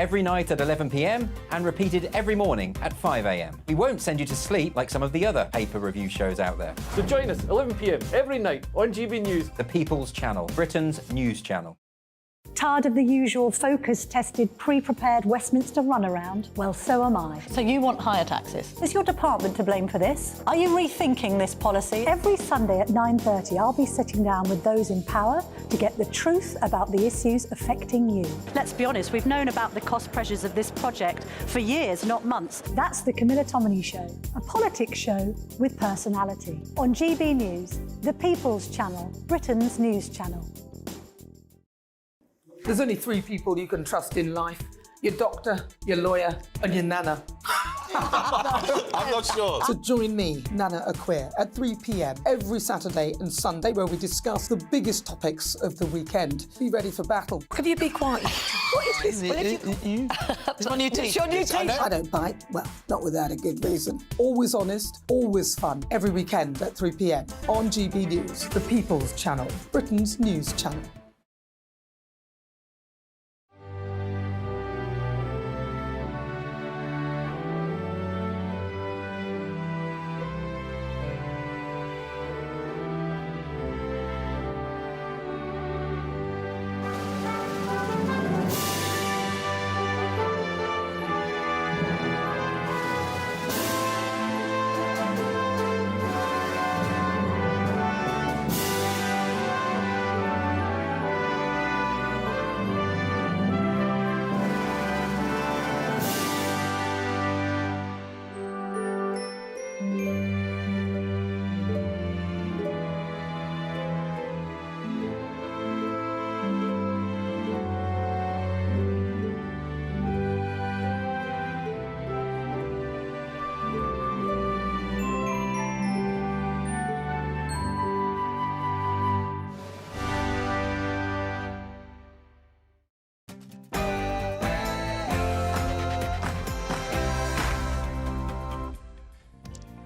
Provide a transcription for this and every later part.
every night at 11 p.m. and repeated every morning at 5 a.m. We won't send you to sleep like some of the other paper review shows out there. So join us 11 p.m. every night on GB News. The People's Channel, Britain's news channel. Tired of the usual focus-tested, pre-prepared Westminster runaround? Well, so am I. So you want higher taxes? Is your department to blame for this? Are you rethinking this policy? Every Sunday at 9:30, I'll be sitting down with those in power to get the truth about the issues affecting you. Let's be honest, we've known about the cost pressures of this project for years, not months. That's the Camilla Tominey Show, a politics show with personality. On GB News, the People's Channel, Britain's news channel. There's only three people you can trust in life: your doctor, your lawyer, and your nana. I'm not sure. So join me, Nana Aquare, at 3 p.m. every Saturday and Sunday, where we discuss the biggest topics of the weekend. Be ready for battle. Could you be quiet? What is this? It's my new teeth. It's your new teeth. I don't bite. Well, not without a good reason. Always honest, always fun. Every weekend at 3 p.m. on GB News, the People's Channel, Britain's news channel.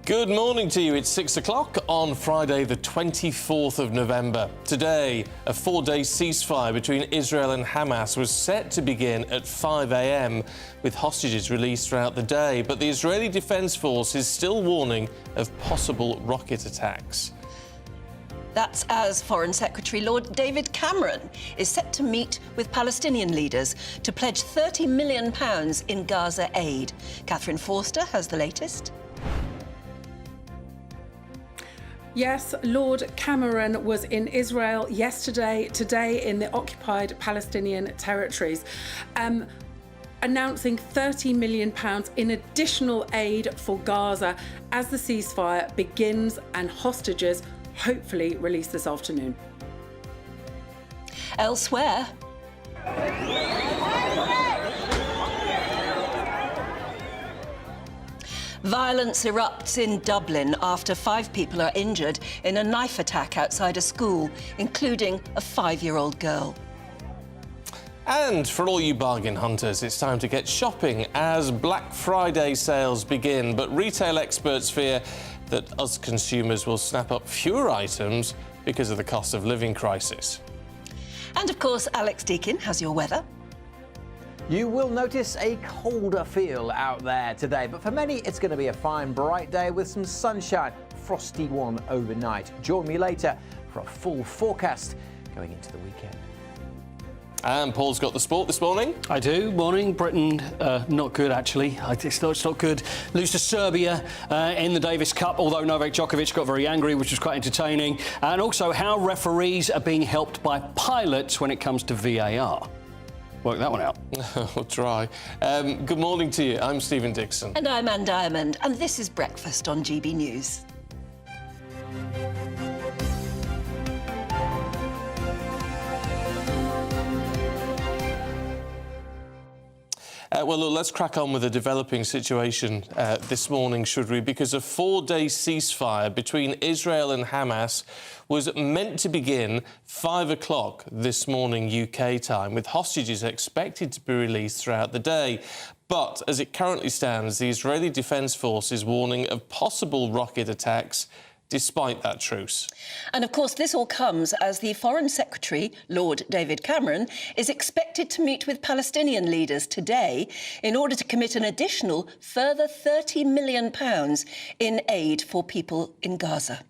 Good morning to you. It's 6 o'clock on Friday, the 24th of November. Today, a 4-day ceasefire between Israel and Hamas was set to begin at 5 a.m, with hostages released throughout the day. But the Israeli Defense Force is still warning of possible rocket attacks. That's as Foreign Secretary Lord David Cameron is set to meet with Palestinian leaders to pledge £30 million in Gaza aid. Catherine Forster has the latest. Yes, Lord Cameron was in Israel yesterday, today in the occupied Palestinian territories, announcing £30 million in additional aid for Gaza as the ceasefire begins and hostages hopefully released this afternoon. Elsewhere, violence erupts in Dublin after 5 people are injured in a knife attack outside a school, including a 5-year-old girl. And for all you bargain hunters, it's time to get shopping as Black Friday sales begin. But retail experts fear that us consumers will snap up fewer items because of the cost of living crisis. And of course, Alex Deakin has your weather. You will notice a colder feel out there today, but for many it's going to be a fine, bright day with some sunshine, frosty one overnight. Join me later for a full forecast going into the weekend. And Paul's got the sport this morning. I do. Morning. Britain, not good, actually. It's not good. Lose to Serbia in the Davis Cup, although Novak Djokovic got very angry, which was quite entertaining. And also how referees are being helped by pilots when it comes to VAR. Work that one out. We'll try. Good morning to you. I'm Stephen Dixon. And I'm Anne Diamond, and this is Breakfast on GB News. Well, look, let's crack on with the developing situation this morning, should we? Because a 4-day ceasefire between Israel and Hamas was meant to begin 5 o'clock this morning UK time, with hostages expected to be released throughout the day. But as it currently stands, the Israeli Defense Force is warning of possible rocket attacks despite that truce. And of course, this all comes as the Foreign Secretary, Lord David Cameron, is expected to meet with Palestinian leaders today in order to commit an additional further £30 million in aid for people in Gaza.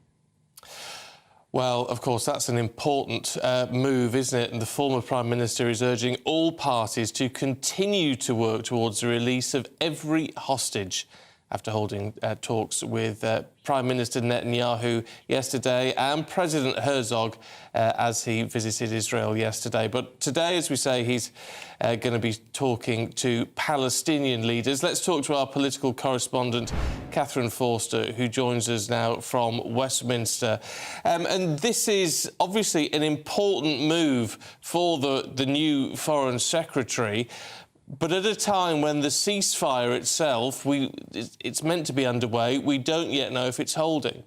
Well, of course, that's an important move, isn't it? And the former Prime Minister is urging all parties to continue to work towards the release of every hostage after holding talks with Prime Minister Netanyahu yesterday and President Herzog as he visited Israel yesterday. But today, as we say, he's going to be talking to Palestinian leaders. Let's talk to our political correspondent, Catherine Forster, who joins us now from Westminster. And this is obviously an important move for the new Foreign Secretary. But at a time when the ceasefire itself, it's meant to be underway, we don't yet know if it's holding.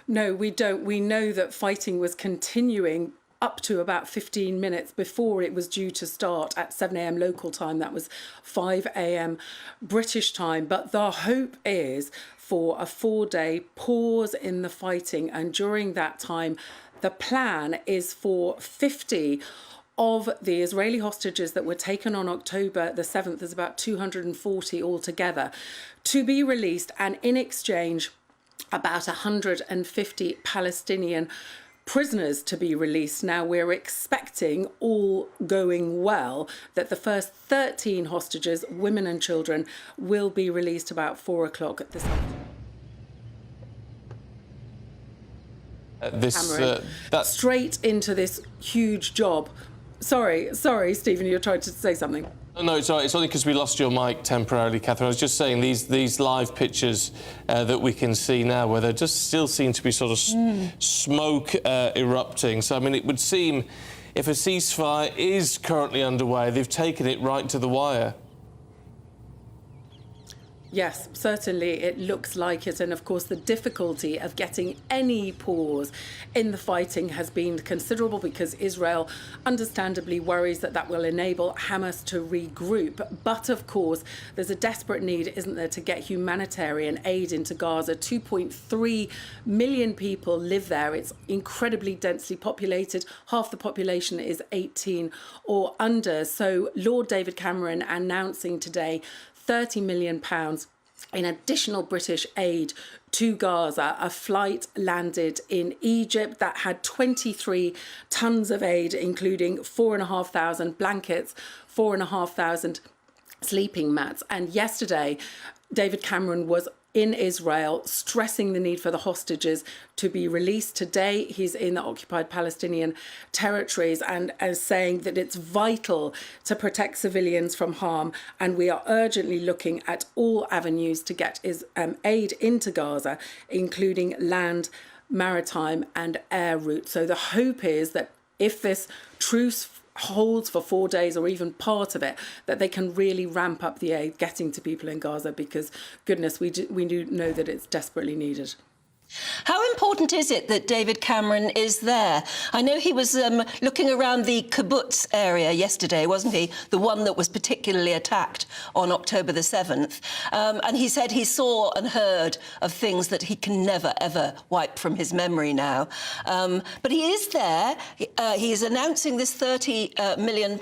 No, we don't. We know that fighting was continuing up to about 15 minutes before it was due to start at 7 a.m. local time. That was 5 a.m. British time. But the hope is for a 4-day pause in the fighting. And during that time, the plan is for 50 of the Israeli hostages that were taken on October the 7th, there's about 240 altogether, to be released, and in exchange about 150 Palestinian prisoners to be released. Now, we're expecting, all going well, that the first 13 hostages, women and children, will be released about 4 o'clock this afternoon. Straight into this huge job. Sorry, Stephen, you're trying to say something. No, it's all right. It's only because we lost your mic temporarily, Catherine. I was just saying these live pictures that we can see now, where there just still seem to be sort of smoke erupting. So, I mean, it would seem if a ceasefire is currently underway, they've taken it right to the wire. Yes, certainly it looks like it. And of course, the difficulty of getting any pause in the fighting has been considerable because Israel understandably worries that that will enable Hamas to regroup. But of course, there's a desperate need, isn't there, to get humanitarian aid into Gaza. 2.3 million people live there. It's incredibly densely populated. Half the population is 18 or under. So Lord David Cameron announcing today £30 million in additional British aid to Gaza. A flight landed in Egypt that had 23 tons of aid, including 4,500 blankets, 4,500 sleeping mats. And yesterday, David Cameron was in Israel, stressing the need for the hostages to be released. Today, he's in the occupied Palestinian territories and saying that it's vital to protect civilians from harm. And we are urgently looking at all avenues to get aid into Gaza, including land, maritime and air routes. So the hope is that if this truce holds for 4 days or even part of it, that they can really ramp up the aid getting to people in Gaza, because goodness, we do know that it's desperately needed. How important is it that David Cameron is there? I know he was looking around the kibbutz area yesterday, wasn't he? The one that was particularly attacked on October the 7th. And he said he saw and heard of things that he can never, ever wipe from his memory now. But he is there. He is announcing this £30 million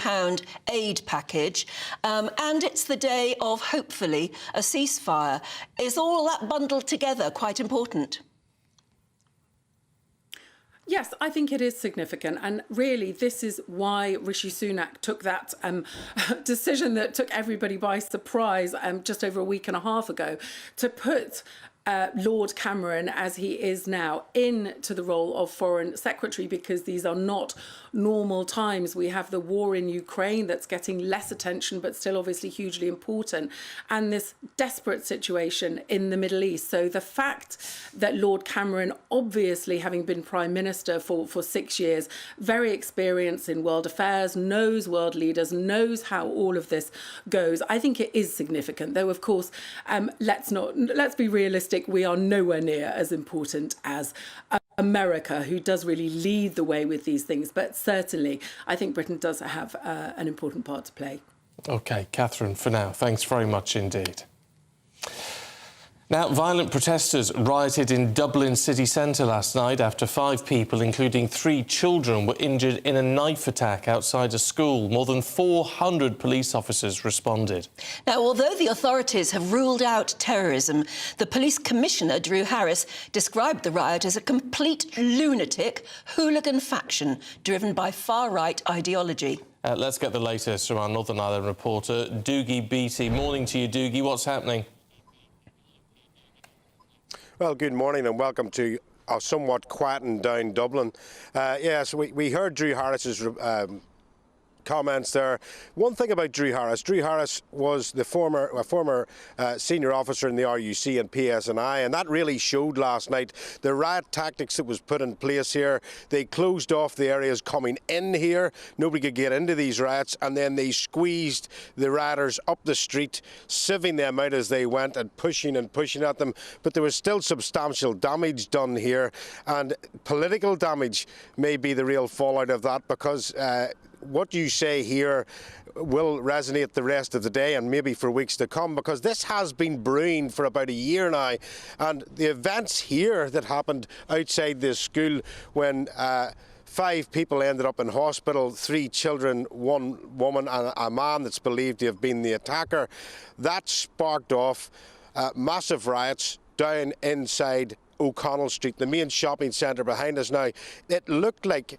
aid package. And it's the day of, hopefully, a ceasefire. Is all that bundled together quite important? Yes, I think it is significant. And really, this is why Rishi Sunak took that decision that took everybody by surprise just over a week and a half ago, to put Lord Cameron, as he is now, into the role of Foreign Secretary, because these are not normal times. We have the war in Ukraine that's getting less attention, but still obviously hugely important, and this desperate situation in the Middle East. So the fact that Lord Cameron, obviously having been Prime Minister for 6 years, very experienced in world affairs, knows world leaders, knows how all of this goes, I think it is significant. Though, of course, let's be realistic, we are nowhere near as important as America, who does really lead the way with these things. But certainly, I think Britain does have an important part to play. OK, Catherine, for now, thanks very much indeed. Now, violent protesters rioted in Dublin city centre last night after 5 people, including 3 children, were injured in a knife attack outside a school. More than 400 police officers responded. Now, although the authorities have ruled out terrorism, the police commissioner, Drew Harris, described the riot as a complete lunatic hooligan faction driven by far-right ideology. Let's get the latest from our Northern Ireland reporter, Doogie Beattie. Morning to you, Doogie. What's happening? Well, good morning and welcome to a somewhat quietened down Dublin. Yes, we heard Drew Harris's comments there. One thing about Drew Harris was the former senior officer in the RUC and PSNI, and that really showed last night. The riot tactics that was put in place here, they closed off the areas coming in here. Nobody could get into these riots, and then they squeezed the rioters up the street, sieving them out as they went and pushing at them. But there was still substantial damage done here, and political damage may be the real fallout of that, because what you say here will resonate the rest of the day and maybe for weeks to come, because this has been brewing for about a year now. And the events here that happened outside this school when 5 people ended up in hospital, 3 children, 1 woman and a man that's believed to have been the attacker, that sparked off massive riots down inside O'Connell Street, the main shopping centre behind us now. It looked like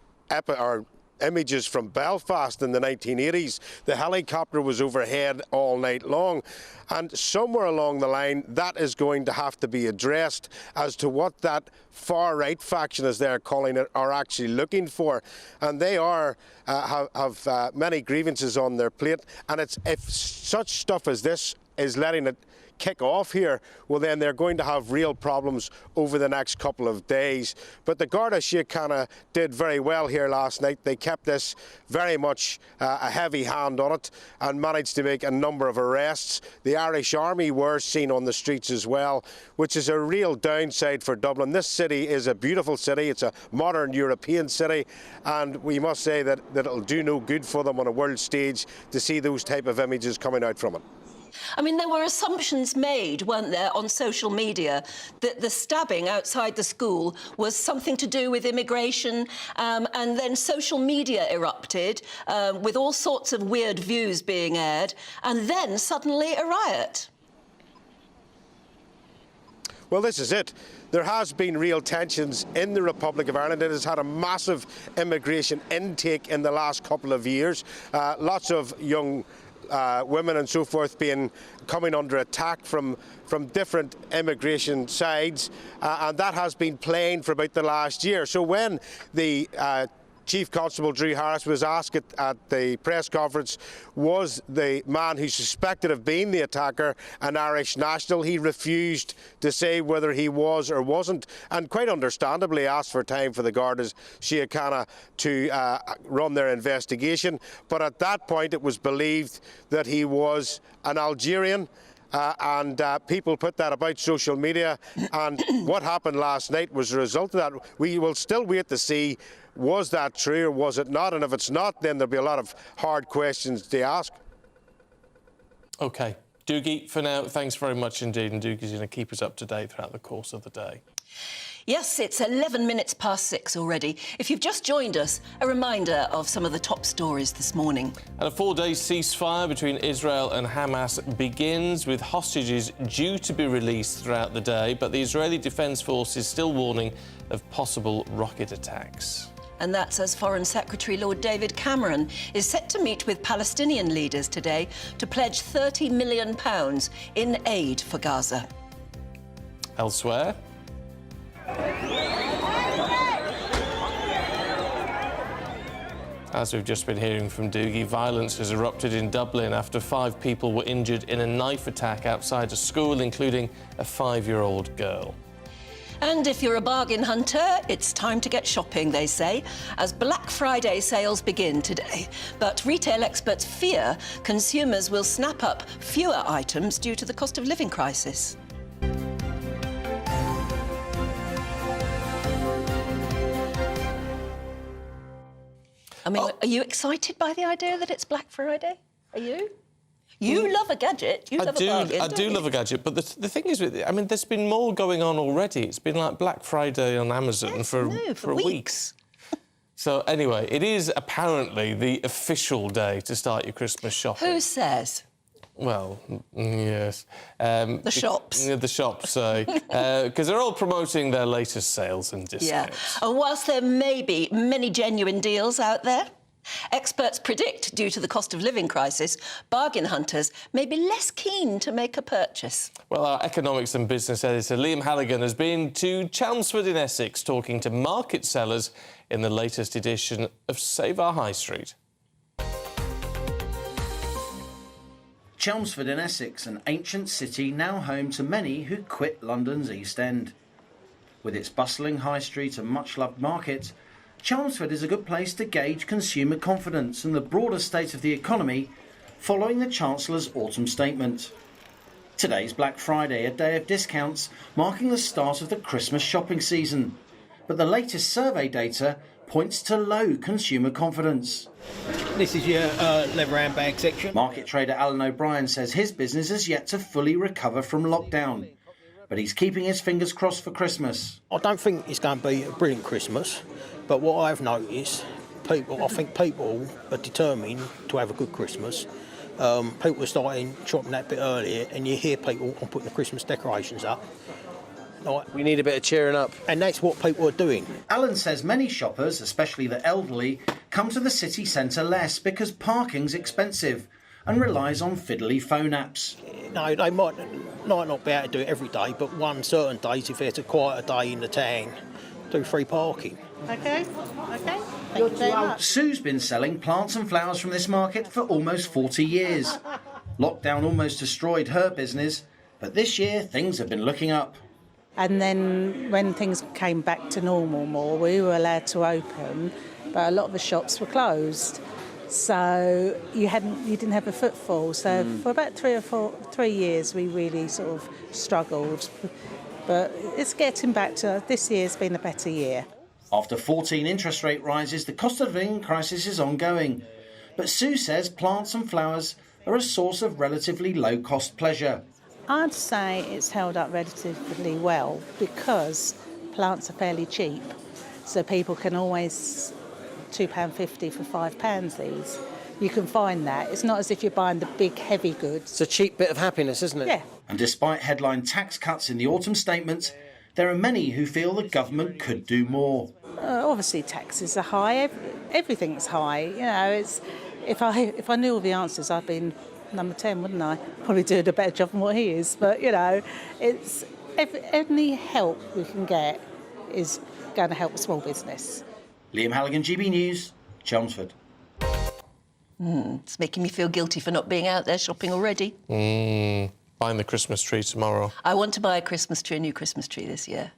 images from Belfast in the 1980s. The helicopter was overhead all night long, and somewhere along the line that is going to have to be addressed as to what that far-right faction, as they're calling it, are actually looking for. And they have many grievances on their plate, and if such stuff as this is letting it kick off here, well then they're going to have real problems over the next couple of days. But the Garda Síochána did very well here last night. They kept this very much a heavy hand on it and managed to make a number of arrests. The Irish Army were seen on the streets as well, which is a real downside for Dublin. This city is a beautiful city. It's a modern European city, and we must say that it'll do no good for them on a world stage to see those type of images coming out from it. I mean, there were assumptions made, weren't there, on social media that the stabbing outside the school was something to do with immigration, and then social media erupted with all sorts of weird views being aired, and then suddenly a riot. Well, this is it. There has been real tensions in the Republic of Ireland. It has had a massive immigration intake in the last couple of years. Lots of young women and so forth coming under attack from different immigration sides, and that has been playing for about the last year. So when the Chief Constable Drew Harris was asked at the press conference, was the man who's suspected of being the attacker an Irish national, he refused to say whether he was or wasn't, and quite understandably asked for time for the Garda Síochána to run their investigation. But at that point it was believed that he was an Algerian. And people put that about social media, and what happened last night was a result of that. We will still wait to see, was that true or was it not? And if it's not, then there'll be a lot of hard questions to ask. OK. Doogie, for now, thanks very much indeed, and Doogie's going to keep us up to date throughout the course of the day. Yes, it's 11 minutes past 6 already. If you've just joined us, a reminder of some of the top stories this morning. And a 4-day ceasefire between Israel and Hamas begins, with hostages due to be released throughout the day, but the Israeli Defence Force is still warning of possible rocket attacks. And that's as Foreign Secretary Lord David Cameron is set to meet with Palestinian leaders today to pledge £30 million in aid for Gaza. Elsewhere, as we've just been hearing from Doogie, violence has erupted in Dublin after 5 people were injured in a knife attack outside a school, including a 5-year-old girl. And if you're a bargain hunter, it's time to get shopping, they say, as Black Friday sales begin today. But retail experts fear consumers will snap up fewer items due to the cost of living crisis. I mean, are you excited by the idea that it's Black Friday? Are you? You love a gadget. You love a bargain. I do love a gadget, but the thing is, I mean, there's been more going on already. It's been like Black Friday on Amazon for weeks. So anyway, it is apparently the official day to start your Christmas shopping. Who says? Well, yes. The shops. The shops say. Because they're all promoting their latest sales and discounts. Yeah. And whilst there may be many genuine deals out there, experts predict, due to the cost of living crisis, bargain hunters may be less keen to make a purchase. Well, our economics and business editor, Liam Halligan, has been to Chelmsford in Essex talking to market sellers in the latest edition of Save Our High Street. Chelmsford in Essex, an ancient city now home to many who quit London's East End. With its bustling high street and much-loved market, Chelmsford is a good place to gauge consumer confidence and the broader state of the economy following the Chancellor's autumn statement. Today's Black Friday, a day of discounts marking the start of the Christmas shopping season. But the latest survey data points to low consumer confidence. This is your leather handbag section. Market trader Alan O'Brien says his business has yet to fully recover from lockdown, but he's keeping his fingers crossed for Christmas. I don't think it's going to be a brilliant Christmas, but what I've noticed, I think people are determined to have a good Christmas. People are starting shopping that bit earlier, and you hear people putting the Christmas decorations up. We need a bit of cheering up. And that's what people are doing. Alan says many shoppers, especially the elderly, come to the city centre less because parking's expensive and relies on fiddly phone apps. No, they might not be able to do it every day, but one certain days, if it's a quieter day in the town, do free parking. OK. Thank you very much. Sue's been selling plants and flowers from this market for almost 40 years. Lockdown almost destroyed her business, but this year things have been looking up. And then when things came back to normal more, we were allowed to open, but a lot of the shops were closed. So you didn't have a footfall. So for about 3 years, we really sort of struggled. But it's getting back to, this year's been a better year. After 14 interest rate rises, the cost of living crisis is ongoing. But Sue says plants and flowers are a source of relatively low-cost pleasure. I'd say it's held up relatively well because plants are fairly cheap. So people can always £2.50 for £5 these. You can find that. It's not as if you're buying the big heavy goods. It's a cheap bit of happiness, isn't it? Yeah. And despite headline tax cuts in the autumn statement, there are many who feel the government could do more. Obviously taxes are high. Everything's high. You know, it's if I knew all the answers, I'd been number 10, wouldn't I? Probably doing a better job than what he is. But, you know, it's any help we can get is going to help a small business. Liam Halligan, GB News, Chelmsford. It's making me feel guilty for not being out there shopping already. Buying the Christmas tree tomorrow. I want to buy a new Christmas tree this year.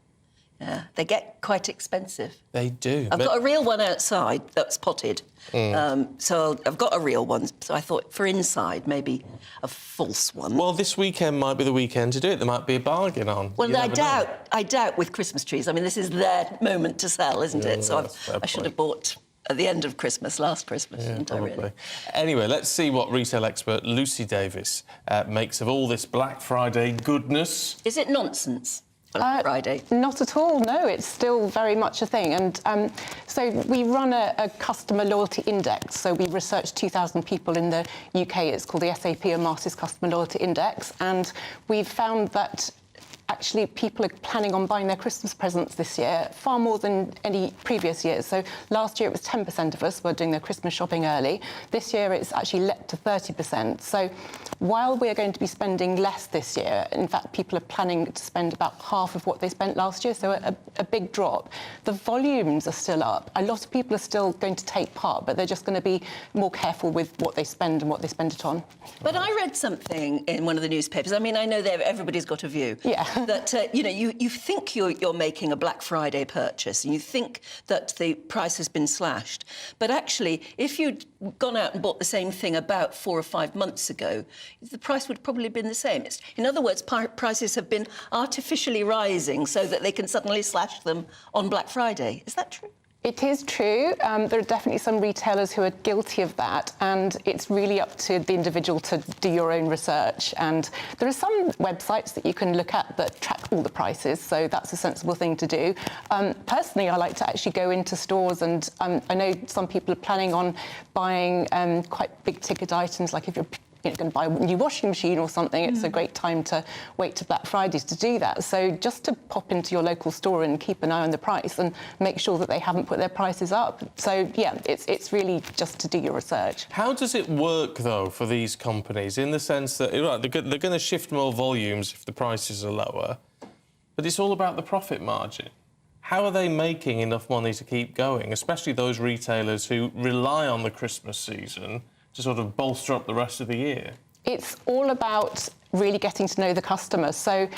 Yeah, they get quite expensive. They do. I've got a real one outside that's potted. So I've got a real one. So I thought for inside, maybe a false one. Well, this weekend might be the weekend to do it. There might be a bargain on. Well, I doubt with Christmas trees. I mean, this is their moment to sell, isn't it? So I should have bought at the end of Christmas, last Christmas, shouldn't I, really? Anyway, let's see what retail expert Lucy Davis makes of all this Black Friday goodness. Is it nonsense? Black Friday? Not at all, no. It's still very much a thing. And so we run a customer loyalty index. So we researched 2,000 people in the UK. It's called the SAP or Masters Customer Loyalty Index. And we've found that actually people are planning on buying their Christmas presents this year far more than any previous years. So last year it was 10% of us were doing their Christmas shopping early. This year it's actually leapt to 30%. So while we're going to be spending less this year, in fact people are planning to spend about half of what they spent last year, so a big drop. The volumes are still up. A lot of people are still going to take part, but they're just going to be more careful with what they spend and what they spend it on. But I read something in one of the newspapers. I mean, I know that everybody's got a view. Yeah. That, you think you're making a Black Friday purchase and you think that the price has been slashed. But actually, if you'd gone out and bought the same thing about 4 or 5 months ago, the price would probably have been the same. In other words, prices have been artificially rising so that they can suddenly slash them on Black Friday. Is that true? It is true. There are definitely some retailers who are guilty of that, and it's really up to the individual to do your own research. And there are some websites that you can look at that track all the prices, so that's a sensible thing to do. Personally, I like to actually go into stores, and I know some people are planning on buying quite big ticket items, like if you're going to buy a new washing machine or something, it's a great time to wait to Black Fridays to do that. So just to pop into your local store and keep an eye on the price and make sure that they haven't put their prices up. So, yeah, it's really just to do your research. How does it work, though, for these companies, in the sense that they're going to shift more volumes if the prices are lower, but it's all about the profit margin? How are they making enough money to keep going, especially those retailers who rely on the Christmas season to sort of bolster up the rest of the year? It's all about really getting to know the customer. So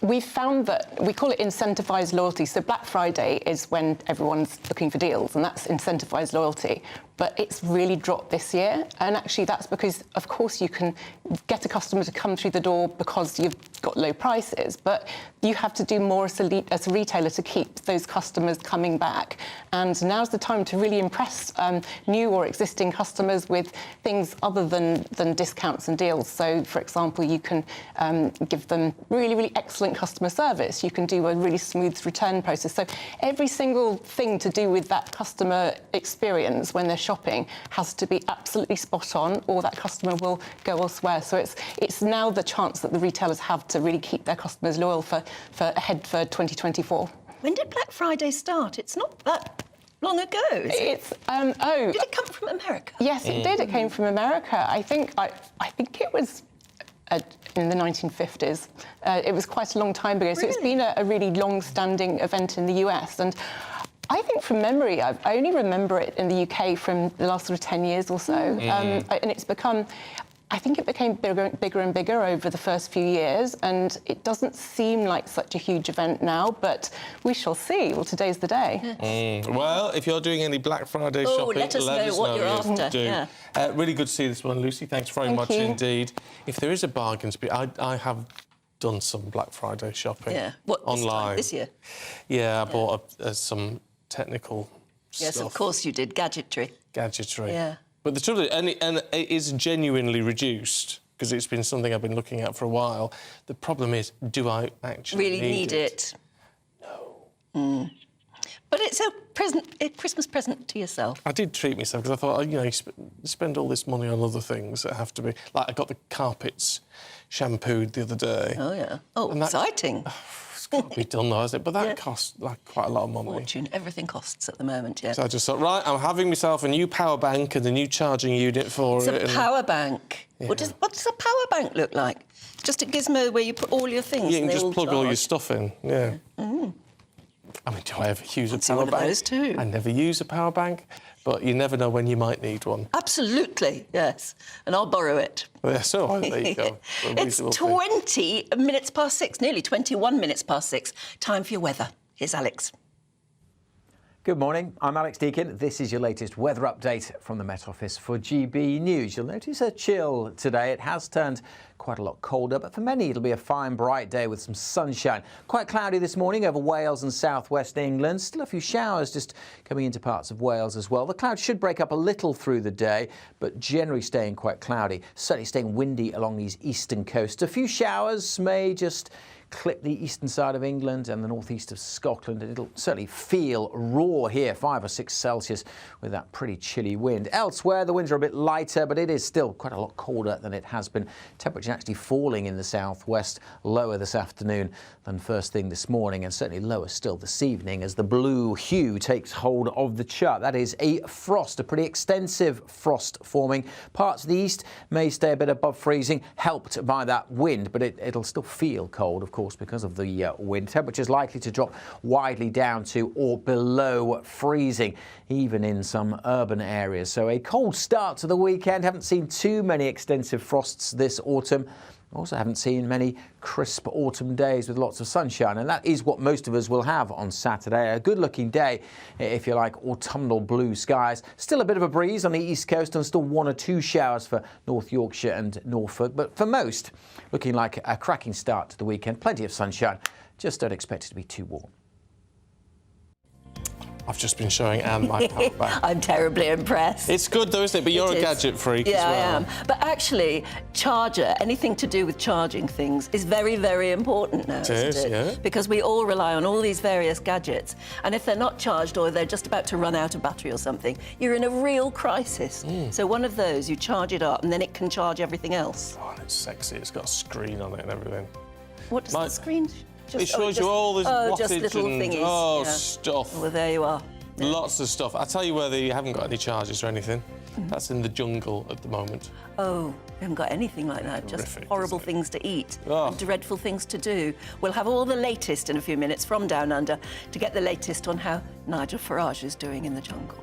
we've found that we call it incentivised loyalty. So Black Friday is when everyone's looking for deals, and that's incentivised loyalty. But it's really dropped this year. And actually that's because, of course, you can get a customer to come through the door because you've got low prices, but you have to do more as a retailer to keep those customers coming back. And now's the time to really impress new or existing customers with things other than discounts and deals. So, for example, you can give them really, really excellent customer service. You can do a really smooth return process. So every single thing to do with that customer experience when they're shopping has to be absolutely spot on, or that customer will go elsewhere. So it's now the chance that the retailers have to really keep their customers loyal for ahead for 2024. When did Black Friday start? It's not that long ago. It's Did it come from America? Yes, it did. It came from America. I think it was in the 1950s. It was quite a long time ago. So it's been a really long-standing event in the US. And I think from memory, I only remember it in the UK from the last sort of 10 years or so. And it's become, I think it became bigger and bigger over the first few years, and it doesn't seem like such a huge event now, but we shall see. Well, today's the day. Well, if you're doing any Black Friday shopping, let us know what you're after. Do. Yeah. Really good to see this one, Lucy. Thanks very much indeed. If there is a bargain to be... I have done some Black Friday shopping. Yeah. What, online. This year? Yeah, I bought some technical Yes, stuff. of course you did. Gadgetry. Yeah. But the trouble is, and it is genuinely reduced, because it's been something I've been looking at for a while. The problem is, do I actually really need it? No. But it's a Christmas present to yourself. I did treat myself, because I thought, you spend all this money on other things that have to be... Like, I got the carpets shampooed the other day. Oh, yeah. Oh, exciting. It's got to be done, though, hasn't it? But that costs, quite a lot of money. Fortune. Everything costs at the moment, yeah. So I just thought, right, I'm having myself a new power bank and a new charging unit for it. It's a power bank. Yeah. What does a power bank look like? It's just a gizmo where you put all your things. You can and just plug all your stuff in, yeah. I mean, do I ever use a power bank? Of those too. I never use a power bank, but you never know when you might need one. Absolutely, yes. And I'll borrow it. Yeah, so there you go. It's 20 minutes past 6, nearly 21 minutes past 6. Time for your weather. Here's Alex. Good morning, I'm Alex Deakin. This is your latest weather update from the Met Office for GB News. You'll notice a chill today. It has turned quite a lot colder, but for many it'll be a fine, bright day with some sunshine. Quite cloudy this morning over Wales and southwest England. Still a few showers just coming into parts of Wales as well. The clouds should break up a little through the day, but generally staying quite cloudy. Certainly staying windy along these eastern coasts. A few showers may just clip the eastern side of England and the northeast of Scotland, and it'll certainly feel raw here, 5 or 6 Celsius with that pretty chilly wind. Elsewhere, the winds are a bit lighter, but it is still quite a lot colder than it has been. Temperature actually falling in the southwest, lower this afternoon than first thing this morning, and certainly lower still this evening as the blue hue takes hold of the chart. That is a frost, a pretty extensive frost forming. Parts of the east may stay a bit above freezing, helped by that wind, but it'll still feel cold, of course, because of the wind. Temperatures likely to drop widely down to or below freezing, even in some urban areas. So a cold start to the weekend. Haven't seen too many extensive frosts this autumn. Also haven't seen many crisp autumn days with lots of sunshine, and that is what most of us will have on Saturday. A good-looking day, if you like, autumnal blue skies. Still a bit of a breeze on the east coast and still 1 or 2 showers for North Yorkshire and Norfolk, but for most, looking like a cracking start to the weekend. Plenty of sunshine, just don't expect it to be too warm. I've just been showing Anne my power bank. I'm terribly impressed. It's good though, isn't it? But you're a gadget freak as well. Yeah, I am. But actually, charger, anything to do with charging things, is very, very important now, isn't it? Yeah. Because we all rely on all these various gadgets. And if they're not charged or they're just about to run out of battery or something, you're in a real crisis. So one of those, you charge it up and then it can charge everything else. Oh, and it's sexy. It's got a screen on it and everything. What does the screen... It shows you all this wattage just little and thingies. stuff. Well, there you are. Yeah. Lots of stuff. I'll tell you where they haven't got any charges or anything. That's in the jungle at the moment. Oh, we haven't got anything like that. Just horrible things to eat and dreadful things to do. We'll have all the latest in a few minutes from Down Under to get the latest on how Nigel Farage is doing in the jungle.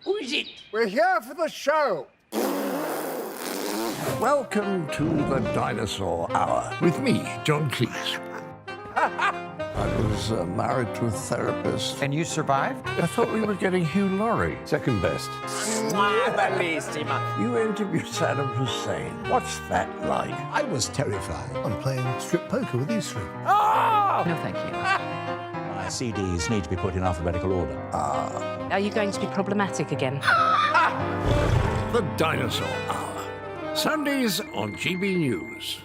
Who is it? We're here for the show. Welcome to the Dinosaur Hour with me, John Cleese. I was married to a therapist. And you survived? I thought we were getting Hugh Laurie, second best. You interviewed Saddam Hussein. What's that like? I was terrified. I'm playing strip poker with these three. Oh! No, thank you. My CDs need to be put in alphabetical order. Are you going to be problematic again? The Dinosaur Hour. Sundays on GB News.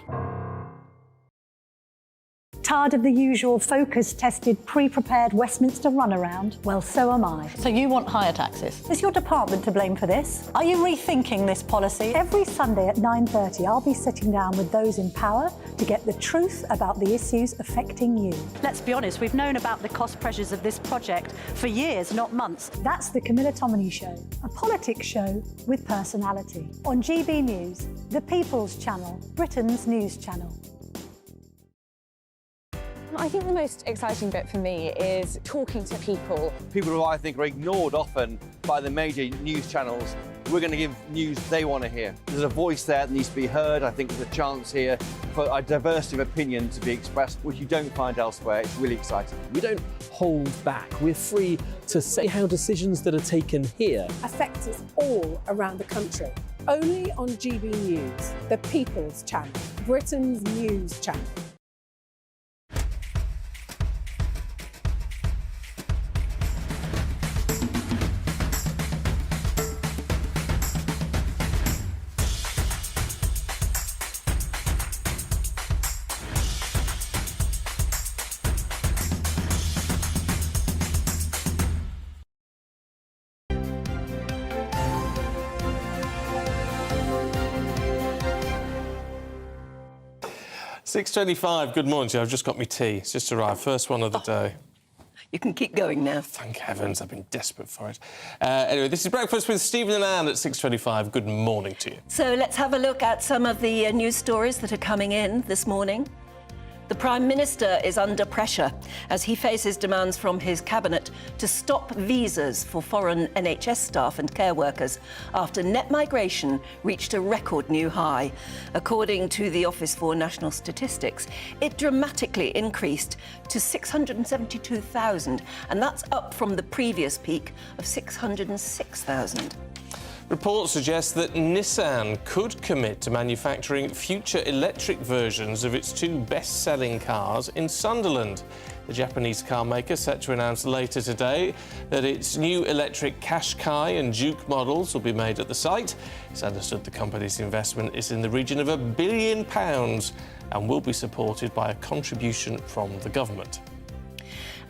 Tired of the usual focus-tested, pre-prepared Westminster runaround? Well, so am I. So you want higher taxes? Is your department to blame for this? Are you rethinking this policy? Every Sunday at 9:30, I'll be sitting down with those in power to get the truth about the issues affecting you. Let's be honest, we've known about the cost pressures of this project for years, not months. That's the Camilla Tominey Show, a politics show with personality. On GB News, the People's Channel, Britain's news channel. I think the most exciting bit for me is talking to people. People who I think are ignored often by the major news channels. We're going to give news they want to hear. There's a voice there that needs to be heard. I think there's a chance here for a diversity of opinion to be expressed, which you don't find elsewhere. It's really exciting. We don't hold back. We're free to say how decisions that are taken here affect us all around the country. Only on GB News, the People's Channel, Britain's news channel. .6:25, good morning to you. I've just got my tea. It's just arrived. First one of the day. You can keep going now. Thank heavens, I've been desperate for it. Anyway, this is Breakfast with Stephen and Anne at 6:25. Good morning to you. So let's have a look at some of the news stories that are coming in this morning. The Prime Minister is under pressure as he faces demands from his cabinet to stop visas for foreign NHS staff and care workers after net migration reached a record new high. According to the Office for National Statistics, it dramatically increased to 672,000, and that's up from the previous peak of 606,000. Reports suggest that Nissan could commit to manufacturing future electric versions of its two best-selling cars in Sunderland. The Japanese car maker set to announce later today that its new electric Qashqai and Juke models will be made at the site. It's understood the company's investment is in the region of £1 billion and will be supported by a contribution from the government.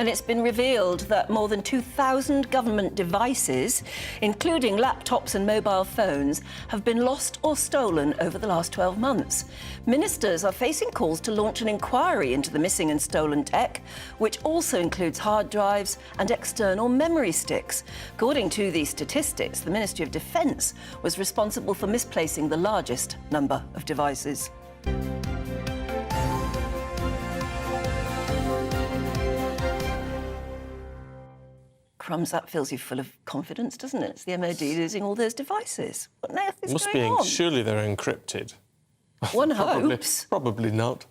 And it's been revealed that more than 2,000 government devices, including laptops and mobile phones, have been lost or stolen over the last 12 months. Ministers are facing calls to launch an inquiry into the missing and stolen tech, which also includes hard drives and external memory sticks. According to these statistics, the Ministry of Defence was responsible for misplacing the largest number of devices. Crumbs, that fills you full of confidence, doesn't it? It's the MOD losing all those devices. What on earth is going on? Surely they're encrypted. One hopes. Probably not.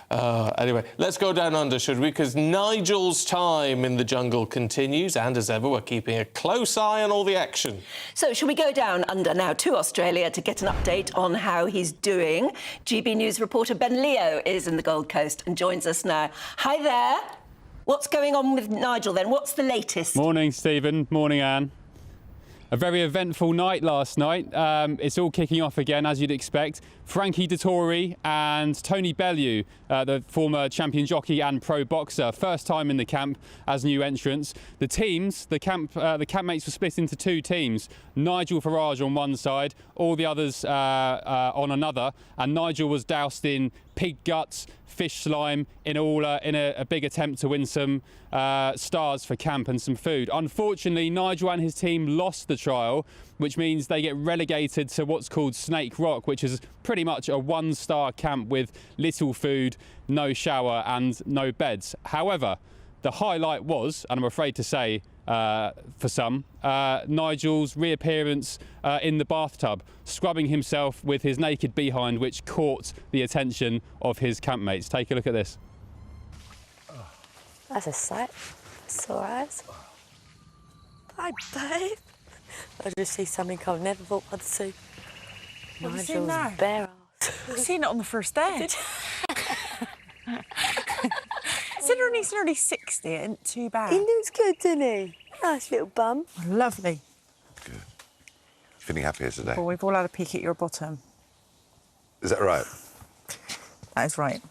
Anyway, let's go down under, should we? Because Nigel's time in the jungle continues, and as ever, we're keeping a close eye on all the action. So, shall we go down under now to Australia to get an update on how he's doing? GB News reporter Ben Leo is in the Gold Coast and joins us now. Hi there. What's going on with Nigel then? What's the latest? Morning, Stephen. Morning, Anne. A very eventful night last night. It's all kicking off again, as you'd expect. Frankie Dettori and Tony Bellew, the former champion jockey and pro boxer, first time in the camp as new entrants. The campmates were split into two teams. Nigel Farage on one side, all the others on another, and Nigel was doused in pig guts, fish slime, in a big attempt to win some stars for camp and some food. Unfortunately, Nigel and his team lost the trial, which means they get relegated to what's called Snake Rock, which is pretty much a one-star camp with little food, no shower and no beds. However, the highlight was, and I'm afraid to say for some, Nigel's reappearance in the bathtub, scrubbing himself with his naked behind, which caught the attention of his campmates. Take a look at this. That's a sight. Sore eyes. Bye, babe. I just see something I've never thought I'd see. What have you seen now? Bare ass. I've seen it on the first day. Considering he's nearly 60, it isn't too bad. He looks good, doesn't he? Nice little bum. Lovely. Good. Feeling happier today? Well, we've all had a peek at your bottom. Is that right? That is right.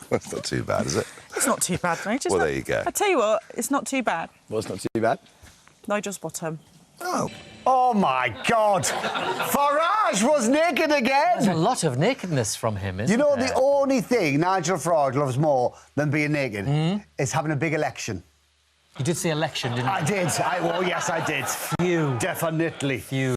That's not too bad, is it? It's not too bad, mate. Well, there you go. I tell you what, it's not too bad. Well, it's not too bad. Nigel's bottom. Oh. Oh, my God. Farage was naked again. There's a lot of nakedness from him, isn't You know, there? the only thing Nigel Farage loves more than being naked is having a big election. You did say election, didn't you? I did. Oh, yes, I did. Phew. Definitely. Phew.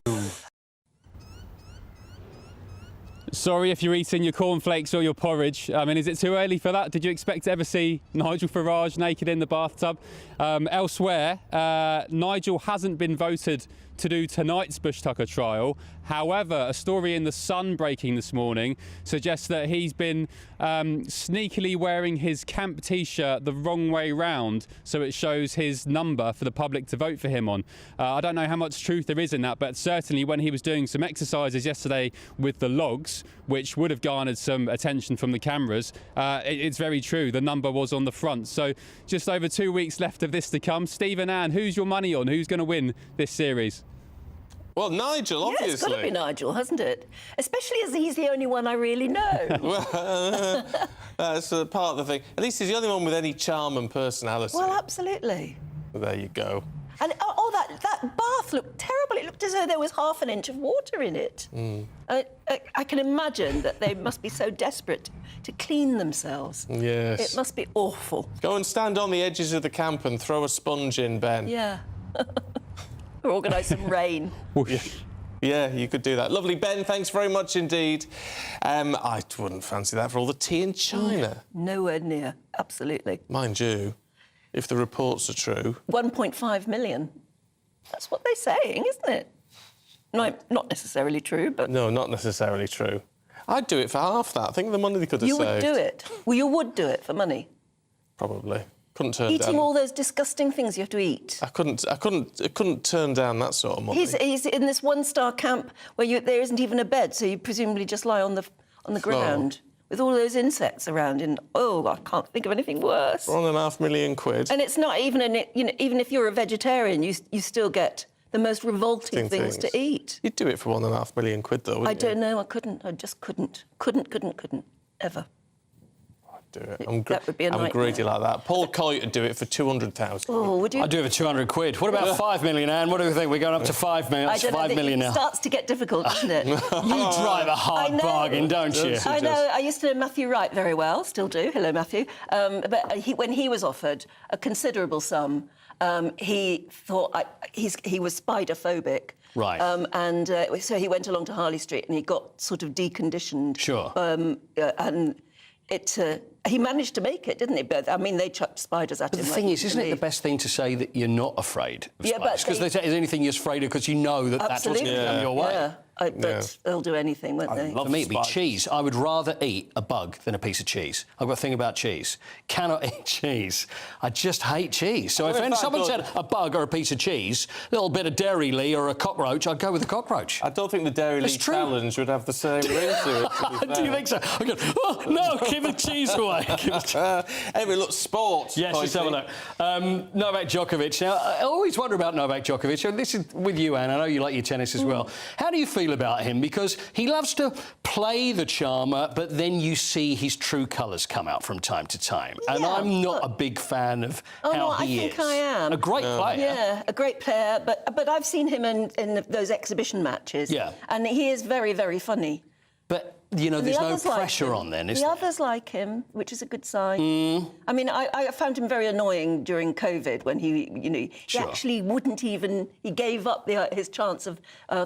Sorry if you're eating your cornflakes or your porridge. I mean, is it too early for that? Did you expect to ever see Nigel Farage naked in the bathtub? Elsewhere, Nigel hasn't been voted to do tonight's Bush Tucker trial. However, a story in The Sun breaking this morning suggests that he's been sneakily wearing his camp T-shirt the wrong way round, so it shows his number for the public to vote for him on. I don't know how much truth there is in that, but certainly when he was doing some exercises yesterday with the logs, which would have garnered some attention from the cameras, it's very true. The number was on the front. So just over 2 weeks left of this to come. Steve and Anne, who's your money on? Who's going to win this series? Well, Nigel, obviously. Yeah, it's got to be Nigel, hasn't it? Especially as he's the only one I really know. Well, that's part of the thing. At least he's the only one with any charm and personality. Well, absolutely. There you go. And that bath looked terrible. It looked as though there was half an inch of water in it. I can imagine that they must be so desperate to clean themselves. Yes. It must be awful. Go and stand on the edges of the camp and throw a sponge in, Ben. Yeah. Or organise some rain. Yeah, you could do that. Lovely, Ben, thanks very much indeed. I wouldn't fancy that for all the tea in China. Nowhere near, absolutely. Mind you, if the reports are true... 1.5 million. That's what they're saying, isn't it? No, not necessarily true, but... No, not necessarily true. I'd do it for half that. I think the money they could have saved. You would do it? Well, you would do it for money? Probably. Couldn't turn Eating down... all those disgusting things you have to eat. I couldn't turn down that sort of money. He's in this one-star camp where there isn't even a bed, so you presumably just lie on the ground with all those insects around. And I can't think of anything worse. £1.5 million. And it's not even even if you're a vegetarian, you still get the most revolting things to eat. You'd do it for £1.5 million, though, wouldn't you? I don't know. I couldn't. I just couldn't ever. Do it. That would be a nightmare. I'm greedy like that. Paul Coyte would do it for 200,000. Oh, would you? I'd do it for 200 quid. What about 5 million, Anne? What do you think? We're going up to 5 million. That's 5 million now. It starts to get difficult, doesn't it? You drive a hard bargain, don't you? I know. I used to know Matthew Wright very well. Still do. Hello, Matthew. But when he was offered a considerable sum, he thought he was spider phobic. Right. And so he went along to Harley Street and he got sort of deconditioned. Sure. And it he managed to make it, didn't he? But I mean, they chucked spiders at But him. the thing is, isn't it the best thing to say that you're not afraid of spiders? Because there's anything you're afraid of because you know that that's what's going to come your way. Yeah. But they'll do anything, won't they? For me, it'd be cheese. I would rather eat a bug than a piece of cheese. I've got a thing about cheese. Cannot eat cheese. I just hate cheese. So if someone said a bug or a piece of cheese, a little bit of Dairy Lee or a cockroach, I'd go with the cockroach. I don't think the Dairy Lee challenge would have the same ring to it. Do you think so? I go, oh, no, give the cheese away. Anyway, look, sports. Yes, let's have a look. Novak Djokovic. Now, I always wonder about Novak Djokovic. And this is with you, Anne. I know you like your tennis as well. How do you feel about him? Because he loves to play the charmer, but then you see his true colours come out from time to time. And I'm not a big fan of how he is. I think I am. A great player. Yeah, a great player. But I've seen him in those exhibition matches. Yeah. And he is very, very funny. But, you know, there's no pressure on then, is there? The others like him, which is a good sign. I mean, I found him very annoying during COVID when he actually wouldn't even... He gave up his chance of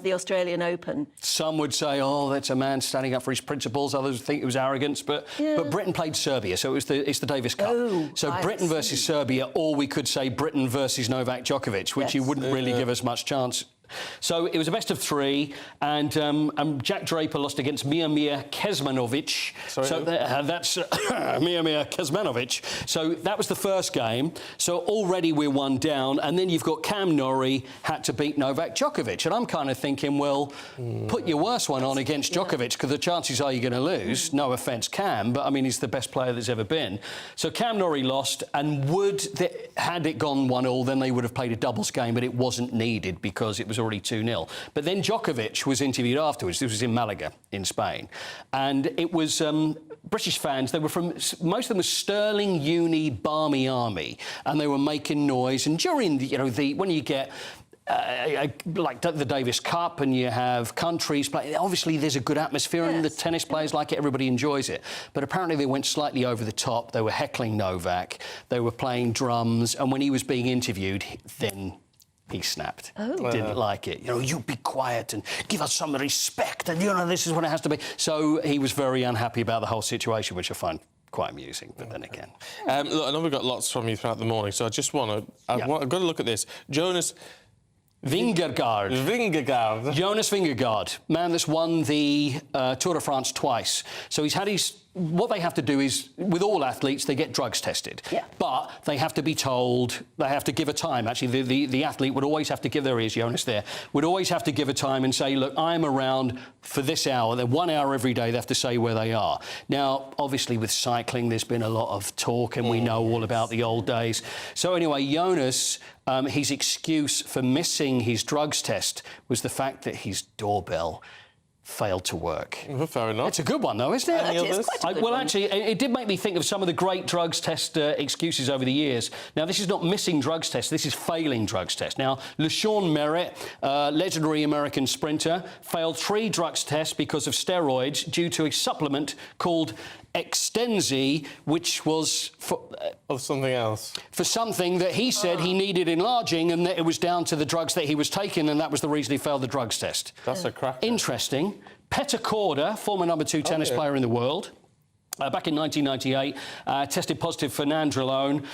the Australian Open. Some would say, oh, that's a man standing up for his principles. Others think it was arrogance. But Britain played Serbia, so it's the Davis Cup. So Britain versus Serbia, or we could say Britain versus Novak Djokovic, which you wouldn't really give us much chance. So it was a best of three, and Jack Draper lost against Miomir Kecmanovic. So that's Miomir Kecmanovic. So that was the first game. So already we're one down, and then you've got Cam Norrie had to beat Novak Djokovic, and I'm kind of thinking, well, put your worst one on against Djokovic, because the chances are you're going to lose. No offence, Cam, but I mean he's the best player that's ever been. So Cam Norrie lost, and had it gone 1-1, then they would have played a doubles game, but it wasn't needed because it was already 2-0. But then Djokovic was interviewed afterwards. This was in Malaga, in Spain. And it was British fans. They were from... Most of them were Stirling Uni Barmy Army. And they were making noise. And during, when you get... like the Davis Cup and you have countries playing, obviously there's a good atmosphere and the tennis players like it, everybody enjoys it. But apparently they went slightly over the top. They were heckling Novak. They were playing drums. And when he was being interviewed, then... he snapped. He didn't like it. You be quiet and give us some respect, and this is what it has to be. So he was very unhappy about the whole situation, which I find quite amusing. But then again, look, I know we've got lots from you throughout the morning, so I just I've got to look at this. Jonas Vingegaard. Jonas Vingegaard, man that's won the Tour de France twice. So he's had his... What they have to do is, with all athletes, they get drugs tested. But they have to be told, they have to give a time. Actually, the athlete would always have to give, there he is, Jonas there, would always have to give a time and say, look, I'm around for this hour. They're 1 hour every day. They have to say where they are. Now, obviously, with cycling, there's been a lot of talk, and we know all about the old days. So anyway, Jonas, his excuse for missing his drugs test was the fact that his doorbell failed to work. Fair enough. It's a good one, though, isn't it? Any others? Well, actually, it did make me think of some of the great drugs test excuses over the years. Now, this is not missing drugs test, this is failing drugs test. Now, LeSean Merritt, legendary American sprinter, failed 3 drugs tests because of steroids due to a supplement called Extensi, which was for... of something else. For something that he said he needed enlarging, and that it was down to the drugs that he was taking, and that was the reason he failed the drugs test. That's a crack. Interesting. Petter Korda, former #2 tennis player in the world, back in 1998, tested positive for nandrolone.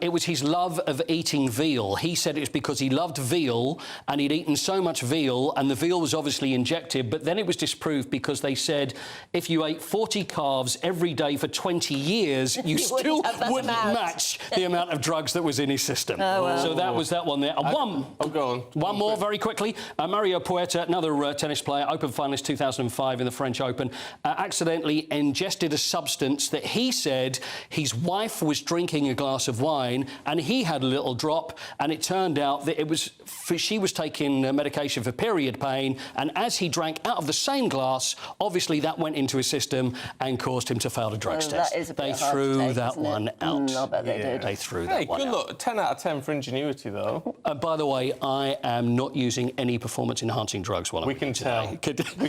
It was his love of eating veal. He said it was because he loved veal and he'd eaten so much veal, and the veal was obviously injected, but then it was disproved because they said if you ate 40 calves every day for 20 years, you still wouldn't match the amount of drugs that was in his system. So that was that one there. One more very quickly. Mario Puerta, another tennis player, Open finalist 2005 in the French Open, accidentally ingested a substance that he said his wife was drinking a glass of wine and he had a little drop, and it turned out that it was she was taking medication for period pain, and as he drank out of the same glass, obviously that went into his system and caused him to fail the drugs test. They threw that one out. I bet they did. They threw that one out. Good look, 10 out of 10 for ingenuity, though. By the way, I am not using any performance-enhancing drugs while we can tell. We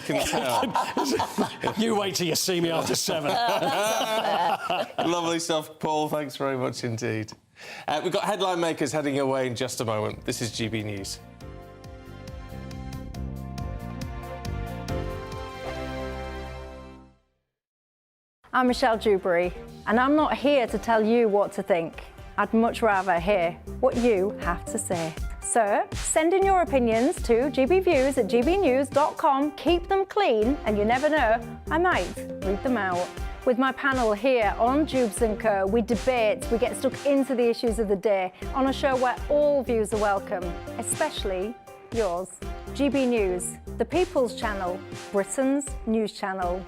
can tell. You wait till you see me after 7. Lovely stuff, Paul. Thanks very much indeed. We've got headline makers heading away in just a moment. This is GB News. I'm Michelle Dewberry, and I'm not here to tell you what to think. I'd much rather hear what you have to say. So, send in your opinions to gbviews@gbnews.com. Keep them clean, and you never know, I might read them out. With my panel here on Jubes & Co, we debate, we get stuck into the issues of the day on a show where all views are welcome, especially yours. GB News, the People's Channel, Britain's news channel.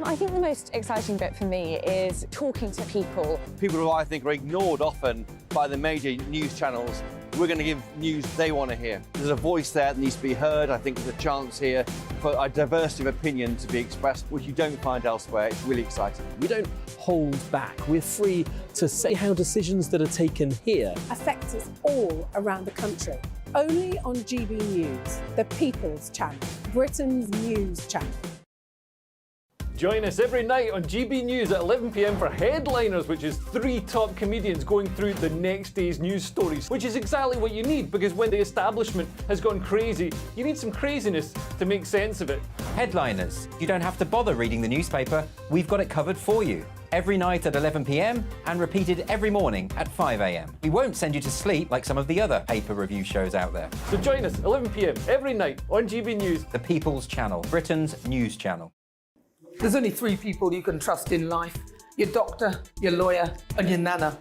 I think the most exciting bit for me is talking to people. People who I think are ignored often by the major news channels. We're going to give news they want to hear. There's a voice there that needs to be heard. I think there's a chance here for a diversity of opinion to be expressed, which you don't find elsewhere. It's really exciting. We don't hold back. We're free to say how decisions that are taken here affect us all around the country. Only on GB News, the People's Channel, Britain's news channel. Join us every night on GB News at 11 p.m. for Headliners, which is 3 top comedians going through the next day's news stories, which is exactly what you need, because when the establishment has gone crazy, you need some craziness to make sense of it. Headliners. You don't have to bother reading the newspaper. We've got it covered for you. Every night at 11 p.m. and repeated every morning at 5 a.m. We won't send you to sleep like some of the other paper review shows out there. So join us 11 p.m. every night on GB News. The People's Channel, Britain's news channel. There's only 3 people you can trust in life. Your doctor, your lawyer, and your nana.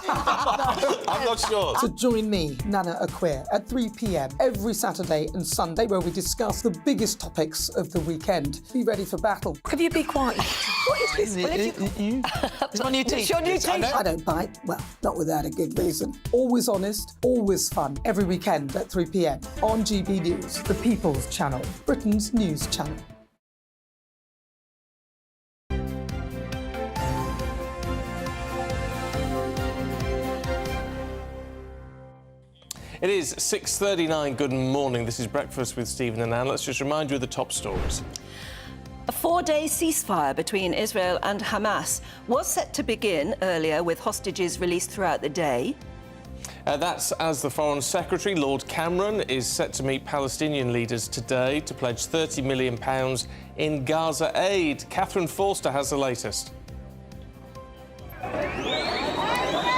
I'm not sure. So join me, Nana Aquare, at 3 p.m. every Saturday and Sunday, where we discuss the biggest topics of the weekend. Be ready for battle. Could you be quiet? What is this? It's my new teeth. It's your new teeth. I don't bite. Well, not without a good reason. Always honest, always fun. Every weekend at 3 p.m. on GB News, the People's Channel, Britain's news channel. It is 6:39. Good morning. This is Breakfast with Stephen and Anne. Let's just remind you of the top stories. A 4-day ceasefire between Israel and Hamas was set to begin earlier, with hostages released throughout the day. That's as the Foreign Secretary, Lord Cameron, is set to meet Palestinian leaders today to pledge £30 million in Gaza aid. Catherine Forster has the latest.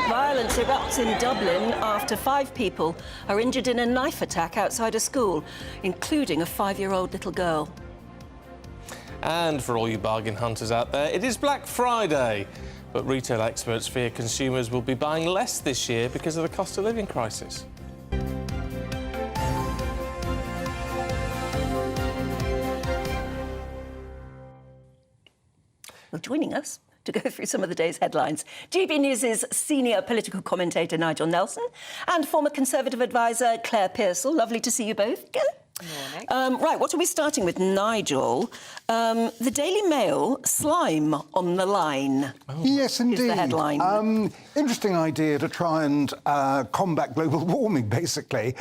Violence erupts in Dublin after 5 people are injured in a knife attack outside a school, including a 5-year-old little girl. And for all you bargain hunters out there, it is Black Friday. But retail experts fear consumers will be buying less this year because of the cost of living crisis. Well, joining us to go through some of the day's headlines, GB News' senior political commentator Nigel Nelson and former Conservative advisor Claire Pearsall. Lovely to see you both again. Morning. Right, what are we starting with, Nigel? The Daily Mail, slime on the line. Yes, indeed. Is the headline. Interesting idea to try and combat global warming, basically.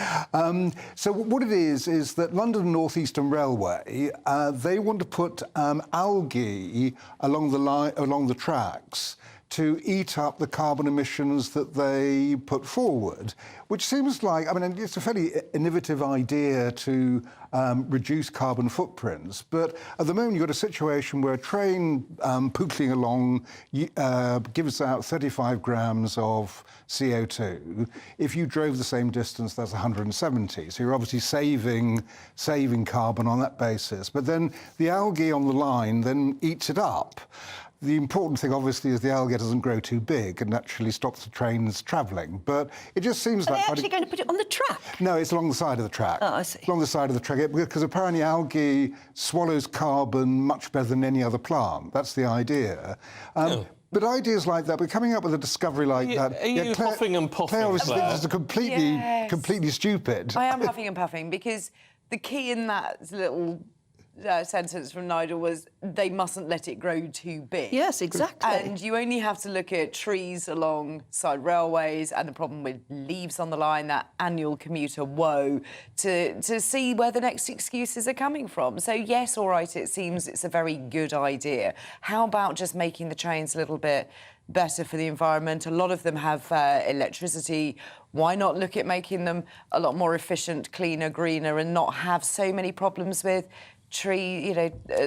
So what it is that London and North Eastern Railway, they want to put algae along the tracks to eat up the carbon emissions that they put forward, which seems like, I mean, it's a fairly innovative idea to reduce carbon footprints. But at the moment, you've got a situation where a train pootling along gives out 35 grams of CO2. If you drove the same distance, that's 170. So you're obviously saving carbon on that basis. But then the algae on the line then eats it up. The important thing, obviously, is the algae doesn't grow too big and actually stops the trains travelling. But it just seems like... Are they actually going to put it on the track? No, it's along the side of the track. Oh, I see. Along the side of the track, because apparently algae swallows carbon much better than any other plant. That's the idea. But ideas like that, but coming up with a discovery like that... Are you huffing and puffing, Claire obviously thinks it's completely stupid. I am huffing and puffing because the key in that little... sentence from Nigel was they mustn't let it grow too big. Yes, exactly. And you only have to look at trees alongside railways and the problem with leaves on the line, that annual commuter woe, to see where the next excuses are coming from. So yes, all right, it seems it's a very good idea. How about just making the trains a little bit better for the environment? A lot of them have electricity. Why not look at making them a lot more efficient, cleaner, greener, and not have so many problems with tree,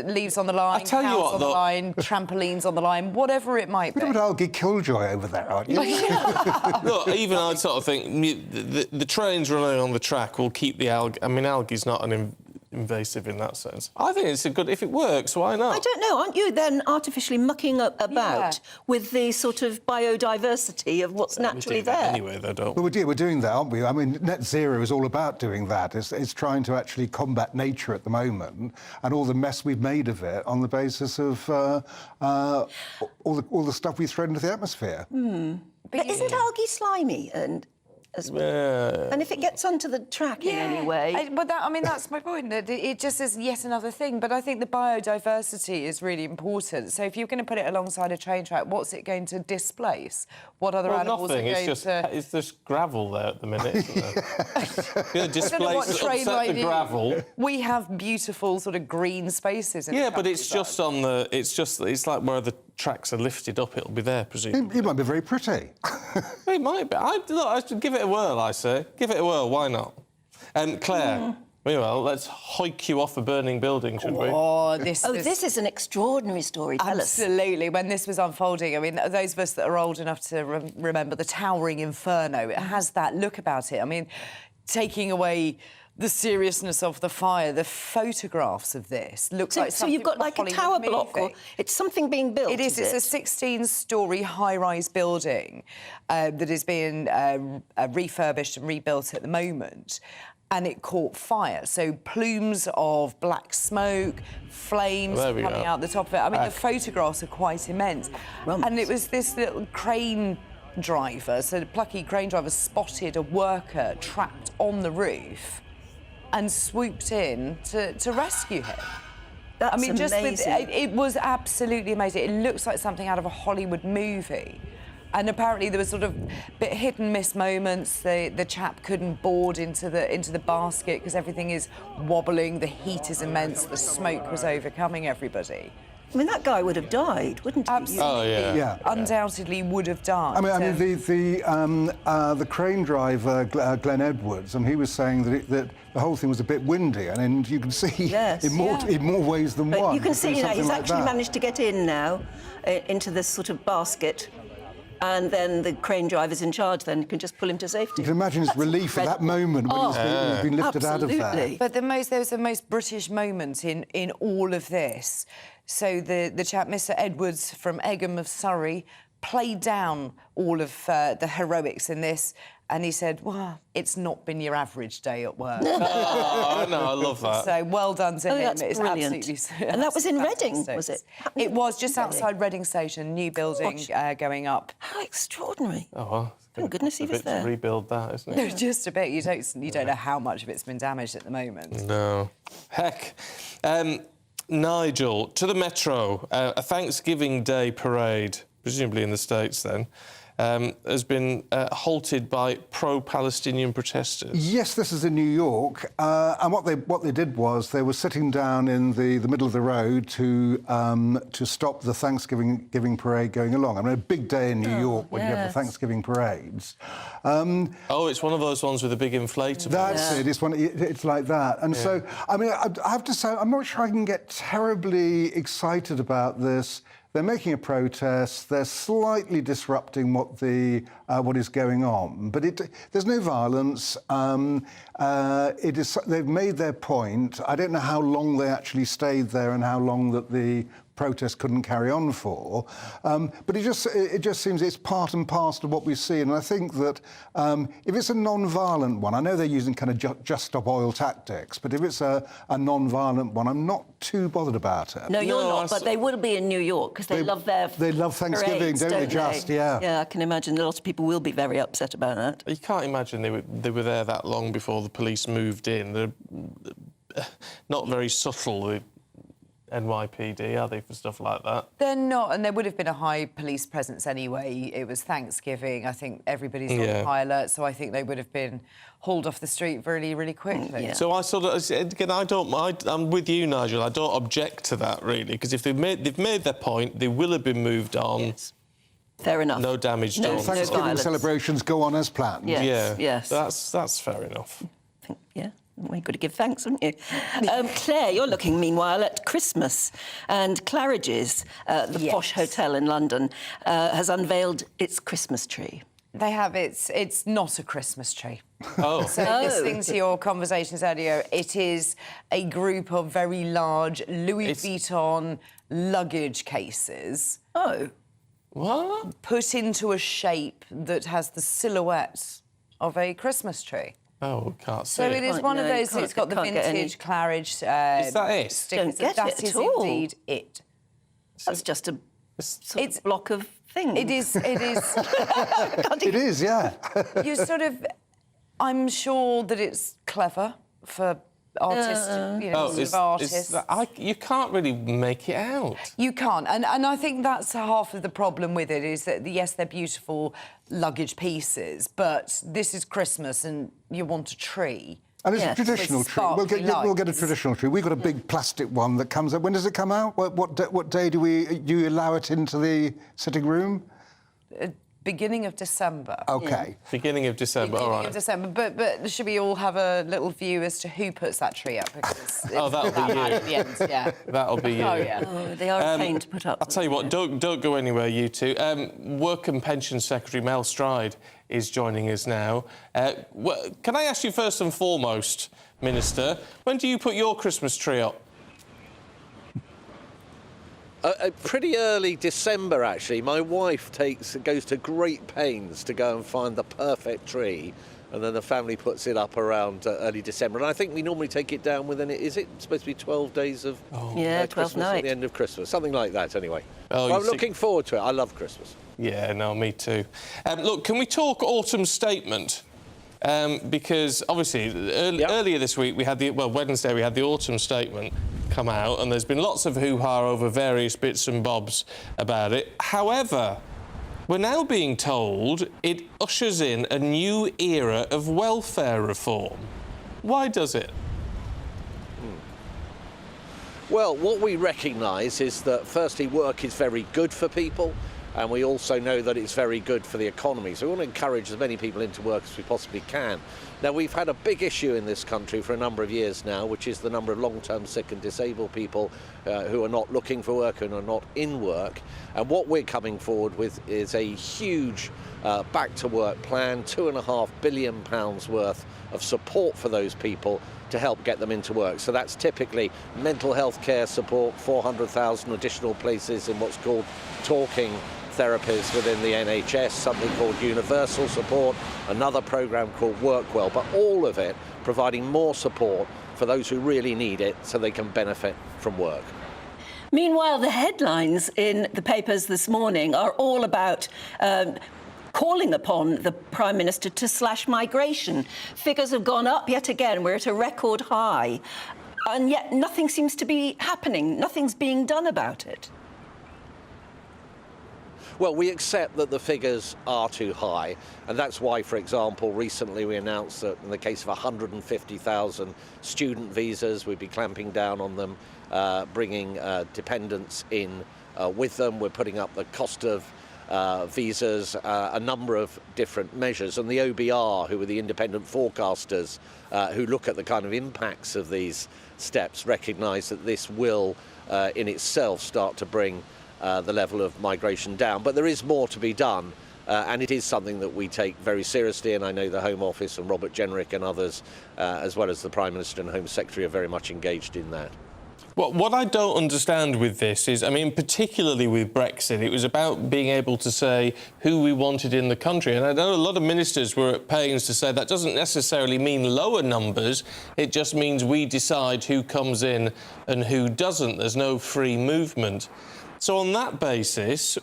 leaves on the line, tell you cows what, on the though- line, trampolines on the line, whatever it might be. You're algae killjoy over there, aren't you? Look, even I sort of think the trains running on the track will keep the algae. I mean, algae's not an invasive in that sense. I think it's a good... If it works, why not? I don't know. Aren't you then artificially mucking about with the sort of biodiversity of what's naturally there? Anyway, though, don't Well, we're doing that, aren't we? I mean, net zero is all about doing that. It's trying to actually combat nature at the moment and all the mess we've made of it on the basis of all the stuff we throw into the atmosphere. But isn't algae slimy and... And if it gets onto the track in any way... That's my point. That it just is yet another thing. But I think the biodiversity is really important. So if you're going to put it alongside a train track, what's it going to displace? What other animals nothing. are going to... It's just gravel there at the minute, isn't there? Going to displace, train upset the gravel. We have beautiful sort of green spaces in Yeah, but it's just on the... It's like where the tracks are lifted up, it'll be there, presumably. It might be very pretty. It might be. I should give it a whirl, I say. Give it a whirl, why not? Claire, meanwhile, let's hike you off a burning building, should we? This is an extraordinary story. Tell us. Absolutely. When this was unfolding, I mean, those of us that are old enough to remember the towering inferno, it has that look about it. I mean, taking away the seriousness of the fire, the photographs of this look like something. So you've got like a tower block, or it's something being built. It is. It's a 16-storey high-rise building that is being refurbished and rebuilt at the moment. And it caught fire. So plumes of black smoke, flames coming out the top of it. I mean, the photographs are quite immense. And it was this little crane driver, so the plucky crane driver spotted a worker trapped on the roof and swooped in to rescue him. That's amazing. It was absolutely amazing. It looks like something out of a Hollywood movie. And apparently there were sort of bit hit and miss moments. The chap couldn't board into the basket because everything is wobbling. The heat is immense. The smoke was overcoming everybody. I mean, that guy would have died, wouldn't he? Absolutely. Oh, yeah. Undoubtedly would have died. I mean, the crane driver, Glenn Edwards, and he was saying that the whole thing was a bit windy, and you can see in more ways than one. You can see, he's actually managed to get in now into this sort of basket. And then the crane driver's in charge then can just pull him to safety. You can imagine his relief at that moment when he's been lifted out of there. But there was the most British moment in all of this. So the chap, Mr. Edwards from Egham of Surrey, played down all of the heroics in this, and he said, well, it's not been your average day at work. Oh, no, I love that. So well done to him. That's brilliant. Absolutely... And that was in Reading, was it? It was just outside Reading Station, new building going up. How extraordinary. Oh, well. Thank goodness he was there. To rebuild that, isn't No, it? just a bit. You don't know how much of it's been damaged at the moment. No. Heck. Nigel, to the Metro, a Thanksgiving Day parade, presumably in the States then, has been halted by pro-Palestinian protesters. Yes, this is in New York, and what they did was they were sitting down in the middle of the road to stop the Thanksgiving parade going along. I mean, a big day in New York when you have the Thanksgiving parades. It's one of those ones with a big inflatable. That's it. It's like that. And so, I mean, I have to say, I'm not sure I can get terribly excited about this. They're making a protest. They're slightly disrupting what is going on, but there's no violence. They've made their point. I don't know how long they actually stayed there and how long that the protest couldn't carry on for, but it just seems it's part and parcel of what we see. And I think that if it's a non-violent one, I know they're using kind of just stop oil tactics, but if it's a non-violent one, I'm not too bothered about it. No, you're not, but they will be in New York because they love Thanksgiving, parades, don't they? Just Yeah, I can imagine a lot of people will be very upset about that. You can't imagine they were there that long before the police moved in. They're not very subtle, the NYPD, are they, for stuff like that? They're not, and there would have been a high police presence anyway. It was Thanksgiving. I think everybody's on high alert, so I think they would have been hauled off the street really, really quickly. So I sort of, again, I'm with you, Nigel. I don't object to that, really, because if they've made their point, they will have been moved on. Yes. Fair enough. No damage done. No Thanksgiving celebrations go on as planned. Yes. Yes. That's fair enough. Yeah. Well, you've got to give thanks, haven't you? Claire, you're looking, meanwhile, at Christmas. And Claridge's, the posh hotel in London, has unveiled its Christmas tree. They have. It's not a Christmas tree. Oh. So listening to your conversations earlier, it is a group of very large Louis Vuitton luggage cases. Oh. What? Put into a shape that has the silhouette of a Christmas tree. Oh, can't see. So it is one of those. It's got the vintage Claridge. Is that it? Stickers. Don't get that it is at all. indeed it. That's just a sort of block of things. It is. It is. It is, yeah. You sort of. I'm sure that it's clever for artists, artists. You can't really make it out. You can't, and I think that's half of the problem with it, is that, yes, they're beautiful luggage pieces, but this is Christmas and you want a tree. And it's a traditional tree. We'll get a traditional tree. We've got a big plastic one that comes up. When does it come out? What day do you allow it into the sitting room? Beginning of December. OK. Beginning of December, all right. Beginning of December, but should we all have a little view as to who puts that tree up? Because that'll be you. At the end, yeah. That'll be you. Oh, yeah. Oh, they are a pain to put up. I'll tell you what, don't go anywhere, you two. Work and Pension Secretary Mel Stride is joining us now. Can I ask you first and foremost, Minister, when do you put your Christmas tree up? Pretty early December, actually. My wife goes to great pains to go and find the perfect tree, and then the family puts it up around early December. And I think we normally take it down within, is it supposed to be 12 days of Christmas at the end of Christmas? Something like that, anyway. Oh, I'm looking forward to it. I love Christmas. Yeah, no, me too. Look, can we talk autumn statement? Because obviously earlier this week Wednesday we had the autumn statement come out, and there's been lots of hoo-ha over various bits and bobs about it. However, we're now being told it ushers in a new era of welfare reform. Why does it? Well, what we recognise is that, firstly, work is very good for people, and we also know that it's very good for the economy. So we want to encourage as many people into work as we possibly can. Now, we've had a big issue in this country for a number of years now, which is the number of long-term sick and disabled people who are not looking for work and are not in work. And what we're coming forward with is a huge back-to-work plan, £2.5 billion worth of support for those people to help get them into work. So that's typically mental health care support, 400,000 additional places in what's called talking therapies within the NHS, something called universal support, another programme called Work Well, but all of it providing more support for those who really need it so they can benefit from work. Meanwhile, the headlines in the papers this morning are all about calling upon the Prime Minister to slash migration. Figures have gone up yet again. We're at a record high. And yet nothing seems to be happening. Nothing's being done about it. Well, we accept that the figures are too high, and that's why, for example, recently we announced that in the case of 150,000 student visas, we'd be clamping down on them, bringing dependents in with them. We're putting up the cost of visas, a number of different measures, and the OBR, who are the independent forecasters who look at the kind of impacts of these steps, recognise that this will in itself start to bring the level of migration down. But there is more to be done, and it is something that we take very seriously, and I know the Home Office and Robert Jenrick and others, as well as the Prime Minister and Home Secretary, are very much engaged in that. Well, what I don't understand with this is, I mean, particularly with Brexit, it was about being able to say who we wanted in the country. And I know a lot of ministers were at pains to say that doesn't necessarily mean lower numbers. It just means we decide who comes in and who doesn't. There's no free movement. So on that basis,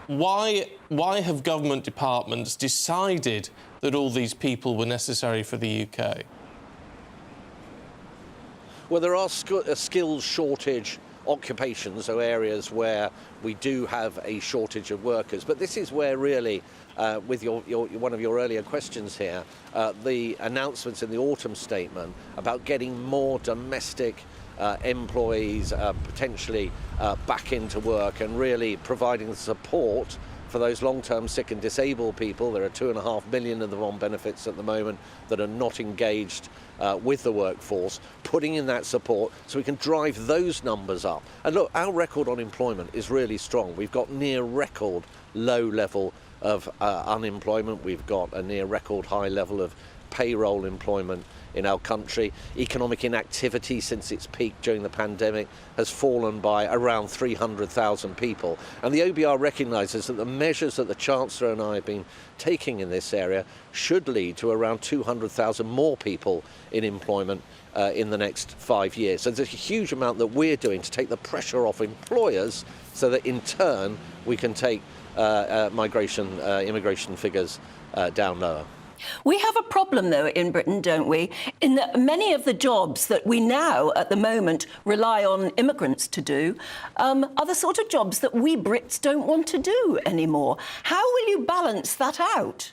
why have government departments decided that all these people were necessary for the UK? Well, there are skills shortage occupations, so areas where we do have a shortage of workers. But this is where really, with one of your earlier questions here, the announcements in the autumn statement about getting more domestic employees potentially back into work and really providing the support for those long-term sick and disabled people. There are 2.5 million of them on benefits at the moment that are not engaged with the workforce, putting in that support so we can drive those numbers up. And look, our record on employment is really strong. We've got near record low level of unemployment. We've got a near record high level of payroll employment in our country. Economic inactivity since its peak during the pandemic has fallen by around 300,000 people. And the OBR recognises that the measures that the Chancellor and I have been taking in this area should lead to around 200,000 more people in employment in the next 5 years. So there's a huge amount that we're doing to take the pressure off employers so that in turn we can take immigration figures down lower. We have a problem, though, in Britain, don't we, in that many of the jobs that we now, at the moment, rely on immigrants to do are the sort of jobs that we Brits don't want to do anymore. How will you balance that out?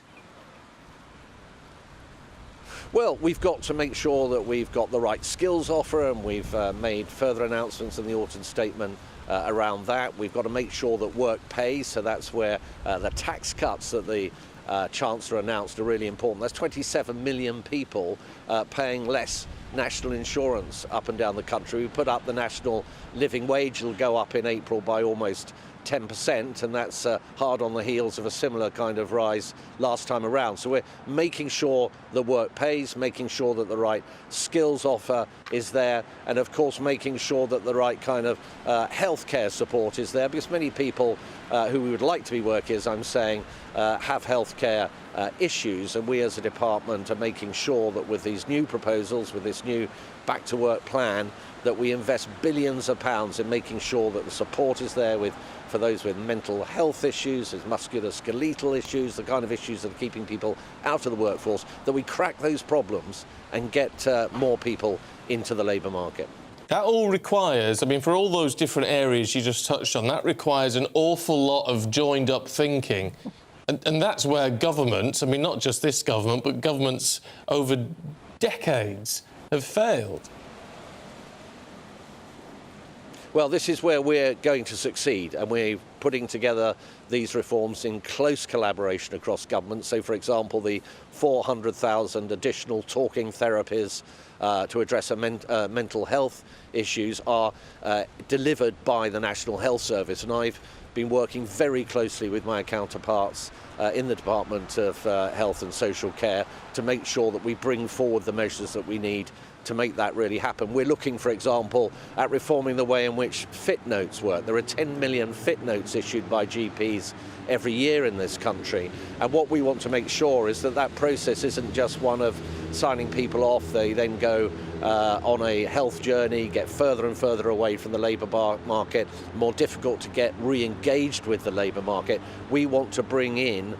Well, we've got to make sure that we've got the right skills offer, and we've made further announcements in the autumn statement around that. We've got to make sure that work pays, so that's where the tax cuts that the Chancellor announced are really important. That's 27 million people paying less national insurance up and down the country. We put up the national living wage. It'll go up in April by almost 10%, and that's hard on the heels of a similar kind of rise last time around. So we're making sure the work pays, making sure that the right skills offer is there, and of course making sure that the right kind of healthcare support is there, because many people who we would like to be workers, I'm saying, have healthcare issues, and we as a department are making sure that with these new proposals, with this new back to work plan, that we invest billions of pounds in making sure that the support is there for those with mental health issues, with musculoskeletal issues, the kind of issues that are keeping people out of the workforce, that we crack those problems and get more people into the labour market. That all requires, I mean, for all those different areas you just touched on, that requires an awful lot of joined-up thinking. And that's where governments, I mean, not just this government, but governments over decades have failed. Well, this is where we're going to succeed, and we're putting together these reforms in close collaboration across government. So, for example, the 400,000 additional talking therapies to address mental health issues are delivered by the National Health Service, and I've been working very closely with my counterparts in the Department of Health and Social Care to make sure that we bring forward the measures that we need to make that really happen. We're looking, for example, at reforming the way in which fit notes work. There are 10 million fit notes issued by GPs every year in this country, and what we want to make sure is that that process isn't just one of signing people off. They then go on a health journey, get further and further away from the labour market, more difficult to get re-engaged with the labour market. We want to bring in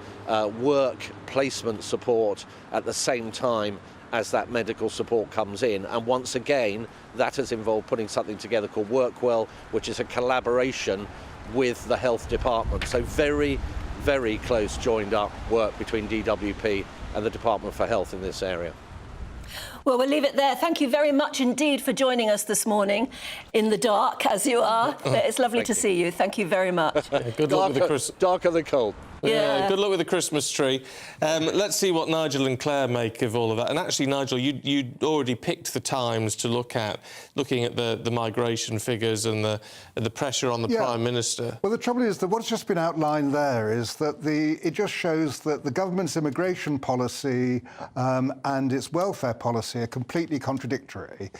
work placement support at the same time as that medical support comes in. And once again, that has involved putting something together called Workwell, which is a collaboration with the health department. So very, very close joined up work between DWP and the Department for Health in this area. Well, we'll leave it there. Thank you very much indeed for joining us this morning in the dark, as you are. It's lovely to see you. Thank you very much. Yeah, good luck with the Christmas. Darker than cold. Yeah, good luck with the Christmas tree. Let's see what Nigel and Claire make of all of that. And actually, Nigel, you'd already picked the Times to looking at the migration figures and the pressure on the Prime Minister. Well, the trouble is that what's just been outlined there is that it just shows that the government's immigration policy and its welfare policy are completely contradictory.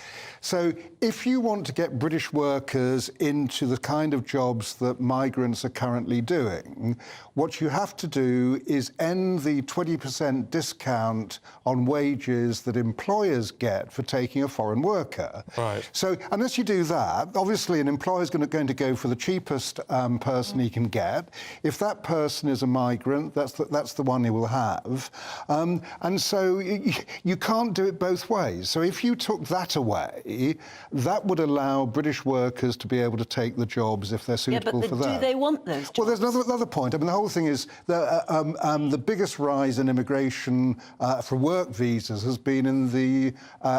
So if you want to get British workers into the kind of jobs that migrants are currently doing, what you have to do is end the 20% discount on wages that employers get for taking a foreign worker. Right. So unless you do that, obviously an employer is going to go for the cheapest person he can get. If that person is a migrant, that's the one he will have. And so you can't do it both both ways. So if you took that away, that would allow British workers to be able to take the jobs if they're suitable for that. Do they want those jobs? Well, there's another point. I mean, the whole thing is that the biggest rise in immigration for work visas has been in the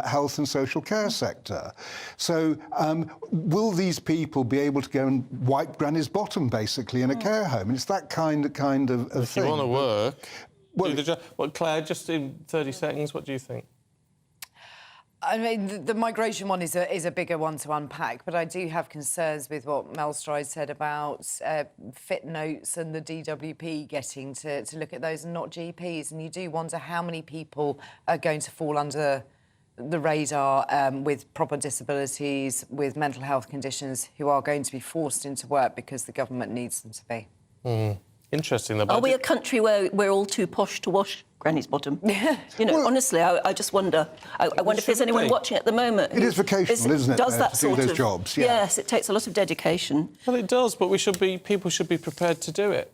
health and social care sector. So will these people be able to go and wipe Granny's bottom, basically, in a care home? And it's that kind of if thing. If you want to work, well, do the job. Well, Claire, just in 30 seconds, what do you think? I mean, the migration one is a bigger one to unpack, but I do have concerns with what Mel Stride said about fit notes and the DWP getting to look at those and not GPs. And you do wonder how many people are going to fall under the radar with proper disabilities, with mental health conditions, who are going to be forced into work because the government needs them to be. Interesting. The budget. Are we a country where we're all too posh to wash Granny's bottom? You know, honestly, I just wonder. I wonder if there's anyone watching at the moment. It is vocational, isn't it? Does that to do those jobs? Yeah. Yes, it takes a lot of dedication. Well, it does, but people should be prepared to do it.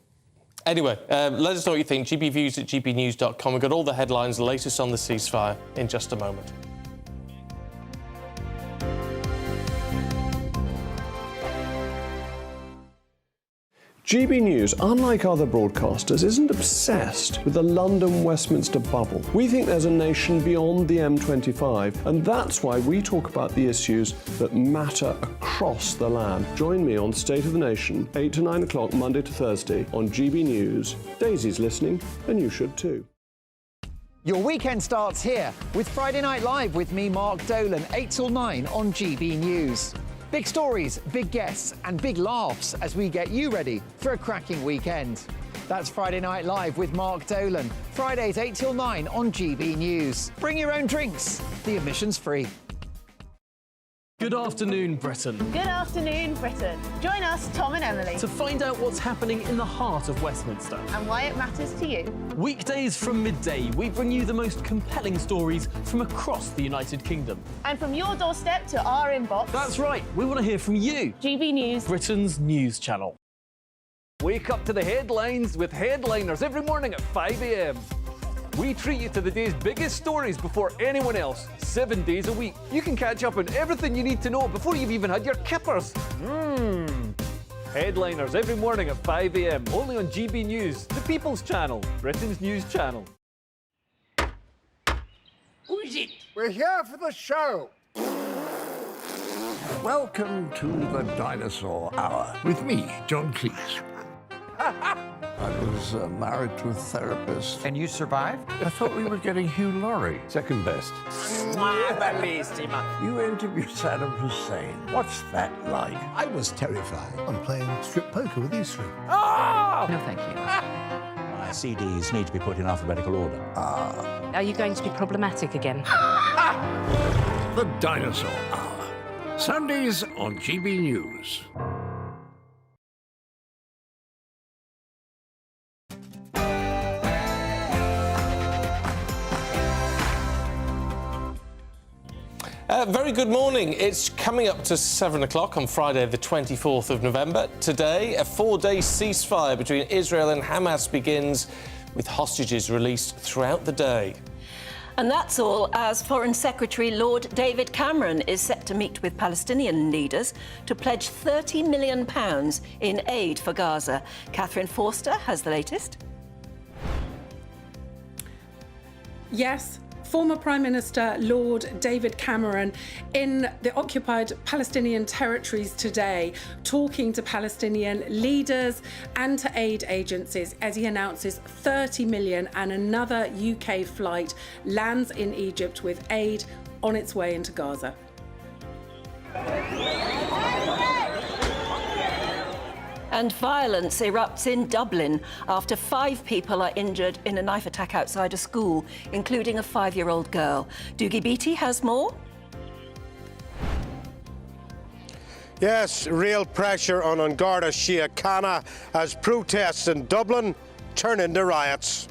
Anyway, let us know what you think. gbviews@gbnews.com. We've got all the headlines, the latest on the ceasefire, in just a moment. GB News, unlike other broadcasters, isn't obsessed with the London-Westminster bubble. We think there's a nation beyond the M25, and that's why we talk about the issues that matter across the land. Join me on State of the Nation, 8 to 9 o'clock, Monday to Thursday, on GB News. Daisy's listening, and you should too. Your weekend starts here with Friday Night Live with me, Mark Dolan, 8 till 9 on GB News. Big stories, big guests and big laughs as we get you ready for a cracking weekend. That's Friday Night Live with Mark Dolan. Fridays 8 till 9 on GB News. Bring your own drinks. The admission's free. Good afternoon, Britain. Good afternoon, Britain. Join us, Tom and Emily, To find out what's happening in the heart of Westminster. and why it matters to you. Weekdays from midday, we bring you the most compelling stories from across the United Kingdom. And from your doorstep to our inbox. That's right, we want to hear from you. GB News, Britain's news channel. Wake up to the headlines with Headliners every morning at 5 a.m. We treat you to the day's biggest stories before anyone else, 7 days a week. You can catch up on everything you need to know before you've even had your kippers. Headliners every morning at 5 a.m, only on GB News, the People's Channel, Britain's news channel. Who is it? We're here for the show. Welcome to the Dinosaur Hour with me, John Cleese. I was married to a therapist. And you survived? I thought we were getting Hugh Laurie. Second best. You interviewed Saddam Hussein. What's that like? I was terrified. I'm playing strip poker with these three. No, thank you. My CDs need to be put in alphabetical order. Are you going to be problematic again? The Dinosaur Hour. Sundays on GB News. Very good morning. It's coming up to 7 o'clock on Friday, the 24th of November. Today, a 4-day ceasefire between Israel and Hamas begins, with hostages released throughout the day. And that's all as Foreign Secretary Lord David Cameron is set to meet with Palestinian leaders to pledge £30 million in aid for Gaza. Catherine Forster has the latest. Yes, former Prime Minister Lord David Cameron in the occupied Palestinian territories today, talking to Palestinian leaders and to aid agencies as he announces 30 million and another UK flight lands in Egypt with aid on its way into Gaza. And violence erupts in Dublin after 5 people are injured in a knife attack outside a school, including a 5-year-old girl. Doogie Beattie has more. Yes, real pressure on An Garda Síochána as protests in Dublin turn into riots.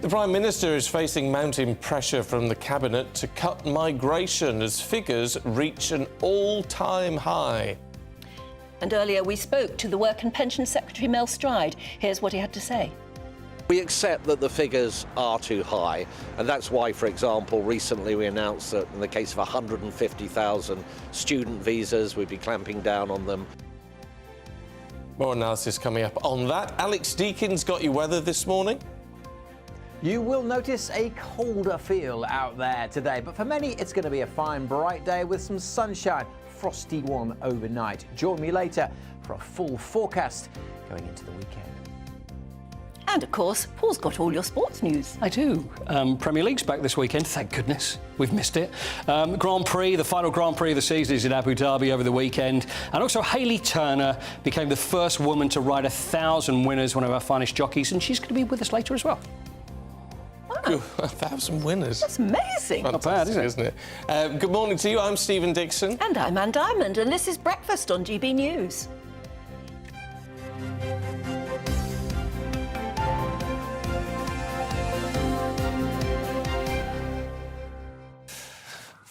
The Prime Minister is facing mounting pressure from the Cabinet to cut migration as figures reach an all-time high. And earlier we spoke to the Work and Pension Secretary Mel Stride. Here's what he had to say. We accept that the figures are too high, and that's why, for example, recently we announced that in the case of 150,000 student visas, we'd be clamping down on them. More analysis coming up on that. Alex Deakin's got you weather this morning. You will notice a colder feel out there today, but for many it's going to be a fine, bright day with some sunshine, frosty one overnight. Join me later for a full forecast going into the weekend. And of course, Paul's got all your sports news. I do. Premier League's back this weekend, thank goodness. We've missed it. Grand Prix, the final Grand Prix of the season is in Abu Dhabi over the weekend. And also Hayley Turner became the first woman to ride 1,000 winners, one of our finest jockeys, and she's going to be with us later as well. Wow. 1,000 winners. That's amazing. Not bad, isn't it? Good morning to you. I'm Stephen Dixon. And I'm Ann Diamond, and this is Breakfast on GB News.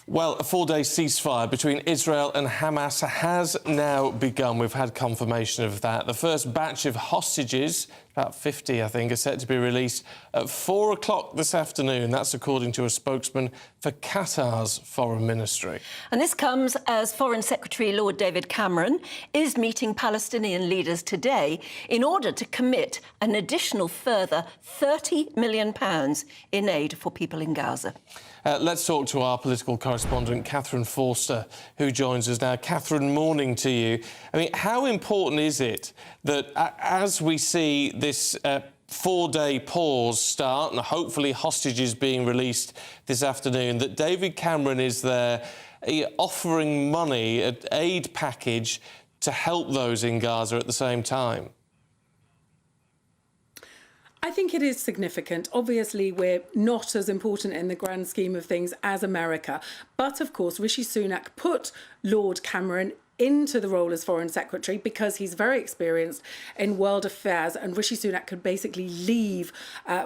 Well, a 4-day ceasefire between Israel and Hamas has now begun. We've had confirmation of that. The first batch of hostages, about 50, I think, are set to be released at 4 o'clock this afternoon. That's according to a spokesman for Qatar's foreign ministry. And this comes as Foreign Secretary Lord David Cameron is meeting Palestinian leaders today in order to commit an additional further £30 million in aid for people in Gaza. Let's talk to our political correspondent, Catherine Forster, who joins us now. Catherine, morning to you. I mean, how important is it that as we see this 4-day pause start and hopefully hostages being released this afternoon, that David Cameron is there offering money, an aid package to help those in Gaza at the same time? I think it is significant. Obviously, we're not as important in the grand scheme of things as America. But, of course, Rishi Sunak put Lord Cameron into the role as Foreign Secretary because he's very experienced in world affairs, and Rishi Sunak could basically leave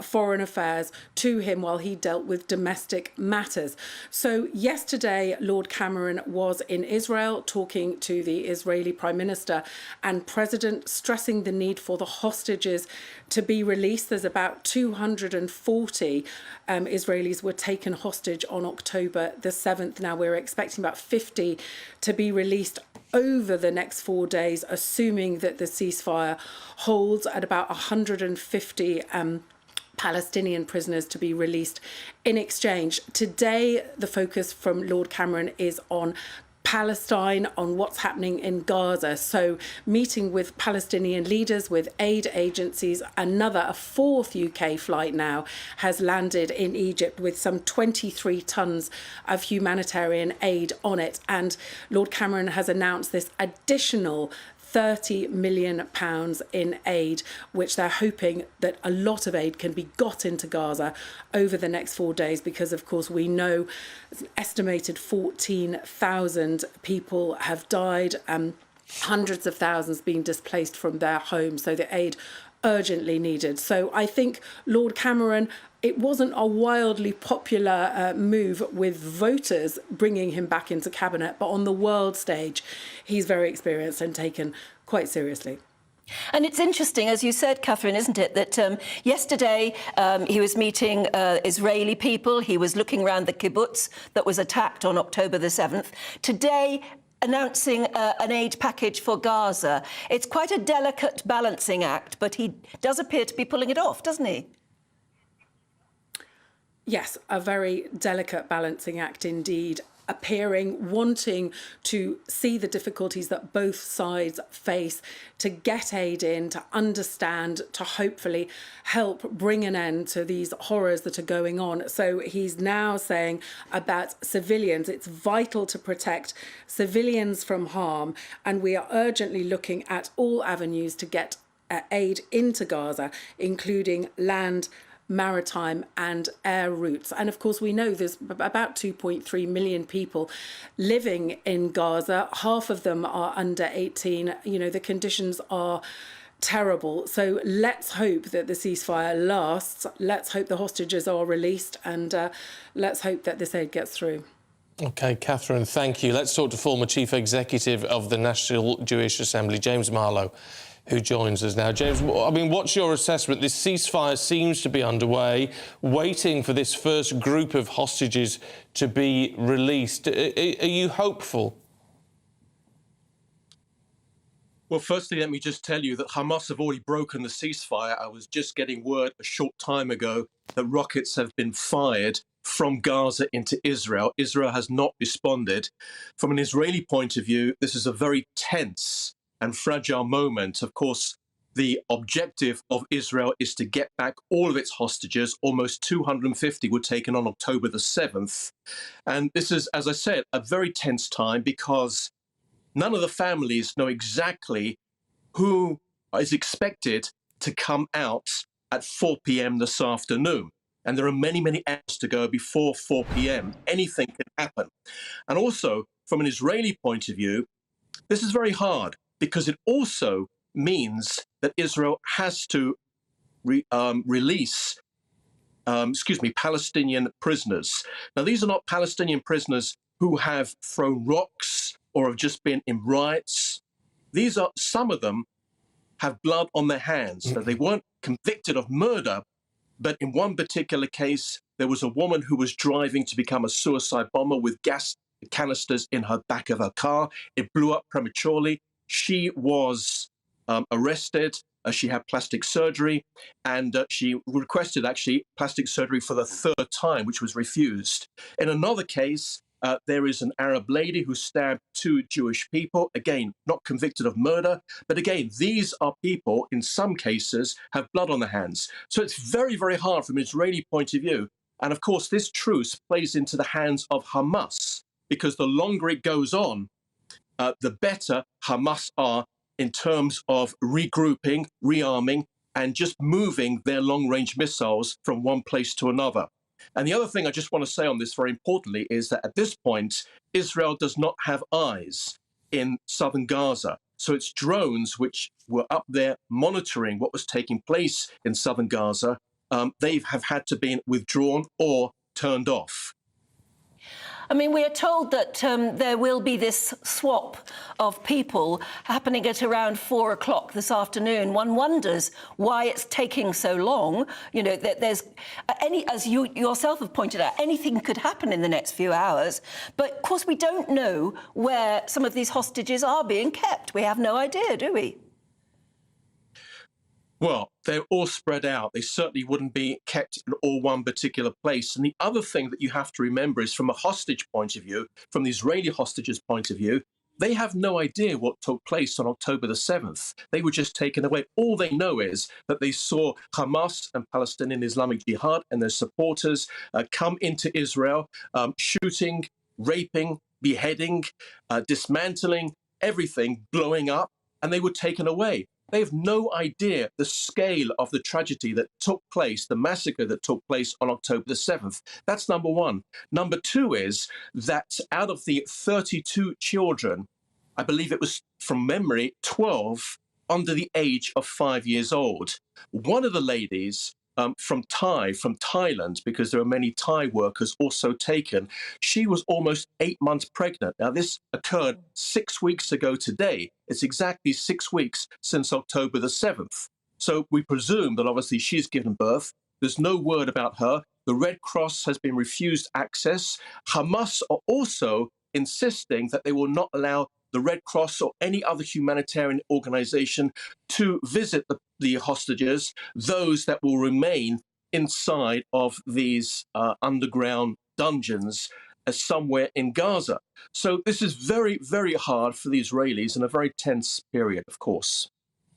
foreign affairs to him while he dealt with domestic matters. So yesterday, Lord Cameron was in Israel talking to the Israeli Prime Minister and President, stressing the need for the hostages to be released. There's about 240 Israelis were taken hostage on October the 7th. Now we're expecting about 50 to be released over the next 4 days, assuming that the ceasefire holds, at about 150 Palestinian prisoners to be released in exchange. Today, the focus from Lord Cameron is on Palestine, on what's happening in Gaza. So meeting with Palestinian leaders, with aid agencies. A fourth UK flight now has landed in Egypt with some 23 tonnes of humanitarian aid on it. And Lord Cameron has announced this additional £30 million in aid, which they're hoping that a lot of aid can be got into Gaza over the next 4 days, because, of course, we know an estimated 14,000 people have died, hundreds of thousands being displaced from their homes, so the aid urgently needed. So I think Lord Cameron, it wasn't a wildly popular move with voters bringing him back into cabinet, but on the world stage, he's very experienced and taken quite seriously. And it's interesting, as you said, Catherine, isn't it, that yesterday he was meeting Israeli people. He was looking around the kibbutz that was attacked on October the 7th. Today, announcing an aid package for Gaza. It's quite a delicate balancing act, but he does appear to be pulling it off, doesn't he? Yes, a very delicate balancing act indeed. Wanting to see the difficulties that both sides face, to get aid in, to understand, to hopefully help bring an end to these horrors that are going on. So he's now saying about civilians, it's vital to protect civilians from harm, and we are urgently looking at all avenues to get aid into Gaza, including land, maritime and air routes. And of course, we know there's about 2.3 million people living in Gaza. Half of them are under 18. You know, the conditions are terrible. So let's hope that the ceasefire lasts. Let's hope the hostages are released, and let's hope that this aid gets through. OK, Catherine, thank you. Let's talk to former Chief Executive of the National Jewish Assembly, James Marlo. who joins us now. James, I mean, what's your assessment? This ceasefire seems to be underway, waiting for this first group of hostages to be released. Are you hopeful? Well, firstly, let me just tell you that Hamas have already broken the ceasefire. I was just getting word a short time ago that rockets have been fired from Gaza into Israel. Israel has not responded. From an Israeli point of view, this is a very tense and fragile moment. Of course, the objective of Israel is to get back all of its hostages. Almost 250 were taken on October the 7th. And this is, as I said, a very tense time because none of the families know exactly who is expected to come out at 4 p.m. this afternoon. And there are many, many hours to go before 4 p.m. Anything can happen. And also, from an Israeli point of view, this is very hard because it also means that Israel has to release Palestinian prisoners. Now, these are not Palestinian prisoners who have thrown rocks or have just been in riots. These are, some of them have blood on their hands. Now, they weren't convicted of murder, but in one particular case, there was a woman who was driving to become a suicide bomber with gas canisters in her back of her car. It blew up prematurely. She was arrested. She had plastic surgery, and she requested actually plastic surgery for the third time, which was refused. In another case, there is an Arab lady who stabbed 2 Jewish people, again, not convicted of murder. But again, these are people, in some cases, have blood on their hands. So it's very, very hard from an Israeli point of view. And of course, this truce plays into the hands of Hamas, because the longer it goes on, the better Hamas are in terms of regrouping, rearming, and just moving their long-range missiles from one place to another. And the other thing I just want to say on this very importantly is that at this point, Israel does not have eyes in southern Gaza. So its drones, which were up there monitoring what was taking place in southern Gaza, they have had to be withdrawn or turned off. I mean, we are told that there will be this swap of people happening at around 4 o'clock this afternoon. One wonders why it's taking so long. You know, that there's as you yourself have pointed out, anything could happen in the next few hours. But of course, we don't know where some of these hostages are being kept. We have no idea, do we? Well, they're all spread out. They certainly wouldn't be kept in all one particular place. And the other thing that you have to remember is from a hostage point of view, from the Israeli hostages' point of view, they have no idea what took place on October the 7th. They were just taken away. All they know is that they saw Hamas and Palestinian Islamic Jihad and their supporters come into Israel, shooting, raping, beheading, dismantling, everything, blowing up, and they were taken away. They have no idea the scale of the tragedy that took place, the massacre that took place on October the 7th. That's number one. Number two is that out of the 32 children, I believe it was from memory, 12 under the age of 5 years old. One of the ladies from Thailand, because there are many Thai workers also taken, she was almost 8 months pregnant. Now, this occurred 6 weeks ago today. It's exactly 6 weeks since October the 7th. So we presume that obviously she's given birth. There's no word about her. The Red Cross has been refused access. Hamas are also insisting that they will not allow the Red Cross or any other humanitarian organization to visit the hostages, those that will remain inside of these underground dungeons somewhere in Gaza. So this is very, very hard for the Israelis and a very tense period, of course.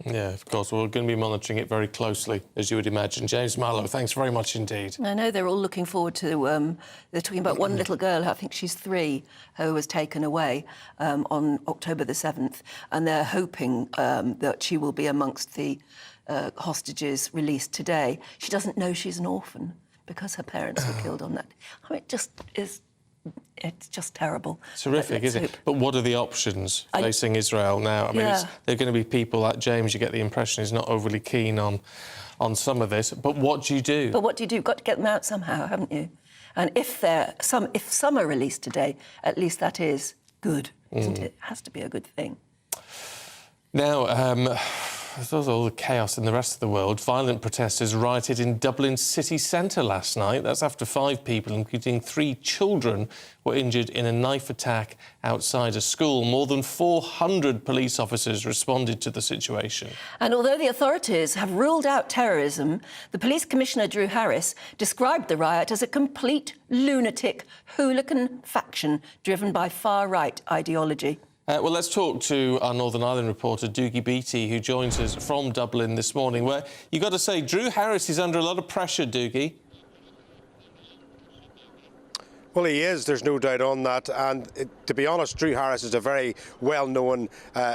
Yeah, of course. Well, we're going to be monitoring it very closely, as you would imagine. James Marlo, thanks very much indeed. I know they're all looking forward to... they're talking about one little girl, I think she's 3, who was taken away on October the 7th, and they're hoping that she will be amongst the hostages released today. She doesn't know she's an orphan because her parents were killed on that. I mean, it just is... It's just terrible. It's horrific, isn't it? But what are the options facing Israel now? I mean, Yeah. there are going to be people like James, you get the impression, is not overly keen on some of this. But what do you do? But what do you do? You've got to get them out somehow, haven't you? And if some are released today, at least that is good, isn't it? It has to be a good thing. Now, with all the chaos in the rest of the world, violent protesters rioted in Dublin's city centre last night. That's after 5 people, including 3 children, were injured in a knife attack outside a school. More than 400 police officers responded to the situation. And although the authorities have ruled out terrorism, the police commissioner, Drew Harris, described the riot as a complete lunatic hooligan faction driven by far-right ideology. Well, let's talk to our Northern Ireland reporter, Doogie Beattie, who joins us from Dublin this morning, where you've got to say Drew Harris is under a lot of pressure, Doogie. Well, he is, there's no doubt on that. And to be honest, Drew Harris is a very well-known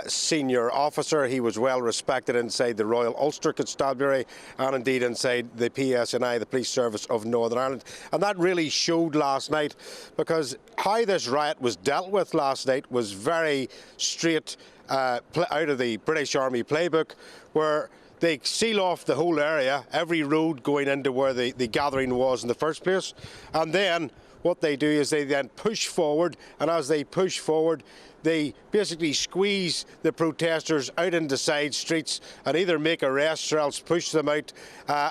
senior officer. He was well respected inside the Royal Ulster Constabulary and indeed inside the PSNI, the Police Service of Northern Ireland. And that really showed last night, because how this riot was dealt with last night was very straight out of the British Army playbook, where they seal off the whole area, every road going into where the gathering was in the first place. And then what they do is they then push forward, and as they push forward, they basically squeeze the protesters out into side streets and either make arrests or else push them out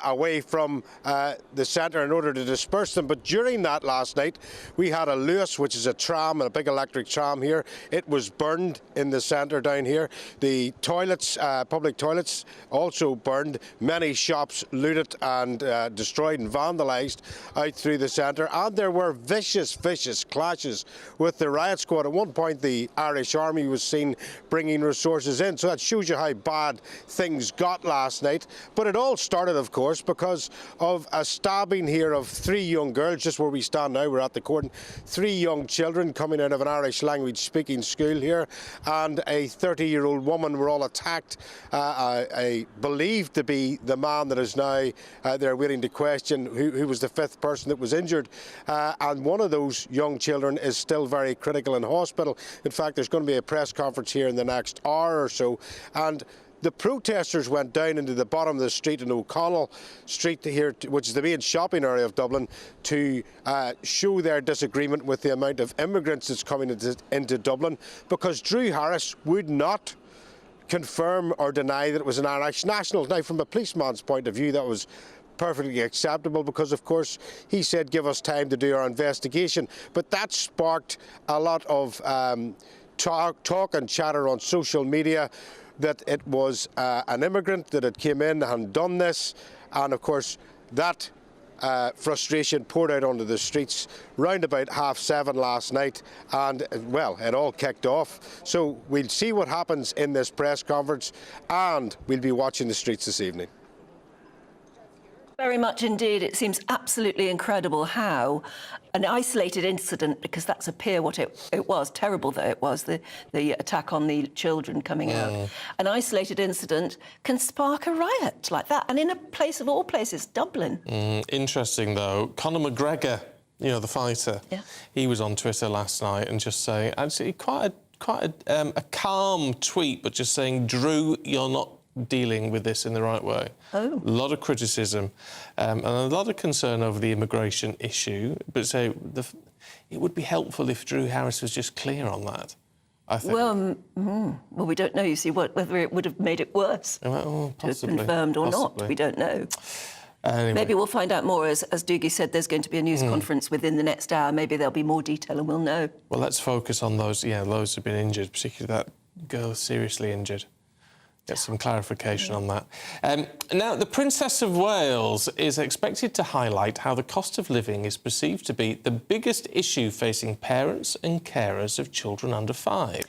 away from the centre in order to disperse them. But during that last night, we had a Lewis, which is a tram, a big electric tram here. It was burned in the centre down here. The toilets, public toilets, also burned. Many shops looted and destroyed and vandalised out through the centre. And there were vicious clashes with the riot squad. At one point, the Irish Army was seen bringing resources in, so that shows you how bad things got last night. But it all started, of course, because of a stabbing here of 3 young girls, just where we stand now. We're at the court. 3 young children coming out of an Irish language speaking school here, and a 30-year-old woman were all attacked. Believed to be the man that is now they're waiting to question who was the 5th person that was injured, and one of those young children is still very critical in hospital. In fact, there's going to be a press conference here in the next hour or so, and the protesters went down into the bottom of the street in O'Connell Street here, which is the main shopping area of Dublin, to show their disagreement with the amount of immigrants that's coming into Dublin, because Drew Harris would not confirm or deny that it was an Irish national. Now, from a policeman's point of view, that was perfectly acceptable, because of course he said give us time to do our investigation, but that sparked a lot of talk and chatter on social media that it was an immigrant that had came in and done this, and of course that frustration poured out onto the streets round about 7:30 last night, and well, it all kicked off. So we'll see what happens in this press conference, and we'll be watching the streets this evening. Very much indeed. It seems absolutely incredible how an isolated incident, because that's appear what it was, terrible though it was, the attack on the children coming out, an isolated incident can spark a riot like that, and in a place of all places, Dublin. Interesting though, Conor McGregor, you know, the fighter, he was on Twitter last night and just saying, actually quite a calm tweet, but just saying, Drew, you're not dealing with this in the right way. A lot of criticism and a lot of concern over the immigration issue, but so it would be helpful if Drew Harris was just clear on that, I think. Well, well, we don't know, you see, whether it would have made it worse, well, possibly, confirmed or not. We don't know. Anyway. Maybe we'll find out more. As Doogie said, there's going to be a news conference within the next hour. Maybe there'll be more detail and we'll know. Well, let's focus on those, those who've been injured, particularly that girl seriously injured. Get some clarification on that. Now, the Princess of Wales is expected to highlight how the cost of living is perceived to be the biggest issue facing parents and carers of children under 5.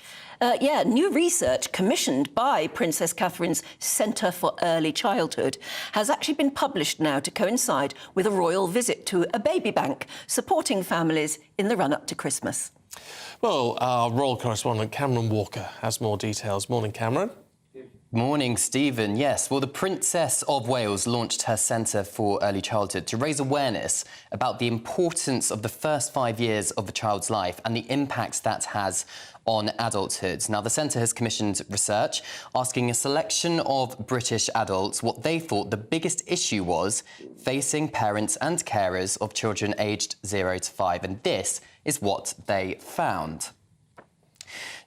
New research commissioned by Princess Catherine's Centre for Early Childhood has actually been published now to coincide with a royal visit to a baby bank supporting families in the run-up to Christmas. Well, our royal correspondent Cameron Walker has more details. Morning, Cameron. Morning, Stephen. Yes, well, the Princess of Wales launched her Centre for Early Childhood to raise awareness about the importance of the first 5 years of the child's life and the impact that has on adulthood. Now, the Centre has commissioned research asking a selection of British adults what they thought the biggest issue was facing parents and carers of children aged 0 to 5, and this is what they found.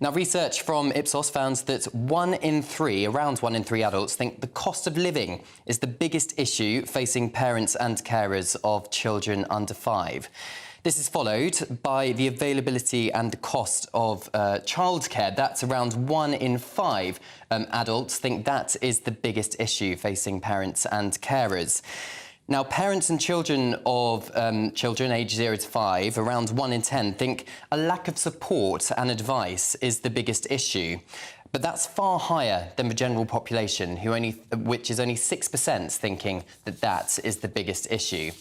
Now, research from Ipsos found that around 1 in 3 adults think the cost of living is the biggest issue facing parents and carers of children under 5. This is followed by the availability and the cost of childcare. That's around 1 in 5 adults think that is the biggest issue facing parents and carers. Now, parents and children of children aged 0 to 5, around 1 in 10, think a lack of support and advice is the biggest issue. But that's far higher than the general population, which is only 6% thinking that that is the biggest issue.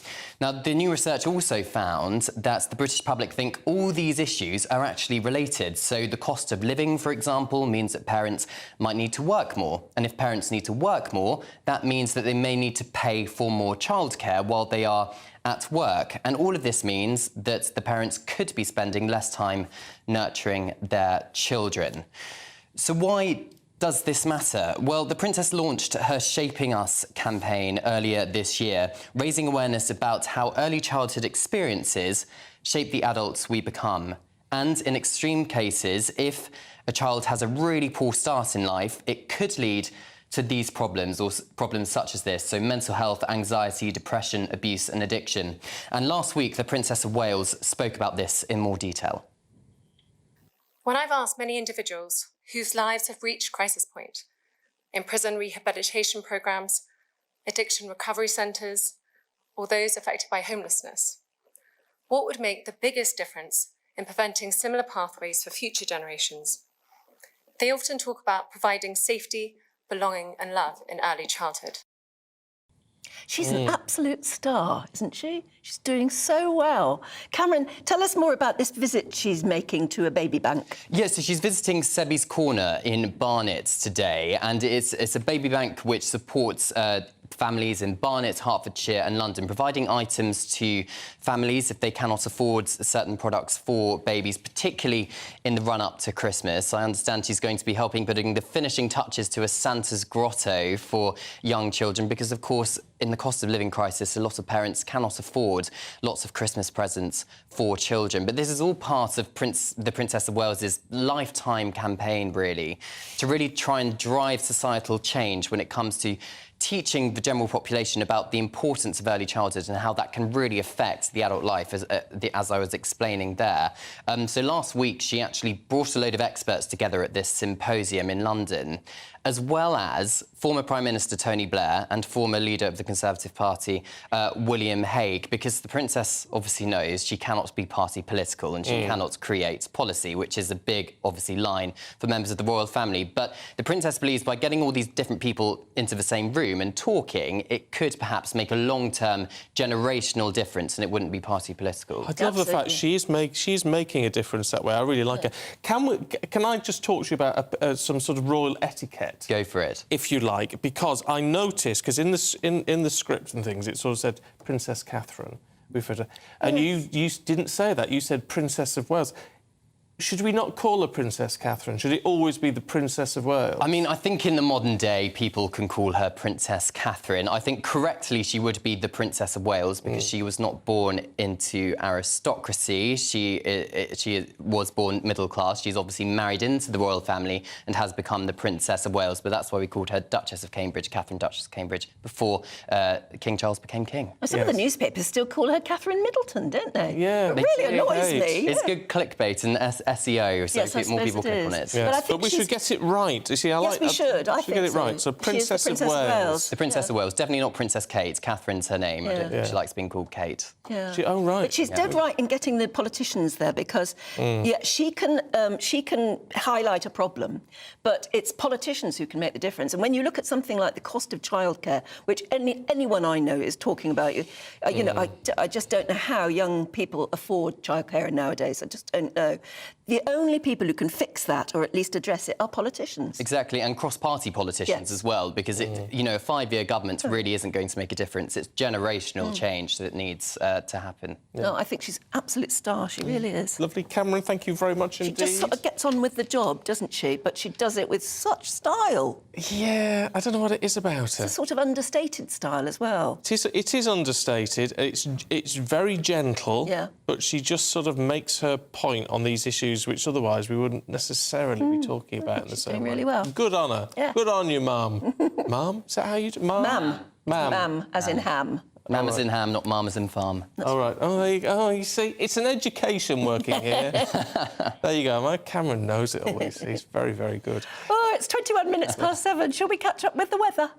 Now, the new research also found that the British public think all these issues are actually related. So the cost of living, for example, means that parents might need to work more. And if parents need to work more, that means that they may need to pay for more childcare while they are at work. And all of this means that the parents could be spending less time nurturing their children. So why does this matter? Well, the Princess launched her Shaping Us campaign earlier this year, raising awareness about how early childhood experiences shape the adults we become. And in extreme cases, if a child has a really poor start in life, it could lead to these problems, or problems such as this, so mental health, anxiety, depression, abuse and addiction. And last week, the Princess of Wales spoke about this in more detail. When I've asked many individuals whose lives have reached crisis point, in prison rehabilitation programmes, addiction recovery centres, or those affected by homelessness, what would make the biggest difference in preventing similar pathways for future generations? They often talk about providing safety, belonging and love in early childhood. She's an absolute star, isn't she? She's doing so well. Cameron, tell us more about this visit she's making to a baby bank. Yes, so she's visiting Sebi's Corner in Barnet today, and it's a baby bank which supports families in Barnet, Hertfordshire and London, providing items to families if they cannot afford certain products for babies, particularly in the run-up to Christmas. I understand she's going to be helping putting the finishing touches to a Santa's grotto for young children because, of course, in the cost of living crisis, a lot of parents cannot afford lots of Christmas presents for children. But this is all part of the Princess of Wales's lifetime campaign, really, to really try and drive societal change when it comes to teaching the general population about the importance of early childhood and how that can really affect the adult life, as I was explaining there. So last week, she actually brought a load of experts together at this symposium in London, as well as former Prime Minister Tony Blair and former leader of the Conservative Party, William Hague, because the Princess obviously knows she cannot be party political and she cannot create policy, which is a big, obviously, line for members of the royal family. But the Princess believes by getting all these different people into the same room and talking, it could perhaps make a long-term generational difference and it wouldn't be party political. I love the fact she's making a difference that way. I really like her. Can I just talk to you about some sort of royal etiquette? Go for it. If you like, because I noticed, because in the script and things, it sort of said Princess Catherine. And you didn't say that. You said Princess of Wales. Should we not call her Princess Catherine? Should it always be the Princess of Wales? I mean, I think in the modern day, people can call her Princess Catherine. I think correctly she would be the Princess of Wales because she was not born into aristocracy. She was born middle class. She's obviously married into the royal family and has become the Princess of Wales. But that's why we called her Duchess of Cambridge, Catherine Duchess of Cambridge, before King Charles became king. Well, some of the newspapers still call her Catherine Middleton, don't they? Yeah. It really annoys me. It's good clickbait and SEO, so more people click on it. Yes. But we should get it right. You see, yes, we should. I think get it right. So Princess of Wales. The Princess of Wales. Definitely not Princess Kate. Catherine's her name. She likes being called Kate. Yeah. Oh, right. But she's dead right in getting the politicians there because, she can highlight a problem, but it's politicians who can make the difference. And when you look at something like the cost of childcare, which anyone I know is talking about, you know, I just don't know how young people afford childcare nowadays. I just don't know. The only people who can fix that, or at least address it, are politicians. Exactly, and cross-party politicians as well, because you know, a 5-year government really isn't going to make a difference. It's generational change that needs to happen. No, I think she's an absolute star. She really is. Lovely, Cameron. Thank you very much indeed. She just sort of gets on with the job, doesn't she? But she does it with such style. Yeah, I don't know what it is about her. It's a sort of understated style as well. It is understated. It's very gentle. Yeah. But she just sort of makes her point on these issues issues which otherwise we wouldn't necessarily be talking about in the same way. Doing really well. Good on her. Yeah. Good on you, Mum. Mum? Is that how you do? Mum? Mam. Mam. Mam, as in ham. Mam as in ham, not mum as in farm. All right. Oh, there you go. Oh, you see, it's an education working here. There you go. My Cameron knows it all. He's very, very good. Oh, it's 21 minutes past 7. Shall we catch up with the weather?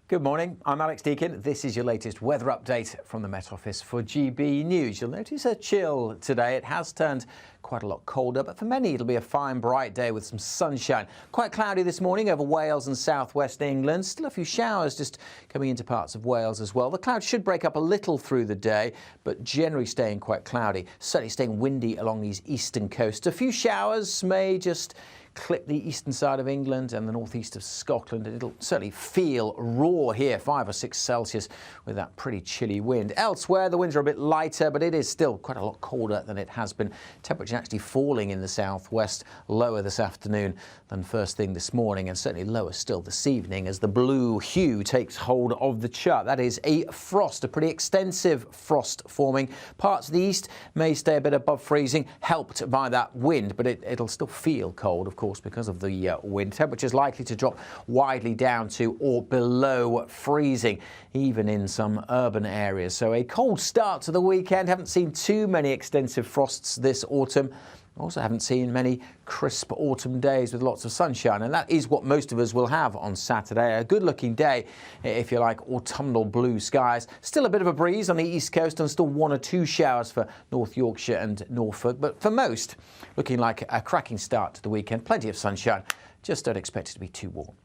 Good morning, I'm Alex Deakin. This is your latest weather update from the Met Office for GB News. You'll notice a chill today. It has turned quite a lot colder, but for many it'll be a fine, bright day with some sunshine. Quite cloudy this morning over Wales and southwest England. Still a few showers just coming into parts of Wales as well. The clouds should break up a little through the day, but generally staying quite cloudy. Certainly staying windy along these eastern coasts. A few showers may just clip the eastern side of England and the northeast of Scotland. It'll certainly feel raw here, 5 or 6 Celsius with that pretty chilly wind. Elsewhere, the winds are a bit lighter, but it is still quite a lot colder than it has been. Temperature actually falling in the southwest, lower this afternoon than first thing this morning, and certainly lower still this evening as the blue hue takes hold of the chart. That is a frost, a pretty extensive frost forming. Parts of the east may stay a bit above freezing, helped by that wind, but it'll still feel cold, of course, because of the wind. Temperatures likely to drop widely down to or below freezing, even in some urban areas. So a cold start to the weekend. Haven't seen too many extensive frosts this autumn. Also haven't seen many crisp autumn days with lots of sunshine, and that is what most of us will have on Saturday. A good-looking day, if you like, autumnal blue skies. Still a bit of a breeze on the east coast and still 1 or 2 showers for North Yorkshire and Norfolk, but for most, looking like a cracking start to the weekend. Plenty of sunshine. Just don't expect it to be too warm.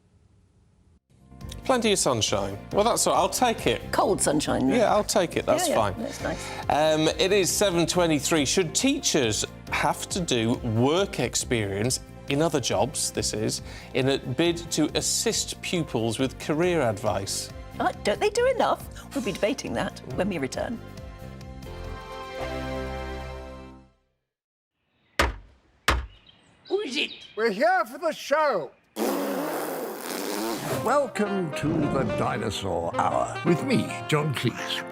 Plenty of sunshine. Well, that's all right. I'll take it. Cold sunshine. Then. Yeah, I'll take it. That's fine. That's nice. It is 7:23. Should teachers have to do work experience in other jobs, this is, in a bid to assist pupils with career advice? Don't they do enough? We'll be debating that when we return. Who is it? We're here for the show. Welcome to the Dinosaur Hour with me, John Cleese.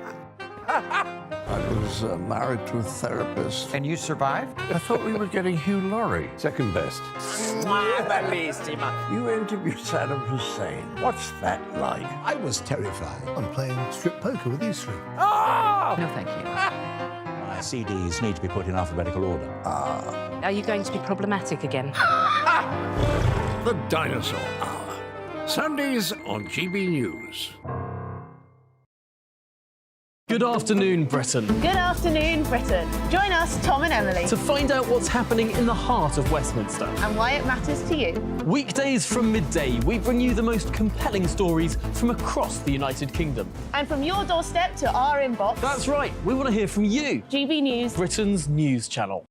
I was married to a therapist. And you survived? I thought we were getting Hugh Laurie. Second best. You interviewed Saddam Hussein. What's that like? I was terrified. I'm playing strip poker with these three. Ah! No, thank you. My CDs need to be put in alphabetical order. Are you going to be problematic again? The Dinosaur Hour. Sundays on GB News. Good afternoon, Britain. Good afternoon, Britain. Join us, Tom and Emily, To find out what's happening in the heart of Westminster. and why it matters to you. Weekdays from midday, we bring you the most compelling stories from across the United Kingdom. And from your doorstep to our inbox, That's right, we want to hear from you, GB News. Britain's news channel.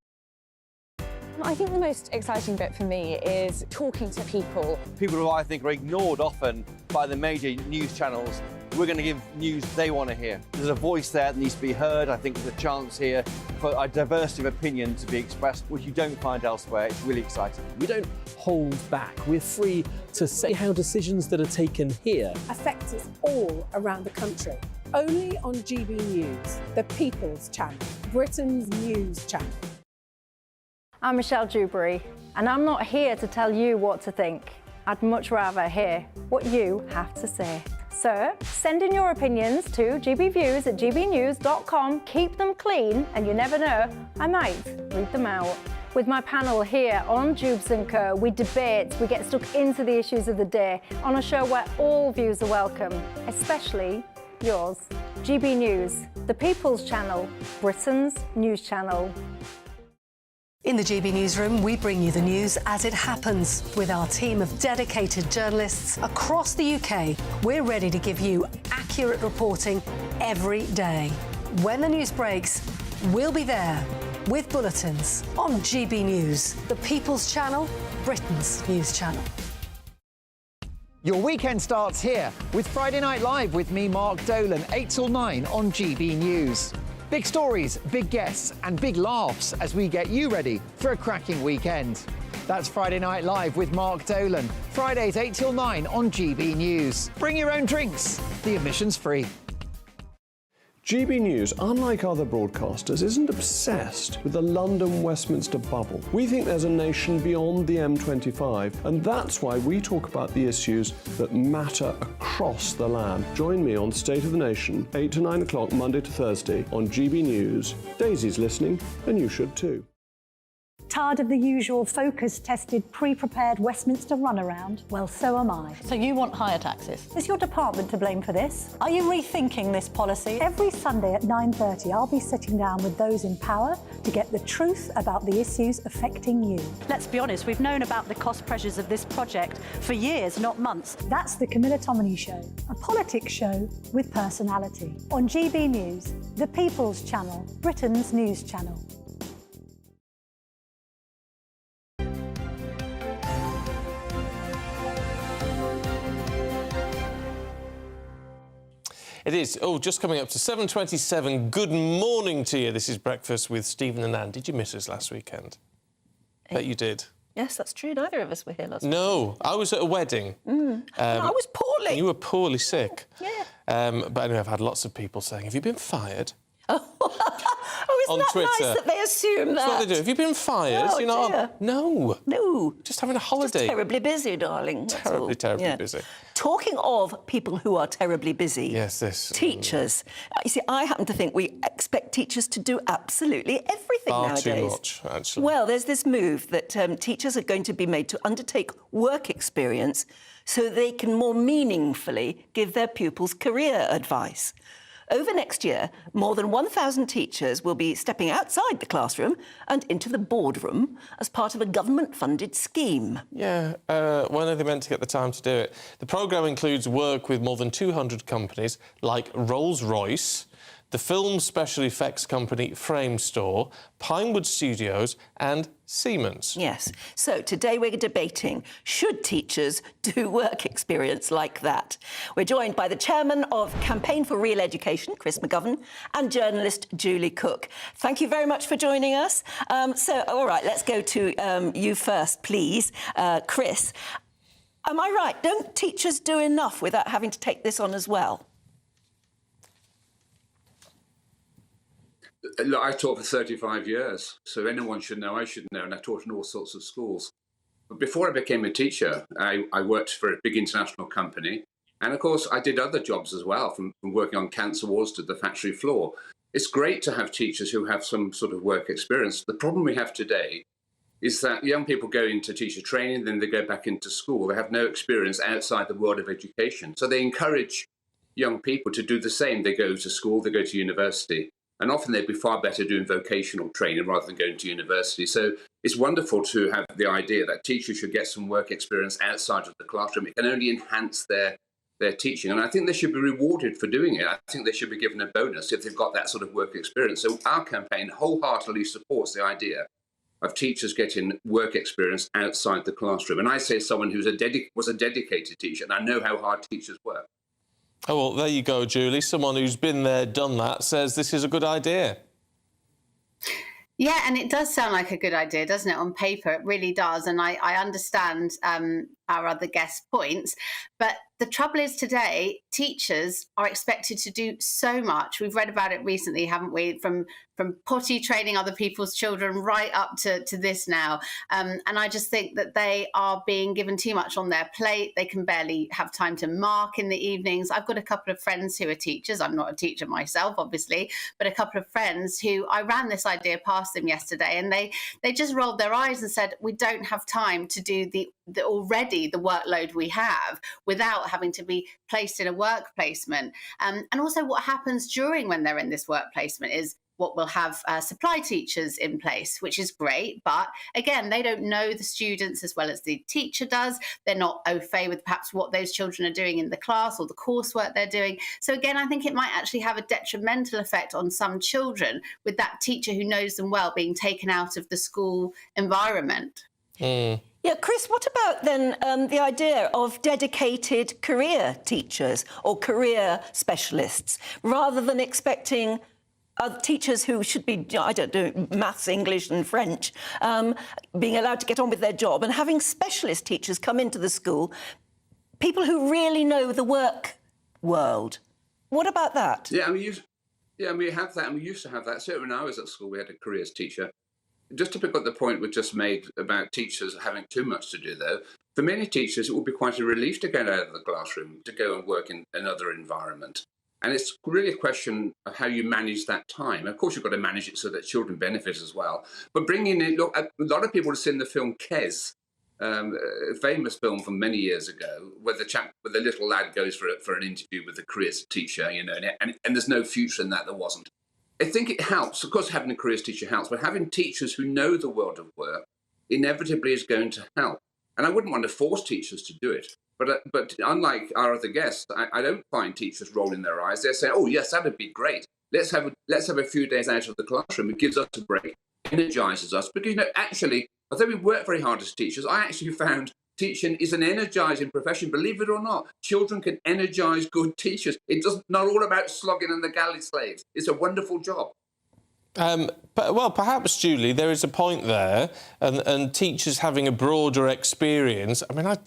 I think the most exciting bit for me is talking to people. People who I think are ignored often by the major news channels. We're going to give news they want to hear. There's a voice there that needs to be heard. I think there's a chance here for a diversity of opinion to be expressed, which you don't find elsewhere. It's really exciting. We don't hold back. We're free to say how decisions that are taken here affect us all around the country. Only on GB News, the People's Channel, Britain's news channel. I'm Michelle Dewberry, and I'm not here to tell you what to think. I'd much rather hear what you have to say. So, send in your opinions to gbviews@gbnews.com. Keep them clean, and you never know, I might read them out. With my panel here on Jubes & Co, we debate, we get stuck into the issues of the day on a show where all views are welcome, especially yours. GB News, the People's Channel, Britain's news channel. In the GB Newsroom, we bring you the news as it happens. With our team of dedicated journalists across the UK, we're ready to give you accurate reporting every day. When the news breaks, we'll be there with bulletins on GB News, the People's Channel, Britain's news channel. Your weekend starts here with Friday Night Live with me, Mark Dolan, 8 till 9 on GB News. Big stories, big guests and big laughs as we get you ready for a cracking weekend. That's Friday Night Live with Mark Dolan. Fridays 8 till 9 on GB News. Bring your own drinks. The admission's free. GB News, unlike other broadcasters, isn't obsessed with the London-Westminster bubble. We think there's a nation beyond the M25, and that's why we talk about the issues that matter across the land. Join me on State of the Nation, 8 to 9 o'clock, Monday to Thursday, on GB News. Daisy's listening, and you should too. Tired of the usual focus-tested, pre-prepared Westminster runaround? Well, so am I. So you want higher taxes? Is your department to blame for this? Are you rethinking this policy? Every Sunday at 9:30, I'll be sitting down with those in power to get the truth about the issues affecting you. Let's be honest, we've known about the cost pressures of this project for years, not months. That's the Camilla Tominey Show, a politics show with personality. On GB News, the People's Channel, Britain's news channel. It is. Oh, just coming up to 7:27. Good morning to you. This is Breakfast with Stephen and Anne. Did you miss us last weekend? Bet you did. Yes, that's true. Neither of us were here last week. No, I was at a wedding. I was poorly. You were poorly sick. Yeah. But anyway, I've had lots of people saying, have you been fired? Oh, isn't on that Twitter. nice that they assume that? That's what they do. Have you been fired? Oh, you know, dear. No. Just having a holiday. Just terribly busy, darling. That's all. Terribly busy. Talking of people who are terribly busy. Yes, this. Teachers. You see, I happen to think we expect teachers to do absolutely everything nowadays. Far too much, actually. Well, there's this move that teachers are going to be made to undertake work experience so they can more meaningfully give their pupils career advice. Over next year, more than 1,000 teachers will be stepping outside the classroom and into the boardroom as part of a government-funded scheme. Yeah, when are they meant to get the time to do it? The programme includes work with more than 200 companies like Rolls-Royce, the film special effects company Framestore, Pinewood Studios and Siemens. Yes. So today we're debating, should teachers do work experience like that? We're joined by the chairman of Campaign for Real Education, Chris McGovern, and journalist Julie Cook. Thank you very much for joining us. All right, let's go to you first, please. Chris, am I right? Don't teachers do enough without having to take this on as well? Look, I taught for 35 years, so anyone should know, I should know, and I taught in all sorts of schools. But before I became a teacher, I worked for a big international company. And of course, I did other jobs as well, from working on cancer wards to the factory floor. It's great to have teachers who have some sort of work experience. The problem we have today is that young people go into teacher training, then they go back into school. They have no experience outside the world of education. So they encourage young people to do the same. They go to school, they go to university. And often they'd be far better doing vocational training rather than going to university. So it's wonderful to have the idea that teachers should get some work experience outside of the classroom. It can only enhance their teaching. And I think they should be rewarded for doing it. I think they should be given a bonus if they've got that sort of work experience. So our campaign wholeheartedly supports the idea of teachers getting work experience outside the classroom. And I say someone who was a dedicated teacher, and I know how hard teachers work. Oh, well, there you go, Julie. Someone who's been there, done that, says this is a good idea. Yeah, and it does sound like a good idea, doesn't it, on paper? It really does. And I understand our other guest points. But the trouble is today, teachers are expected to do so much. We've read about it recently, haven't we? From potty training other people's children right up to this now. And I just think that they are being given too much on their plate. They can barely have time to mark in the evenings. I've got a couple of friends who are teachers. I'm not a teacher myself, obviously, but a couple of friends who I ran this idea past them yesterday, and they just rolled their eyes and said, we don't have time to do the workload we have without having to be placed in a work placement. And also what happens during when they're in this work placement is what we'll have supply teachers in place, which is great. But again, they don't know the students as well as the teacher does. They're not au fait with perhaps what those children are doing in the class or the coursework they're doing. So again, I think it might actually have a detrimental effect on some children with that teacher who knows them well being taken out of the school environment. Yeah, Chris, what about then the idea of dedicated career teachers or career specialists, rather than expecting teachers who should be, I don't know, maths, English and French, being allowed to get on with their job, and having specialist teachers come into the school, people who really know the work world? What about that? Yeah, I mean, Yeah, and we have that, and we used to have that. Certainly when I was at school, we had a careers teacher. Just to pick up the point we just made about teachers having too much to do, though, for many teachers, it would be quite a relief to get out of the classroom, to go and work in another environment. And it's really a question of how you manage that time. Of course, you've got to manage it so that children benefit as well. But bringing in, look, a lot of people have seen the film Kes, a famous film from many years ago, where the little lad goes for an interview with the careers teacher, you know, and there's no future in that. There wasn't. I think it helps. Of course, having a careers teacher helps, but having teachers who know the world of work inevitably is going to help. And I wouldn't want to force teachers to do it. But unlike our other guests, I don't find teachers rolling their eyes. They're saying, "Oh yes, that would be great. Let's have a few days out of the classroom. It gives us a break, energizes us." Because, you know, actually, although we work very hard as teachers, I actually found teaching is an energizing profession. Believe it or not, children can energize good teachers. It's not all about slogging and the galley slaves. It's a wonderful job. Well, perhaps, Julie, there is a point there, and teachers having a broader experience. I mean, I've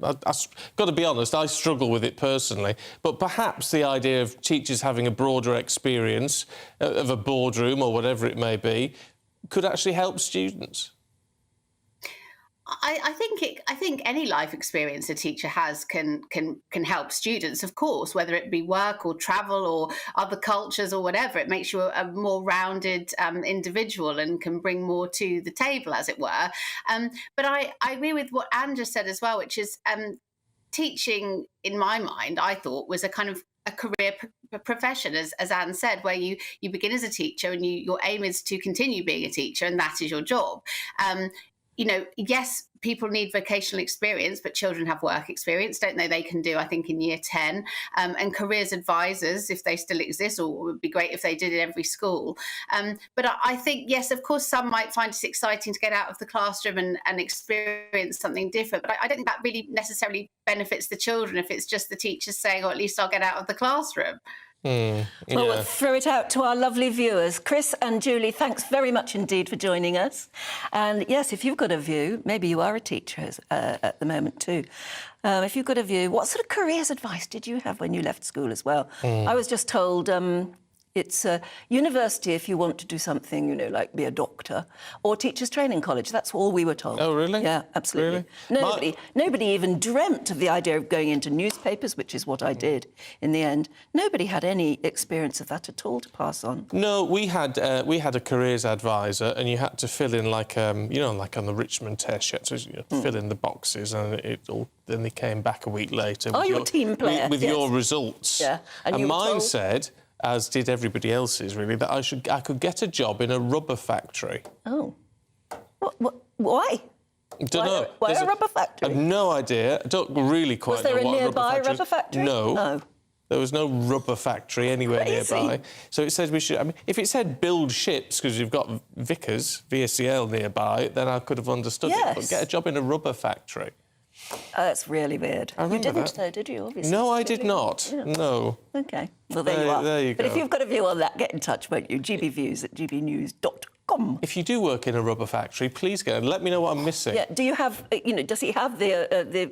got to be honest, I struggle with it personally, but perhaps the idea of teachers having a broader experience of a boardroom or whatever it may be could actually help students. I think any life experience a teacher has can help students, of course, whether it be work or travel or other cultures or whatever. It makes you a more rounded individual and can bring more to the table, as it were. But I agree with what Anne just said as well, which is teaching, in my mind, I thought was a kind of a career profession, as Anne said, where you begin as a teacher and your aim is to continue being a teacher, and that is your job. You know, yes, people need vocational experience, but children have work experience, don't they? They can do, I think, in year 10. And careers advisors, if they still exist, or it would be great if they did in every school. But I think, yes, of course, some might find it exciting to get out of the classroom and experience something different. But I don't think that really necessarily benefits the children if it's just the teachers saying, oh, at least I'll get out of the classroom. Well, we'll throw it out to our lovely viewers. Chris and Julie, thanks very much indeed for joining us. And yes, if you've got a view, maybe you are a teacher at the moment too. If you've got a view, what sort of careers advice did you have when you left school as well? I was just told it's a university if you want to do something, you know, like be a doctor, or teachers training college. That's all we were told. Oh, really? Yeah, absolutely. Really? Nobody even dreamt of the idea of going into newspapers, which is what I did in the end. Nobody had any experience of that at all to pass on. No, we had a careers advisor, and you had to fill in like you know, like on the Richmond test, you had to fill in the boxes, and then they came back a week later. Oh, you're a team player. With your results. Yeah. And mine said, as did everybody else's, really, that I could get a job in a rubber factory. Oh. Why? Don't know. Why a rubber factory? I have no idea. I don't really quite know what a rubber factory is. Was there a nearby rubber factory? No. Oh. There was no rubber factory anywhere nearby. So it said we should... I mean, if it said build ships, because you've got Vickers, VSCL nearby, then I could have understood it. But get a job in a rubber factory. Oh, that's really weird. I remember you didn't, that. though, did you? Obviously. No, I did not. Yeah. No. OK. Well, there you are. There you go. But if you've got a view on that, get in touch, won't you? gbviews@gbnews.com. If you do work in a rubber factory, please go and let me know what I'm missing. Yeah. Do you have, you know, does he have the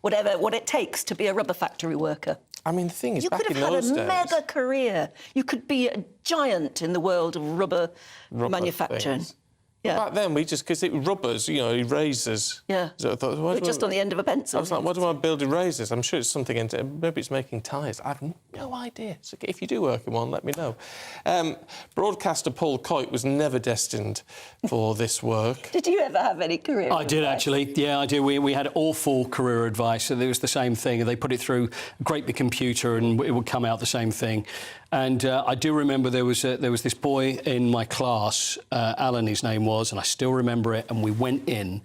what it takes to be a rubber factory worker? I mean, the thing is, back in those days... You could have had a mega career. You could be a giant in the world of rubber manufacturing. Things. Yeah. Back then, we just... Because it rubbers, you know, erasers. Yeah. So I thought, we're just on the end of a pencil. I was like, why do I build erasers? I'm sure it's something... Maybe it's making tyres. I have no idea. So if you do work in one, let me know. Broadcaster Paul Coit was never destined for this work. Did you ever have any career I did, actually. Yeah, I did. We had awful career advice. So it was the same thing. They put it through a great big computer and it would come out the same thing. And I do remember there was this boy in my class, Alan, his name was, and I still remember it, and we went in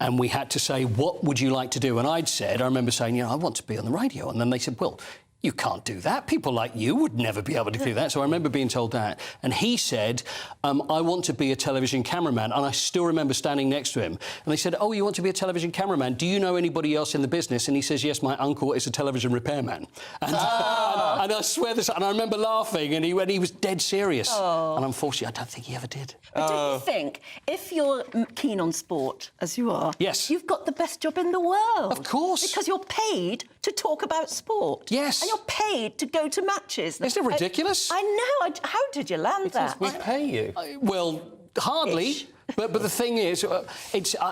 and we had to say, what would you like to do? And I remember saying, you know, I want to be on the radio. And then they said, well, you can't do that. People like you would never be able to do that. So I remember being told that. And he said, I want to be a television cameraman. And I still remember standing next to him. And they said, oh, you want to be a television cameraman? Do you know anybody else in the business? And he says, yes, my uncle is a television repairman. And, and I swear this, and I remember laughing, and he was dead serious. And unfortunately, I don't think he ever did. But do you think, if you're keen on sport, as you are, yes, you've got the best job in the world? Of course. Because you're paid to talk about sport. Yes. And you're paid to go to matches. Isn't it ridiculous? I know. How did you land that? We pay you. Well, hardly. But the thing is,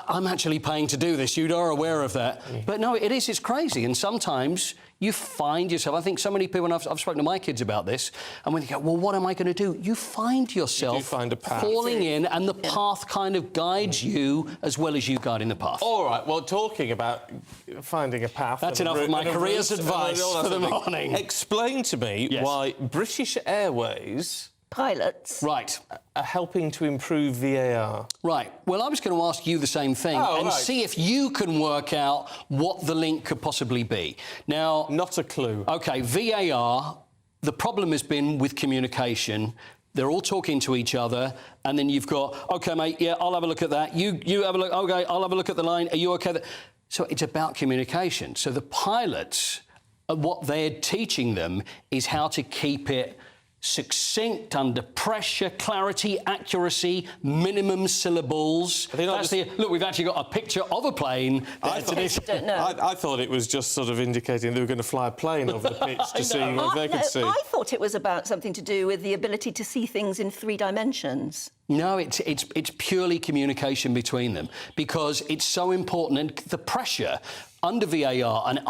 I'm actually paying to do this. You are aware of that. But no, it is. It's crazy. And sometimes you find yourself... I think so many people, and I've spoken to my kids about this, and when they go, well, what am I going to do? You find yourself find a path. falling in, and the path kind of guides you as well as you guiding the path. All right, well, talking about finding a path... That's enough of my career's advice for the morning. Explain to me why British Airways... pilots. Right. Are helping to improve VAR. Right. Well, I was going to ask you the same thing and see if you can work out what the link could possibly be. Now... Not a clue. OK, VAR, the problem has been with communication. They're all talking to each other, and then you've got, OK, mate, yeah, I'll have a look at that. You have a look. OK, I'll have a look at the line. Are you OK? So it's about communication. So the pilots, what they're teaching them is how to keep it succinct, under pressure, clarity, accuracy, minimum syllables. Look, we've actually got a picture of a plane. I thought it was just sort of indicating they were going to fly a plane over the pitch to see what they could see. I thought it was about something to do with the ability to see things in 3 dimensions. No, it's purely communication between them, because it's so important, and the pressure under VAR, and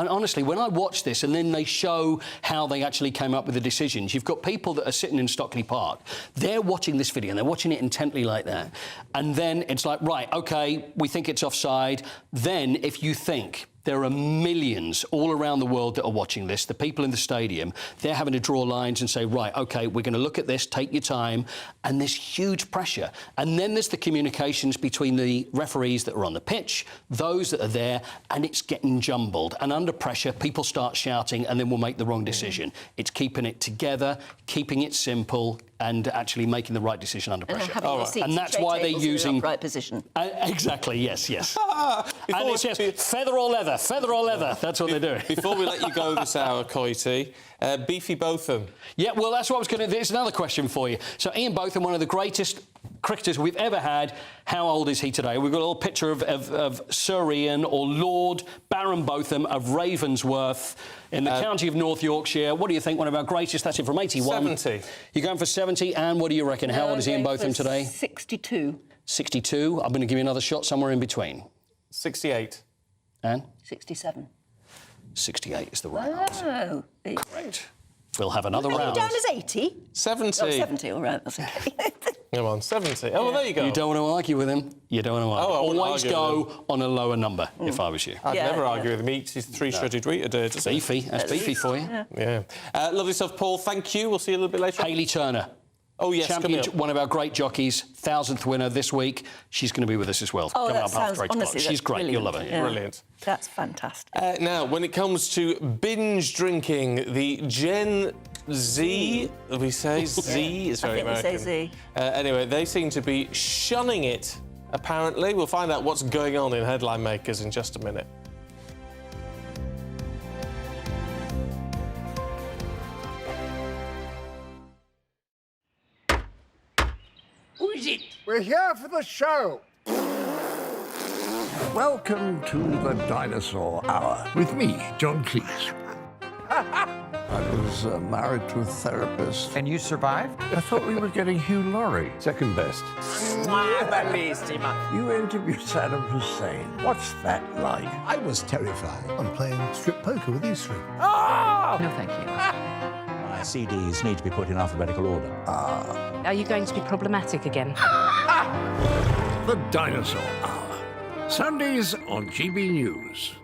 honestly, when I watch this and then they show how they actually came up with the decisions, you've got people that are sitting in Stockley Park, they're watching this video and they're watching it intently like that, and then it's like, right, OK, we think it's offside. Then if you think there are millions all around the world that are watching this, the people in the stadium, they're having to draw lines and say, right, OK, we're going to look at this, take your time, and there's huge pressure. And then there's the communications between the referees that are on the pitch, those that are there, and it's getting jumbled. And under pressure, people start shouting and then we'll make the wrong decision. It's keeping it together, keeping it simple, and actually making the right decision under pressure. And that's why they're using... right position. Exactly, yes. And it's just feather or leather, feather or leather. That's what they're doing. Before we let you go this hour, Coity, Beefy Botham. Yeah, well, that's what I was going to... There's another question for you. So Ian Botham, one of the greatest cricketers we've ever had. How old is he today? We've got a little picture of Sir Ian, or Lord Baron Botham of Ravensworth in the county of North Yorkshire. What do you think? One of our greatest. That's it, from 81. 70. You're going for 70, and what do you reckon? How old is Ian Botham today? 62. 62. I'm going to give you another shot somewhere in between. 68. And? 67. 68 is the right answer. Correct. We'll have another round. Are you down as 80? 70. Oh, 70, all right, that's OK. Come on, 70. Oh, well, there you go. You don't want to argue with him. You don't want to argue. Always argue go on a lower number, if I was you. I'd never argue with him. He eats his 3 shredded wheat a day. Beefy. That's beefy for you. Yeah. Lovely stuff, Paul. Thank you. We'll see you a little bit later. Hayley Turner. Oh, yes, champion, one of our great jockeys, 1,000th winner this week. She's going to be with us as well. Oh, coming that up sounds, honestly, She's great. Brilliant. You'll love her. Yeah. Brilliant. That's fantastic. Now, when it comes to binge drinking, the Gen Z, we say Z is very American. We say Z. Anyway, they seem to be shunning it, apparently. We'll find out what's going on in Headline Makers in just a minute. Who is it? We're here for the show. Welcome to the Dinosaur Hour with me, John Cleese. I was married to a therapist. And you survived? I thought we were getting Hugh Laurie. Second best. You interviewed Saddam Hussein. What's that like? I was terrified. I'm playing strip poker with these 3. Ah! No, thank you. My CDs need to be put in alphabetical order. Are you going to be problematic again? The Dinosaur Hour. Sundays on GB News.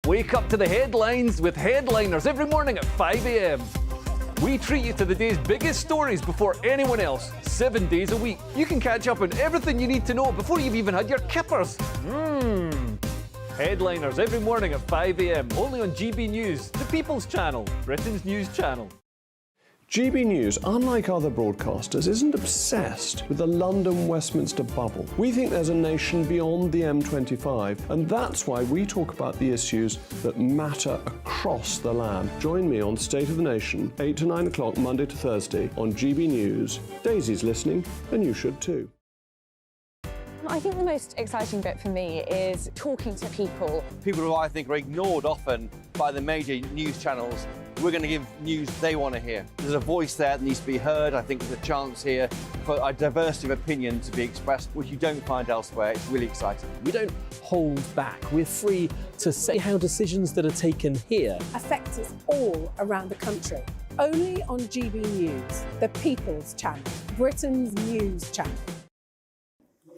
Wake up to the headlines with Headliners every morning at 5 a.m. We treat you to the day's biggest stories before anyone else, 7 days a week. You can catch up on everything you need to know before you've even had your kippers. Headliners every morning at 5 a.m. only on GB News, the People's Channel, Britain's news channel. GB News, unlike other broadcasters, isn't obsessed with the London-Westminster bubble. We think there's a nation beyond the M25, and that's why we talk about the issues that matter across the land. Join me on State of the Nation, 8 to 9 o'clock, Monday to Thursday, on GB News. Daisy's listening, and you should too. I think the most exciting bit for me is talking to people. People who I think are ignored often by the major news channels. We're going to give news they want to hear. There's a voice there that needs to be heard. I think there's a chance here for a diversity of opinion to be expressed, which you don't find elsewhere. It's really exciting. We don't hold back. We're free to say how decisions that are taken here affect us all around the country. Only on GB News, the People's Channel, Britain's news channel.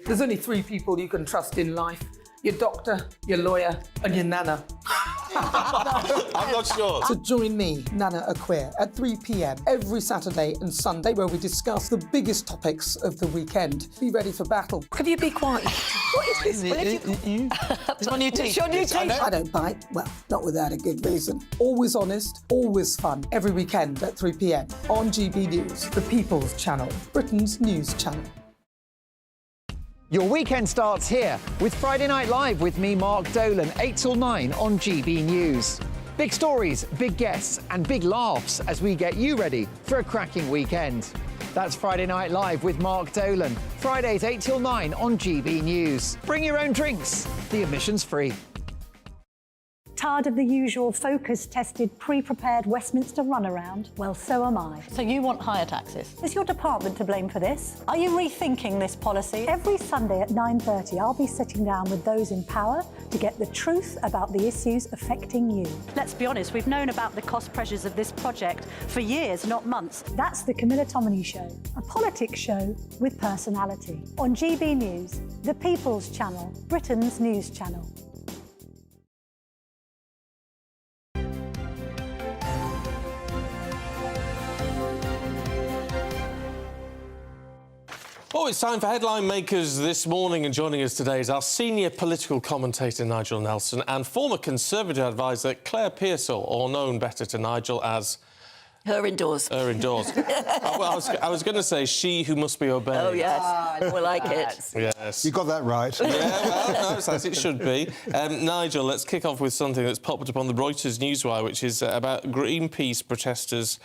There's only three people you can trust in life: your doctor, your lawyer, and your nana. I'm not sure. So join me, Nana Aquare, at 3 p.m. every Saturday and Sunday, where we discuss the biggest topics of the weekend. Be ready for battle. Could you be quiet? What is this? It's my new teeth. It's your new teeth. I don't bite. Well, not without a good reason. Always honest, always fun. Every weekend at 3 p.m. on GB News, the People's Channel, Britain's news channel. Your weekend starts here with Friday Night Live with me, Mark Dolan, 8 till 9 on GB News. Big stories, big guests and big laughs as we get you ready for a cracking weekend. That's Friday Night Live with Mark Dolan, Fridays 8 till 9 on GB News. Bring your own drinks, the admission's free. Tired of the usual focus-tested, pre-prepared Westminster runaround? Well, so am I. So you want higher taxes? Is your department to blame for this? Are you rethinking this policy? Every Sunday at 9:30, I'll be sitting down with those in power to get the truth about the issues affecting you. Let's be honest, we've known about the cost pressures of this project for years, not months. That's the Camilla Tominey Show, a politics show with personality. On GB News, the People's Channel, Britain's news channel. Oh, it's time for Headline Makers this morning, and joining us today is our senior political commentator Nigel Nelson and former Conservative advisor Claire Pearsall, or known better to Nigel as... Her indoors. Her indoors. Well, I was going to say she who must be obeyed. Oh, yes. I like it. Yes. You got that right. Yeah, well, no, it's as it should be. Nigel, let's kick off with something that's popped up on the Reuters newswire, which is about Greenpeace protesters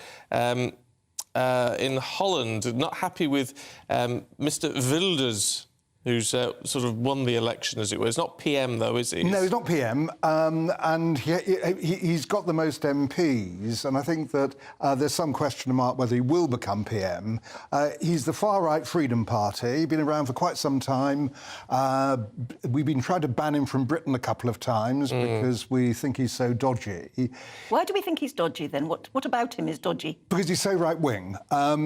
in Holland, not happy with Mr Wilders, who's sort of won the election, as it were. It's not PM, though, is he? No, he's not PM, and he's got the most MPs, and I think that there's some question mark whether he will become PM. He's the far-right Freedom Party, been around for quite some time. We've been trying to ban him from Britain a couple of times because we think he's so dodgy. Why do we think he's dodgy, then? What about him is dodgy? Because he's so right-wing.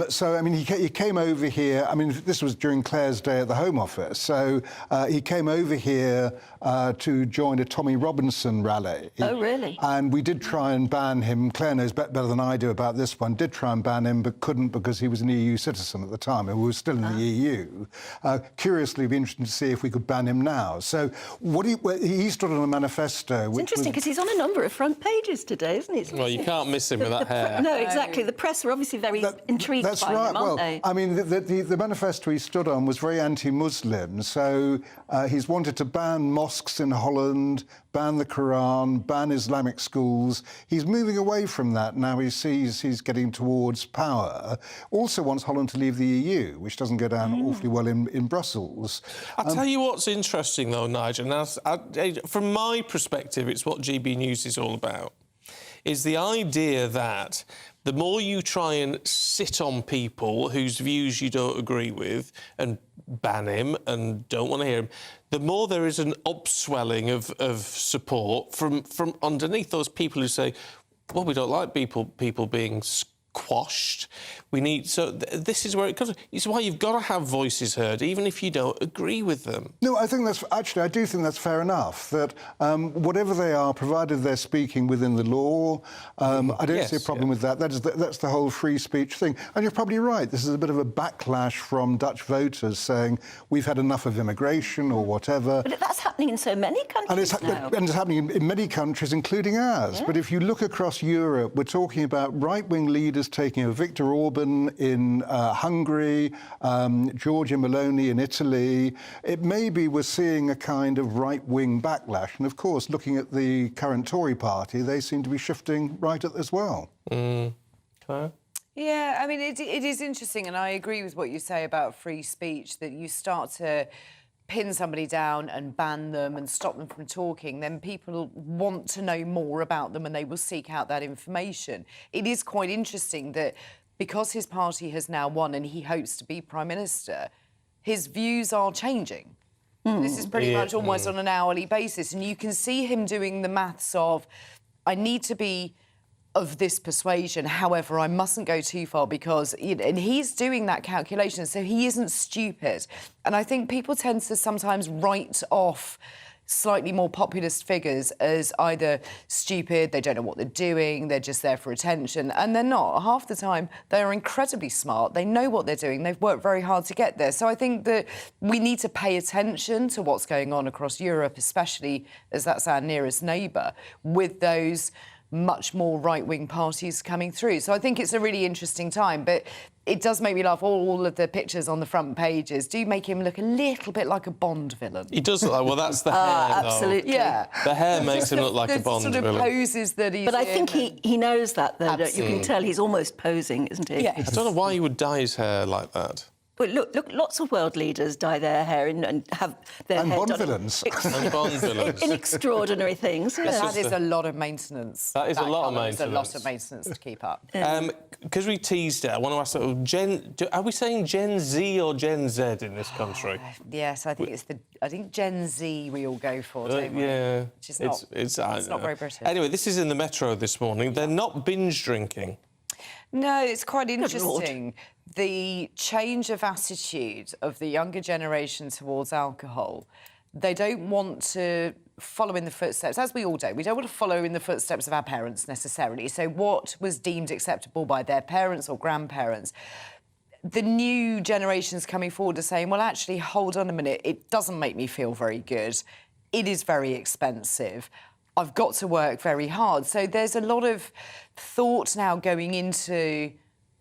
So, I mean, he came over here... I mean, this was during Claire's day at the Home Office. So he came over here to join a Tommy Robinson rally. Oh, really? And we did try and ban him. Claire knows better than I do about this one. Did try and ban him, but couldn't because he was an EU citizen at the time. We were still in the EU. Curiously, it'd be interesting to see if we could ban him now. So he stood on a manifesto. It's interesting because he's on a number of front pages today, isn't he? Well, you can't miss him with that hair. No, exactly. The press are obviously very intrigued by him, aren't they? I mean, the manifesto he stood on was very anti-Muslim. So he's wanted to ban mosques in Holland, ban the Quran, ban Islamic schools. He's moving away from that now. He sees he's getting towards power. Also wants Holland to leave the EU, which doesn't go down awfully well in Brussels. I'll tell you what's interesting, though, Nigel. Now, from my perspective, it's what GB News is all about, is the idea that the more you try and sit on people whose views you don't agree with and ban him and don't want to hear him, the more there is an upswelling of support from underneath those people who say, well, we don't like people being squashed. We need... So this is where it comes... It's why you've got to have voices heard, even if you don't agree with them. No, I think that's... Actually, I do think that's fair enough, that whatever they are, provided they're speaking within the law, I don't see a problem with that. That's the whole free speech thing. And you're probably right. This is a bit of a backlash from Dutch voters saying, we've had enough of immigration or whatever. But that's happening in so many countries now. And it's happening in many countries, including ours. Yeah. But if you look across Europe, we're talking about right-wing leaders countries taking over. Viktor Orban in Hungary, Giorgia Meloni in Italy. It maybe we're seeing a kind of right-wing backlash. And of course, looking at the current Tory party, they seem to be shifting right as well. Claire? Yeah, I mean, it is interesting, and I agree with what you say about free speech, that you start to pin somebody down and ban them and stop them from talking, then people want to know more about them and they will seek out that information. It is quite interesting that because his party has now won and he hopes to be Prime Minister, his views are changing. This is pretty much almost on an hourly basis, and you can see him doing the maths of, I need to be of this persuasion, however, I mustn't go too far because... And he's doing that calculation, so he isn't stupid. And I think people tend to sometimes write off slightly more populist figures as either stupid, they don't know what they're doing, they're just there for attention, and they're not. Half the time, they're incredibly smart, they know what they're doing, they've worked very hard to get there. So I think that we need to pay attention to what's going on across Europe, especially as that's our nearest neighbour, with those much more right-wing parties coming through. So I think it's a really interesting time, but it does make me laugh. All of the pictures on the front pages do make him look a little bit like a Bond villain. He does look like, well, that's the hair, though. Absolutely. Yeah. The hair makes him look like a Bond villain. The sort of poses that he's But I think he knows that, though. You can tell he's almost posing, isn't he? Yes. I don't know why he would dye his hair like that. But look, lots of world leaders dye their hair and have their hair Bond done villains. And Bond villains. in extraordinary things. Yeah. That is a lot of maintenance. That is a lot of maintenance. It's a lot of maintenance to keep up. Because we teased it, I want to ask, are we saying Gen Z or Gen Z in this country? Yes, I think Gen Z we all go for, don't we? Yeah. Which is it's not very British. Anyway, this is in the Metro this morning. They're not binge drinking. No, it's quite interesting. The change of attitude of the younger generation towards alcohol. They don't want to follow in the footsteps, as we all do. We don't want to follow in the footsteps of our parents necessarily. So what was deemed acceptable by their parents or grandparents, the new generations coming forward are saying, well, actually, hold on a minute, it doesn't make me feel very good. It is very expensive. I've got to work very hard. So there's a lot of thought now going into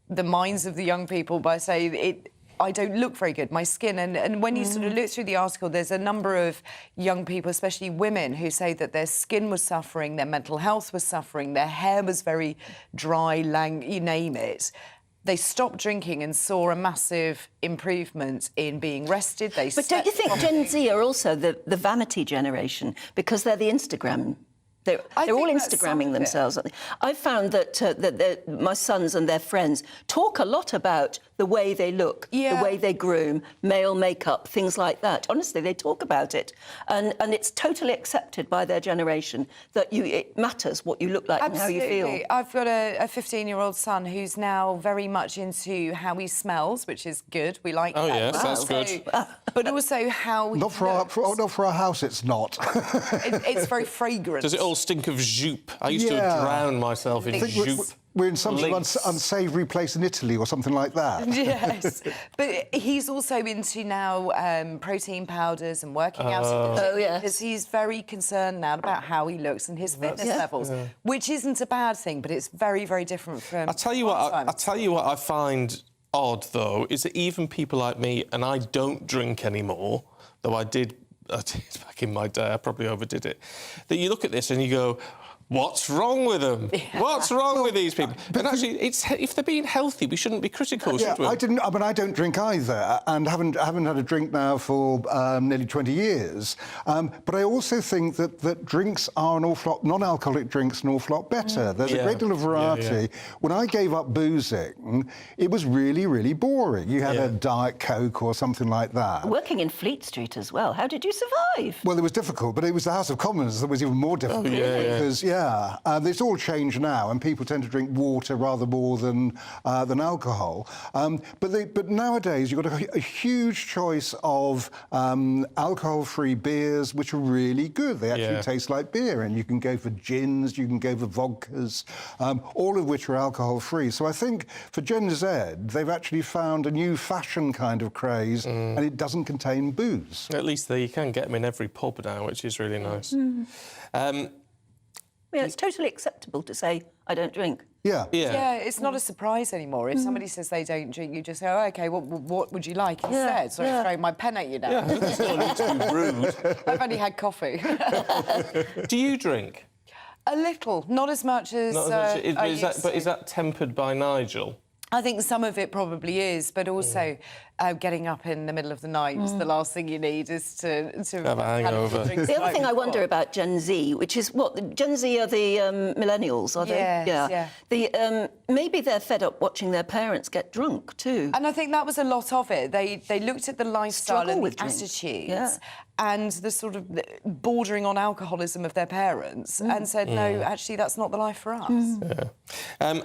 the minds of the young people by saying, I don't look very good, my skin. And when you sort of look through the article, there's a number of young people, especially women, who say that their skin was suffering, their mental health was suffering, their hair was very dry, lank, you name it. They stopped drinking and saw a massive improvement in being rested. But don't you think Gen Z are also the vanity generation because they're the Instagram? They're all Instagramming themselves. I've found that my sons and their friends talk a lot about the way they look, the way they groom, male makeup, things like that. Honestly, they talk about it. And it's totally accepted by their generation that it matters what you look like and how you feel. I've got a 15-year-old son who's now very much into how he smells, which is good. We like that. Oh, yes, that's good. But also how he not for our house, it's not. It's very fragrant. Does it all stink of jus? I used to drown myself in jus. We're in some sort of unsavoury place in Italy or something like that. Yes. But he's also into now protein powders and working out. Because he's very concerned now about how he looks and his fitness levels, which isn't a bad thing, but it's very, very different from... I'll tell you what I find odd, though, is that even people like me, and I don't drink anymore, though I did back in my day, I probably overdid it, that you look at this and you go... What's wrong with them? What's wrong with these people? And actually, if they're being healthy, we shouldn't be critical, should we? I don't drink either, and haven't had a drink now for nearly 20 years. But I also think that drinks are an awful lot, non-alcoholic drinks, an awful lot better. There's a great deal of variety. When I gave up boozing, it was really, really boring. You had a Diet Coke or something like that. Working in Fleet Street as well. How did you survive? Well, it was difficult, but it was the House of Commons that was even more difficult. Because, it's all changed now, and people tend to drink water rather more than alcohol. But nowadays, you've got a huge choice of alcohol-free beers, which are really good. They actually taste like beer, and you can go for gins, you can go for vodkas, all of which are alcohol-free. So I think for Gen Z, they've actually found a new fashion kind of craze, and it doesn't contain booze. At least you can get them in every pub now, which is really nice. Yeah, it's totally acceptable to say, I don't drink. Yeah, it's not a surprise anymore. If somebody says they don't drink, you just say, oh, OK, what would you like instead? So I'm throwing my pen at you now. Yeah, it's not need to be rude. I've only had coffee. Do you drink? A little, not as much as Is that tempered by Nigel? I think some of it probably is, but also getting up in the middle of the night, the last thing you need is to have a hangover. The other thing I wonder about Gen Z, which is what Gen Z are the millennials, are they? Yes, yeah. Maybe they're fed up watching their parents get drunk too. And I think that was a lot of it. They looked at the lifestyle and the attitudes and the sort of bordering on alcoholism of their parents and said, no, actually, that's not the life for us.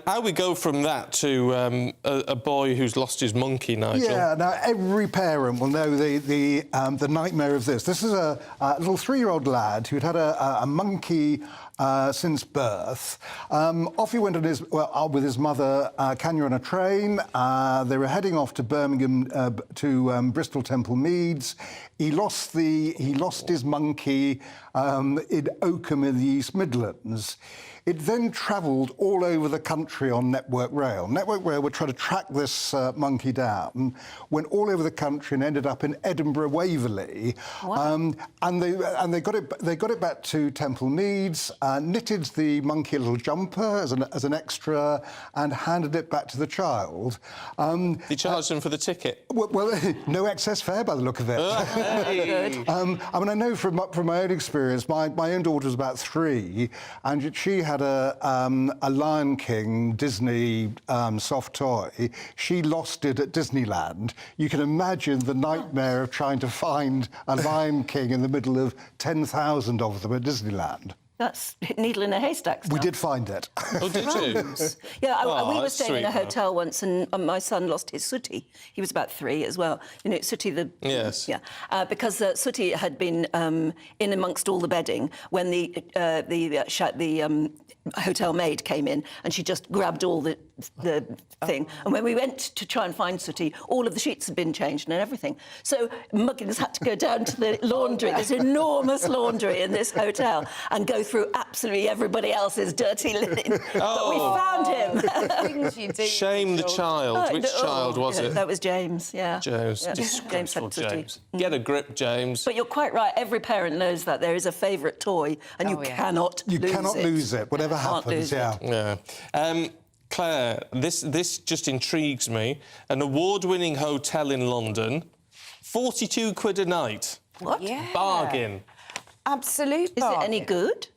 How we go from that to a boy who's lost his monkey, Nigel? Yeah, now every parent will know the nightmare of this. This is a little 3-year-old lad who'd had a monkey since birth. Off he went with his mother, Kenya, on a train. They were heading off to Birmingham to Bristol Temple Meads. He lost his monkey in Oakham in the East Midlands. It then travelled all over the country on Network Rail. Network Rail would try to track this monkey down, went all over the country and ended up in Edinburgh, Waverley. And they got it back to Temple Meads, knitted the monkey a little jumper as an extra, and handed it back to the child. They charged them for the ticket? Well, no excess fare by the look of it. I mean, I know from my own experience, my own daughter was about 3, and she had a Lion King Disney soft toy. She lost it at Disneyland. You can imagine the nightmare of trying to find a Lion King in the middle of 10,000 of them at Disneyland. That's needle in a haystack stuff. We did find it. Oh, did you? Yeah, we were staying in a hotel once and my son lost his sooty. He was about 3 as well. You know, sooty the... Yes. Yeah, because sooty had been in amongst all the bedding when the hotel maid came in and she just grabbed all the thing. And when we went to try and find sooty, all of the sheets had been changed and everything. So Muggins had to go down to the laundry, this enormous laundry in this hotel, and go through absolutely everybody else's dirty linen. But we found him. Shame the child. Which child was it? That was James, James. Yeah. Disgraceful James. Get a grip, James. But you're quite right. Every parent knows that there is a favourite toy and you cannot lose it, whatever happens. Yeah. Claire, this just intrigues me. An award-winning hotel in London, 42 quid a night. What? Yeah. Bargain. Absolute bargain. Is it any good?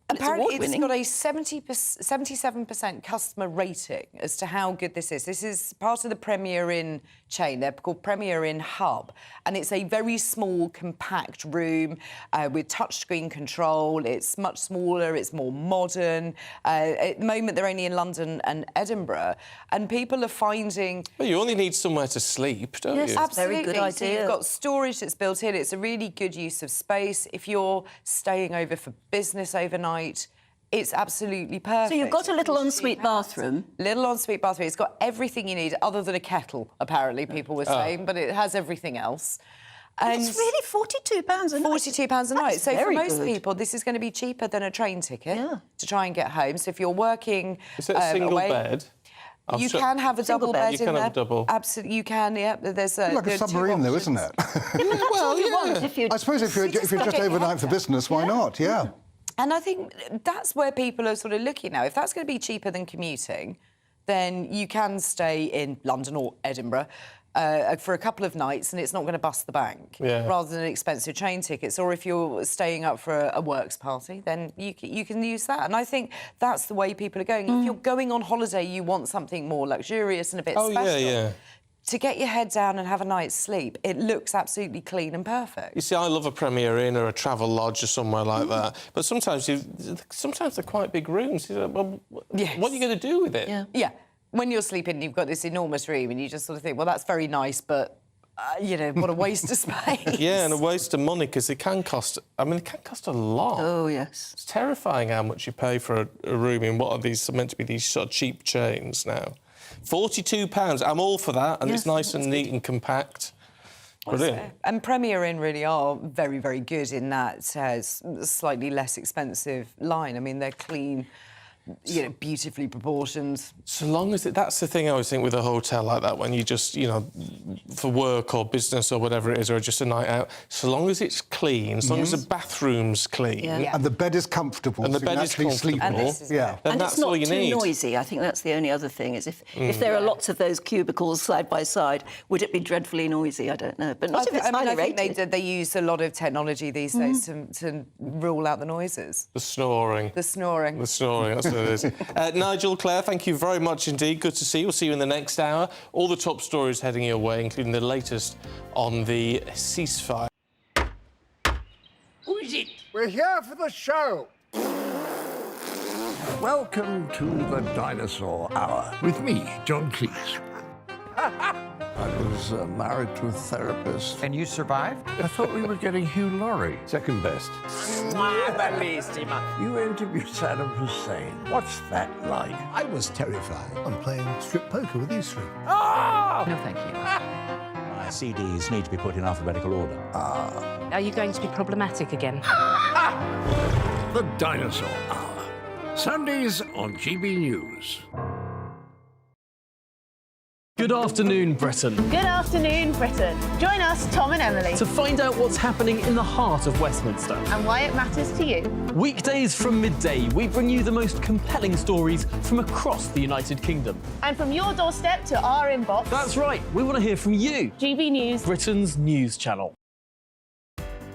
Apparently, it's got a 77% customer rating as to how good this is. This is part of the Premier Inn chain. They're called Premier Inn Hub. And it's a very small, compact room with touchscreen control. It's much smaller. It's more modern. At the moment, they're only in London and Edinburgh. And people are finding... Well, you only need somewhere to sleep, don't you? Yes, absolutely. Very good idea. So you've got storage that's built in. It's a really good use of space. If you're staying over for business overnight, it's absolutely perfect. So you've got a little ensuite bathroom? Little ensuite bathroom. It's got everything you need, other than a kettle, apparently, people were saying, but it has everything else. And it's really £42 a night. £42 a night. So for most people, this is going to be cheaper than a train ticket to try and get home. So if you're working Is it a single bed? You can have a double bed in there. You can have a double. Absolutely, you can, yeah. There's like a submarine, though, isn't it? Well, yeah. I suppose if you're just overnight for business, why not? Yeah. And I think that's where people are sort of looking now. If that's going to be cheaper than commuting, then you can stay in London or Edinburgh for a couple of nights and it's not going to bust the bank, rather than expensive train tickets. Or if you're staying up for a works party, then you can use that. And I think that's the way people are going. If you're going on holiday, you want something more luxurious and a bit special. To get your head down and have a night's sleep, it looks absolutely clean and perfect. You see, I love a Premier Inn or a Travel Lodge or somewhere like that. But sometimes they're quite big rooms. Well, what are you going to do with it? Yeah. When you're sleeping, you've got this enormous room and you just sort of think, well, that's very nice, but, you know, what a waste of space. Yeah, and a waste of money, because it can cost... I mean, it can cost a lot. Oh, yes. It's terrifying how much you pay for a room in what are these meant to be these sort of cheap chains now. £42, I'm all for that, and it's nice and neat and compact. Brilliant. And Premier Inn really are very, very good in that slightly less expensive line. I mean, they're clean, you know, beautifully proportioned. So long as that's the thing I always think with a hotel like that, when you just, you know, for work or business or whatever it is, or just a night out, so long as it's clean, as long as the bathroom's clean. And the bed is comfortable. And the so bed you is actually sleep comfortable. more. And that's it's not all you too need. noisy. I think that's the only other thing, is if there are lots of those cubicles side by side, would it be dreadfully noisy? I don't know. But not if it's highly I think rated. they use a lot of technology these days to rule out the noises. The snoring. The snoring. The snoring, that's what it is. Nigel, Claire, thank you very much indeed. Good to see you. We'll see you in the next hour. All the top stories heading your way, including the latest on the ceasefire. Who is it? We're here for the show. Welcome to the Dinosaur Hour with me, John Cleese. I was married to a therapist. And you survived? I thought we were getting Hugh Laurie. Second best. You interviewed Saddam Hussein. What's that like? I was terrified. I'm playing strip poker with these three. Ah! No, thank you. My CDs need to be put in alphabetical order. Are you going to be problematic again? The Dinosaur Hour. Sundays on GB News. Good afternoon, Britain. Good afternoon, Britain. Join us, Tom and Emily, To find out what's happening in the heart of Westminster. and why it matters to you. Weekdays from midday, we bring you the most compelling stories from across the United Kingdom. And from your doorstep to our inbox. That's right, we want to hear from you. GB News. Britain's news channel.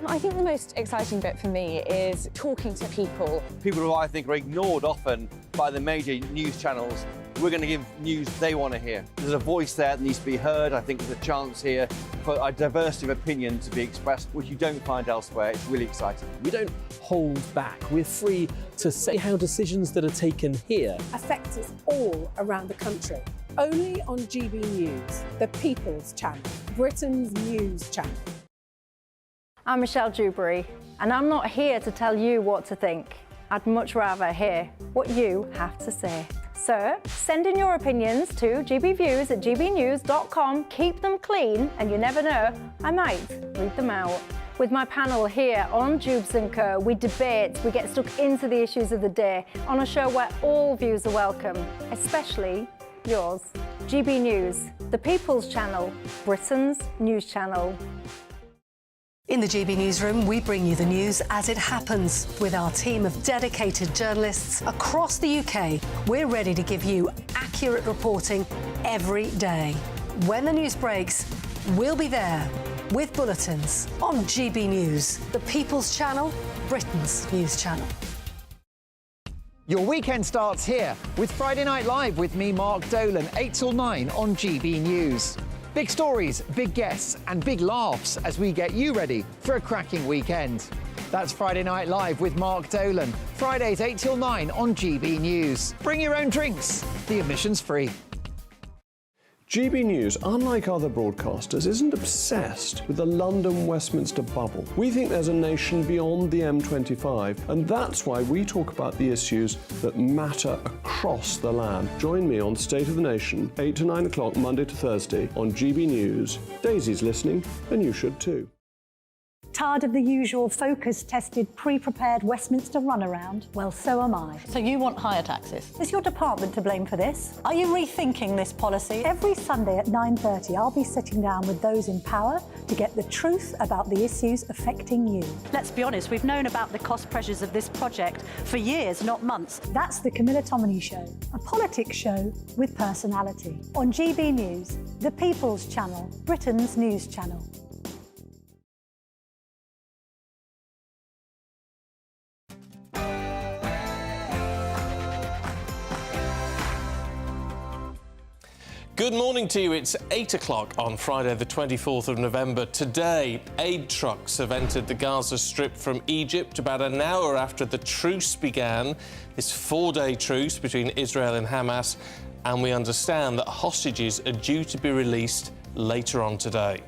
I think the most exciting bit for me is talking to people. People who I think are ignored often by the major news channels. We're going to give news they want to hear. There's a voice there that needs to be heard. I think there's a chance here for a diversity of opinion to be expressed, which you don't find elsewhere. It's really exciting. We don't hold back. We're free to say how decisions that are taken here affects us all around the country. Only on GB News, the People's Channel, Britain's news channel. I'm Michelle Dewberry, and I'm not here to tell you what to think. I'd much rather hear what you have to say. So send in your opinions to gbviews@gbnews.com. Keep them clean, and you never know, I might read them out. With my panel here on Jubes & Co, we debate, we get stuck into the issues of the day on a show where all views are welcome, especially yours. GB News, the People's Channel, Britain's news channel. In the GB Newsroom, we bring you the news as it happens. With our team of dedicated journalists across the UK, we're ready to give you accurate reporting every day. When the news breaks, we'll be there with bulletins on GB News, the People's Channel, Britain's news channel. Your weekend starts here with Friday Night Live with me, Mark Dolan, 8 till 9 on GB News. Big stories, big guests and big laughs as we get you ready for a cracking weekend. That's Friday Night Live with Mark Dolan. Fridays 8 till 9 on GB News. Bring your own drinks. The admission's free. GB News, unlike other broadcasters, isn't obsessed with the London-Westminster bubble. We think there's a nation beyond the M25, and that's why we talk about the issues that matter across the land. Join me on State of the Nation, 8 to 9 o'clock, Monday to Thursday, on GB News. Daisy's listening, and you should too. Tired of the usual focus-tested, pre-prepared Westminster runaround? Well, so am I. So you want higher taxes? Is your department to blame for this? Are you rethinking this policy? Every Sunday at 9:30, I'll be sitting down with those in power to get the truth about the issues affecting you. Let's be honest, we've known about the cost pressures of this project for years, not months. That's the Camilla Tominey Show, a politics show with personality. On GB News, the People's Channel, Britain's news channel. Good morning to you. It's 8 o'clock on Friday, the 24th of November. Today, aid trucks have entered the Gaza Strip from Egypt about an hour after the truce began, this four-day truce between Israel and Hamas, and we understand that hostages are due to be released later on today.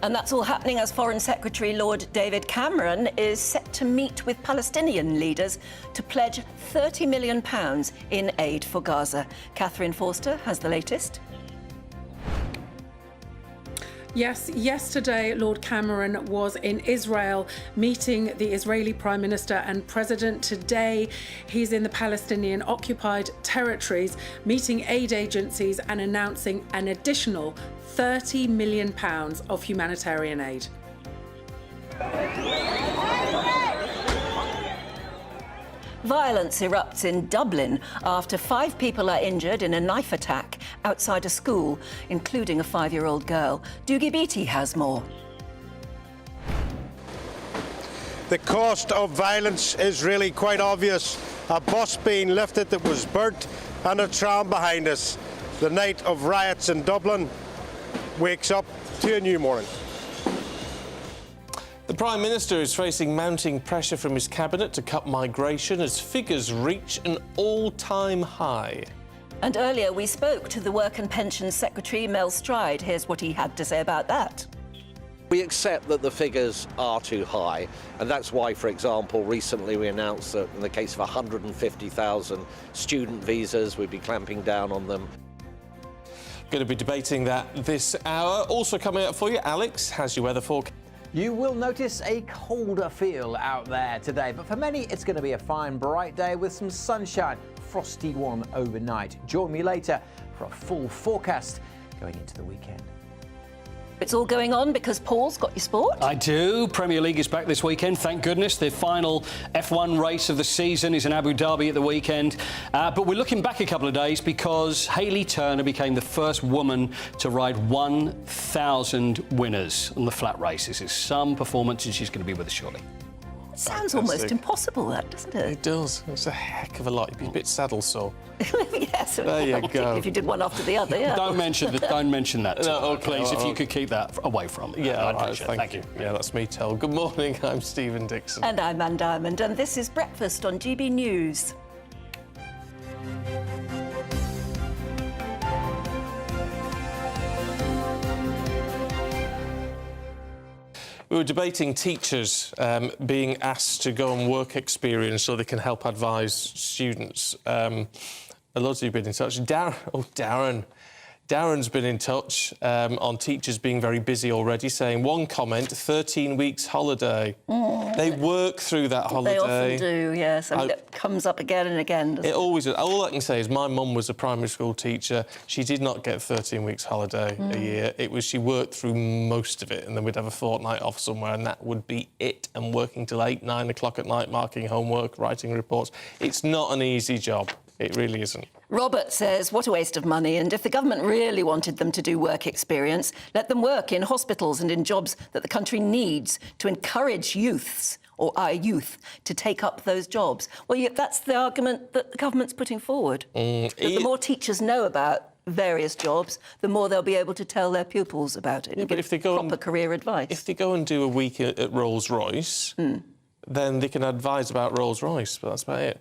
And that's all happening as Foreign Secretary Lord David Cameron is set to meet with Palestinian leaders to pledge £30 million in aid for Gaza. Catherine Forster has the latest. Yes, yesterday Lord Cameron was in Israel meeting the Israeli Prime Minister and President. Today he's in the Palestinian occupied territories meeting aid agencies and announcing an additional £30 million of humanitarian aid. Violence erupts in Dublin after 5 people are injured in a knife attack outside a school, including a 5-year-old girl. Dougie Beattie has more. The cost of violence is really quite obvious. A bus being lifted that was burnt and a tram behind us. The night of riots in Dublin wakes up to a new morning. The Prime Minister is facing mounting pressure from his cabinet to cut migration as figures reach an all-time high. And earlier we spoke to the Work and Pensions Secretary, Mel Stride. Here's what he had to say about that. We accept that the figures are too high, and that's why, for example, recently we announced that in the case of 150,000 student visas, we'd be clamping down on them. Going to be debating that this hour. Also coming up for you, Alex, has your weather forecast. You will notice a colder feel out there today, but for many it's going to be a fine, bright day with some sunshine, frosty one overnight. Join me later for a full forecast going into the weekend. It's all going on because Paul's got your sport. I do. Premier League is back this weekend, thank goodness. The final F1 race of the season is in Abu Dhabi at the weekend. But we're looking back a couple of days because Hayley Turner became the first woman to ride 1,000 winners on the flat races. It's some performance and she's going to be with us shortly. It sounds almost impossible, that, doesn't it? It does. It's a heck of a lot. You'd be a bit saddle sore. Yes. There you go. If you did one after the other, yeah. Don't mention that. No, okay, please, well, if you could keep that away from me. Yeah, I'd all right, appreciate it. thank you. Yeah, that's me, Tel. Good morning, I'm Stephen Dixon. And I'm Ann Diamond, and this is Breakfast on GB News. We were debating teachers being asked to go on work experience so they can help advise students. A lot of you have been in touch. Darren's been in touch on teachers being very busy already, saying one comment, 13 weeks holiday. They work through that holiday. They often do, yes. I mean, it comes up again and again, doesn't it? It always is. All I can say is my mum was a primary school teacher. She did not get 13 weeks holiday a year. It was she worked through most of it, and then we'd have a fortnight off somewhere, and that would be it. And working till 8, 9 o'clock at night, marking homework, writing reports. It's not an easy job. It really isn't. Robert says, what a waste of money, and if the government really wanted them to do work experience, let them work in hospitals and in jobs that the country needs to encourage youths, or our youth, to take up those jobs. Well, that's the argument that the government's putting forward. The more teachers know about various jobs, the more they'll be able to tell their pupils about it. Yeah, but if they go proper career advice. If they go and do a week at Rolls-Royce, then they can advise about Rolls-Royce, but that's about it.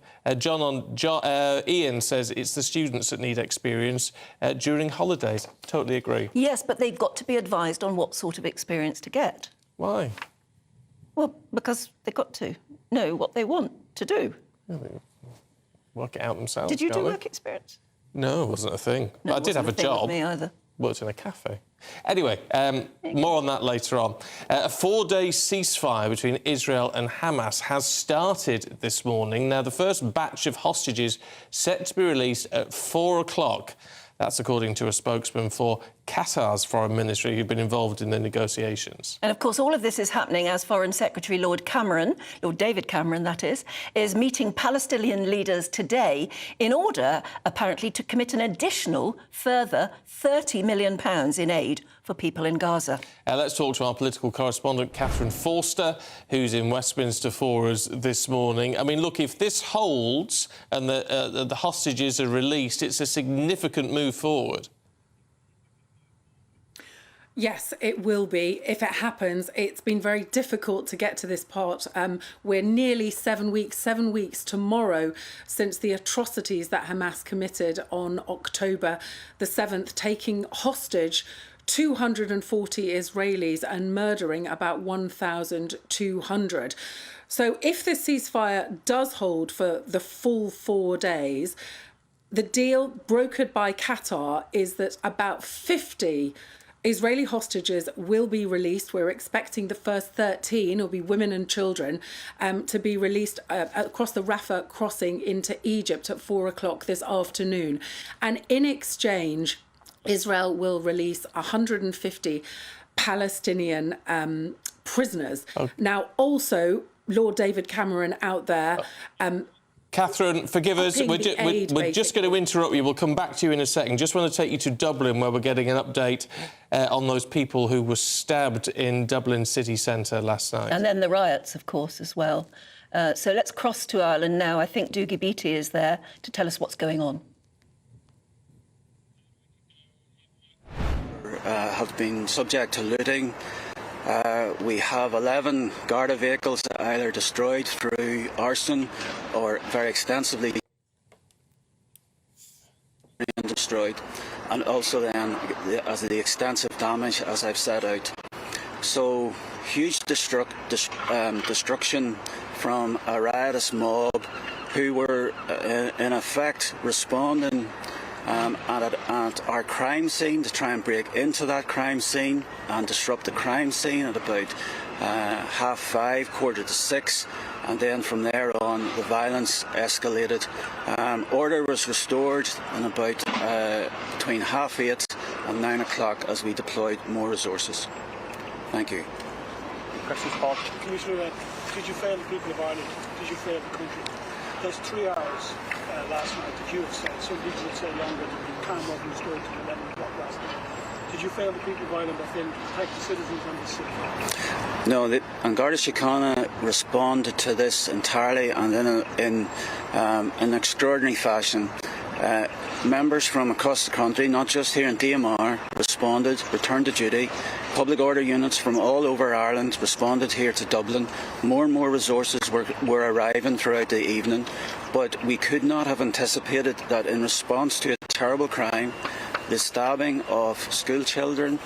Ian says it's the students that need experience during holidays. Totally agree. Yes, but they've got to be advised on what sort of experience to get. Why? Well, because they've got to know what they want to do. Yeah, work it out themselves. Did you do they? work experience? No, it wasn't a thing. No, I did have a job. Me either. Worked in a cafe. Anyway, more on that later on. A 4-day ceasefire between Israel and Hamas has started this morning. Now, the first batch of hostages set to be released at 4 o'clock. That's according to a spokesman for Qatar's foreign ministry who've been involved in the negotiations. And, of course, all of this is happening as Foreign Secretary Lord David Cameron, that is meeting Palestinian leaders today in order, apparently, to commit an additional further £30 million in aid for people in Gaza. Let's talk to our political correspondent, Catherine Forster, who's in Westminster for us this morning. I mean, look, if this holds and the hostages are released, it's a significant move forward. Yes, it will be. If it happens, it's been very difficult to get to this part. We're nearly 7 weeks tomorrow since the atrocities that Hamas committed on October the 7th, taking hostage 240 Israelis and murdering about 1,200. So if this ceasefire does hold for the full 4 days, the deal brokered by Qatar is that about 50 Israeli hostages will be released. We're expecting the first 13, will be women and children, to be released across the Rafah crossing into Egypt at 4 o'clock this afternoon. And in exchange, Israel will release 150 Palestinian prisoners. Now, also, Lord David Cameron out there... Catherine, forgive us, we're just going to interrupt you. We'll come back to you in a second. Just want to take you to Dublin, where we're getting an update on those people who were stabbed in Dublin city centre last night. And then the riots, of course, as well. So let's cross to Ireland now. I think Dougie Beattie is there to tell us what's going on. Have been subject to looting. We have 11 Garda vehicles either destroyed through arson or very extensively destroyed, and also then as the extensive damage as I've set out. So huge destruction from a riotous mob who were in effect responding at our crime scene to try and break into that crime scene and disrupt the crime scene at about 5:30, 5:45, and then from there on the violence escalated. Order was restored in about between 8:30 and 9 o'clock as we deployed more resources. Thank you. Questions, Paul? Commissioner, did you fail the people of Ireland? Did you fail the country? Those 3 hours last night that you have said, some people would say longer, that the calm wasn't restored to 11 o'clock last night. Did you fail the people of Ireland by failing to protect the citizens and the city? No, An Garda Síochána responded to this entirely and in an extraordinary fashion. Members from across the country, not just here in DMR, responded, returned to duty. Public order units from all over Ireland responded here to Dublin. More and more resources were arriving throughout the evening, but we could not have anticipated that in response to a terrible crime, the stabbing of school children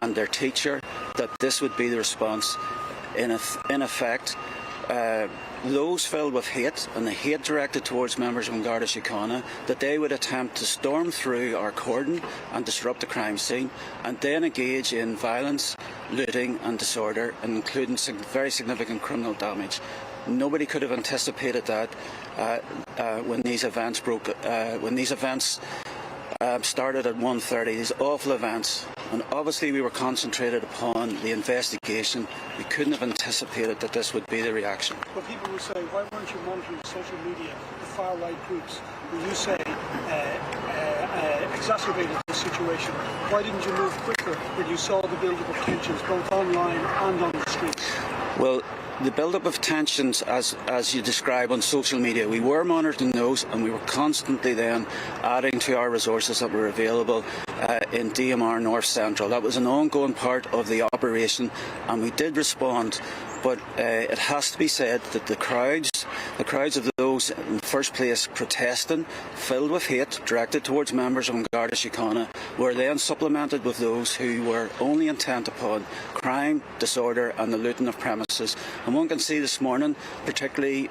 and their teacher, that this would be the response. In effect, those filled with hate, and the hate directed towards members of An Garda Síochána, that they would attempt to storm through our cordon and disrupt the crime scene, and then engage in violence, looting and disorder, including very significant criminal damage. Nobody could have anticipated that when these events started at 1:30, these awful events, and obviously we were concentrated upon the investigation. We couldn't have anticipated that this would be the reaction. But people will say, why weren't you monitoring social media, the far-right groups, who you say exacerbated the situation? Why didn't you move quicker when you saw the build-up of tensions, both online and on the streets? Well, the build-up of tensions, as you describe on social media, we were monitoring those, and we were constantly then adding to our resources that were available in DMR North Central. That was an ongoing part of the operation, and we did respond. But it has to be said that the crowds of those in the first place protesting, filled with hate directed towards members of An Garda Síochána, were then supplemented with those who were only intent upon crime, disorder and the looting of premises. And one can see this morning, particularly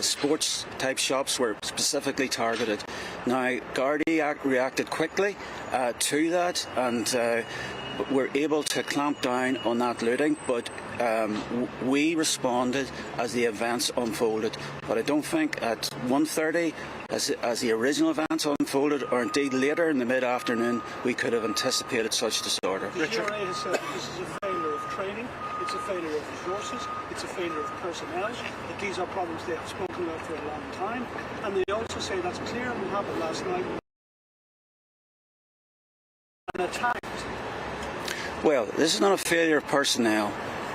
sports type shops were specifically targeted. Now, Gardaí reacted quickly to that, and were able to clamp down on that looting, but we responded as the events unfolded. But I don't think at 1:30, as the original events unfolded, or indeed later in the mid-afternoon, we could have anticipated such disorder. The GRA has said that this is a failure of training, it's a failure of resources, it's a failure of personnel, that these are problems they have spoken about for a long time, and they also say that's clear what happened last night. And attacked. Well, this is not a failure of personnel.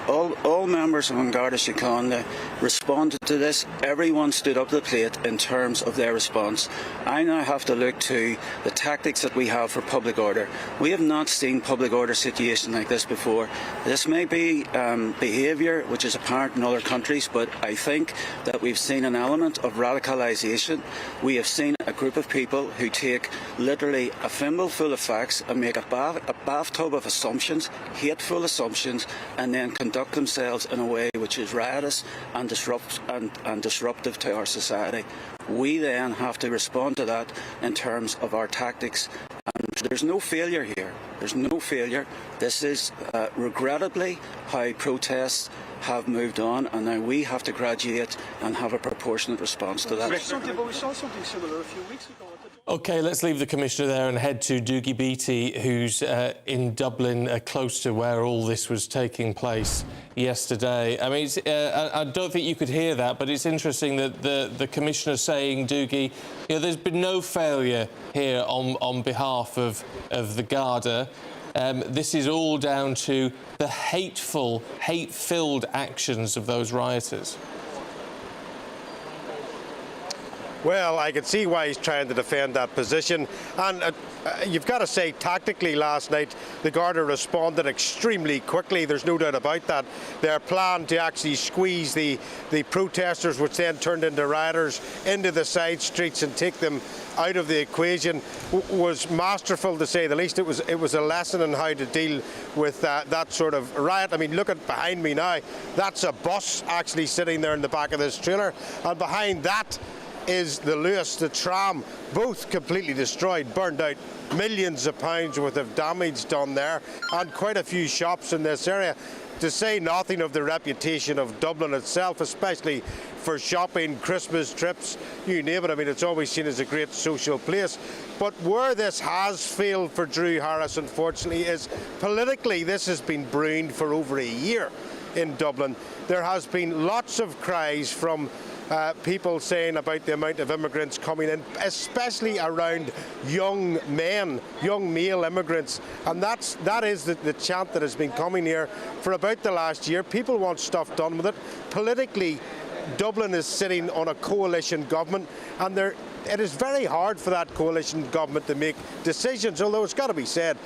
All members of An Garda Síochána responded to this. Everyone stood up to the plate in terms of their response. I now have to look to the tactics that we have for public order. We have not seen public order situation like this before. This may be behaviour which is apparent in other countries, but I think that we've seen an element of radicalisation. We have seen a group of people who take literally a thimble full of facts and make a bathtub of assumptions, hateful assumptions, and then conduct themselves in a way which is riotous and disruptive to our society. We then have to respond to that in terms of our tactics and There's no failure here. There's no failure. This is, regrettably, how protests have moved on, and now we have to graduate and have a proportionate response to that. We saw something similar a few weeks ago. OK, let's leave the Commissioner there and head to Doogie Beattie, who's in Dublin, close to where all this was taking place yesterday. I mean, I don't think you could hear that, but it's interesting that the Commissioner saying, Doogie, you know, there's been no failure here on behalf of the Garda. This is all down to the hate-filled actions of those rioters. Well, I can see why he's trying to defend that position. And you've got to say, tactically last night, the Garda responded extremely quickly. There's no doubt about that. Their plan to actually squeeze the protesters, which then turned into rioters, into the side streets and take them out of the equation was masterful, to say the least. It was a lesson in how to deal with that sort of riot. I mean, look at behind me now. That's a bus actually sitting there in the back of this trailer. And behind that is the Lewis, the tram, both completely destroyed, burned out. Millions of pounds worth of damage done there, and quite a few shops in this area. To say nothing of the reputation of Dublin itself, especially for shopping, Christmas trips, you name it. I mean, it's always seen as a great social place. But where this has failed for Drew Harris, unfortunately, is politically. This has been brewing for over a year in Dublin. There has been lots of cries from people saying about the amount of immigrants coming in, especially around young men, young male immigrants. And that is the chant that has been coming here for about the last year. People want stuff done with it. Politically, Dublin is sitting on a coalition government, and it is very hard for that coalition government to make decisions, although it's got to be said,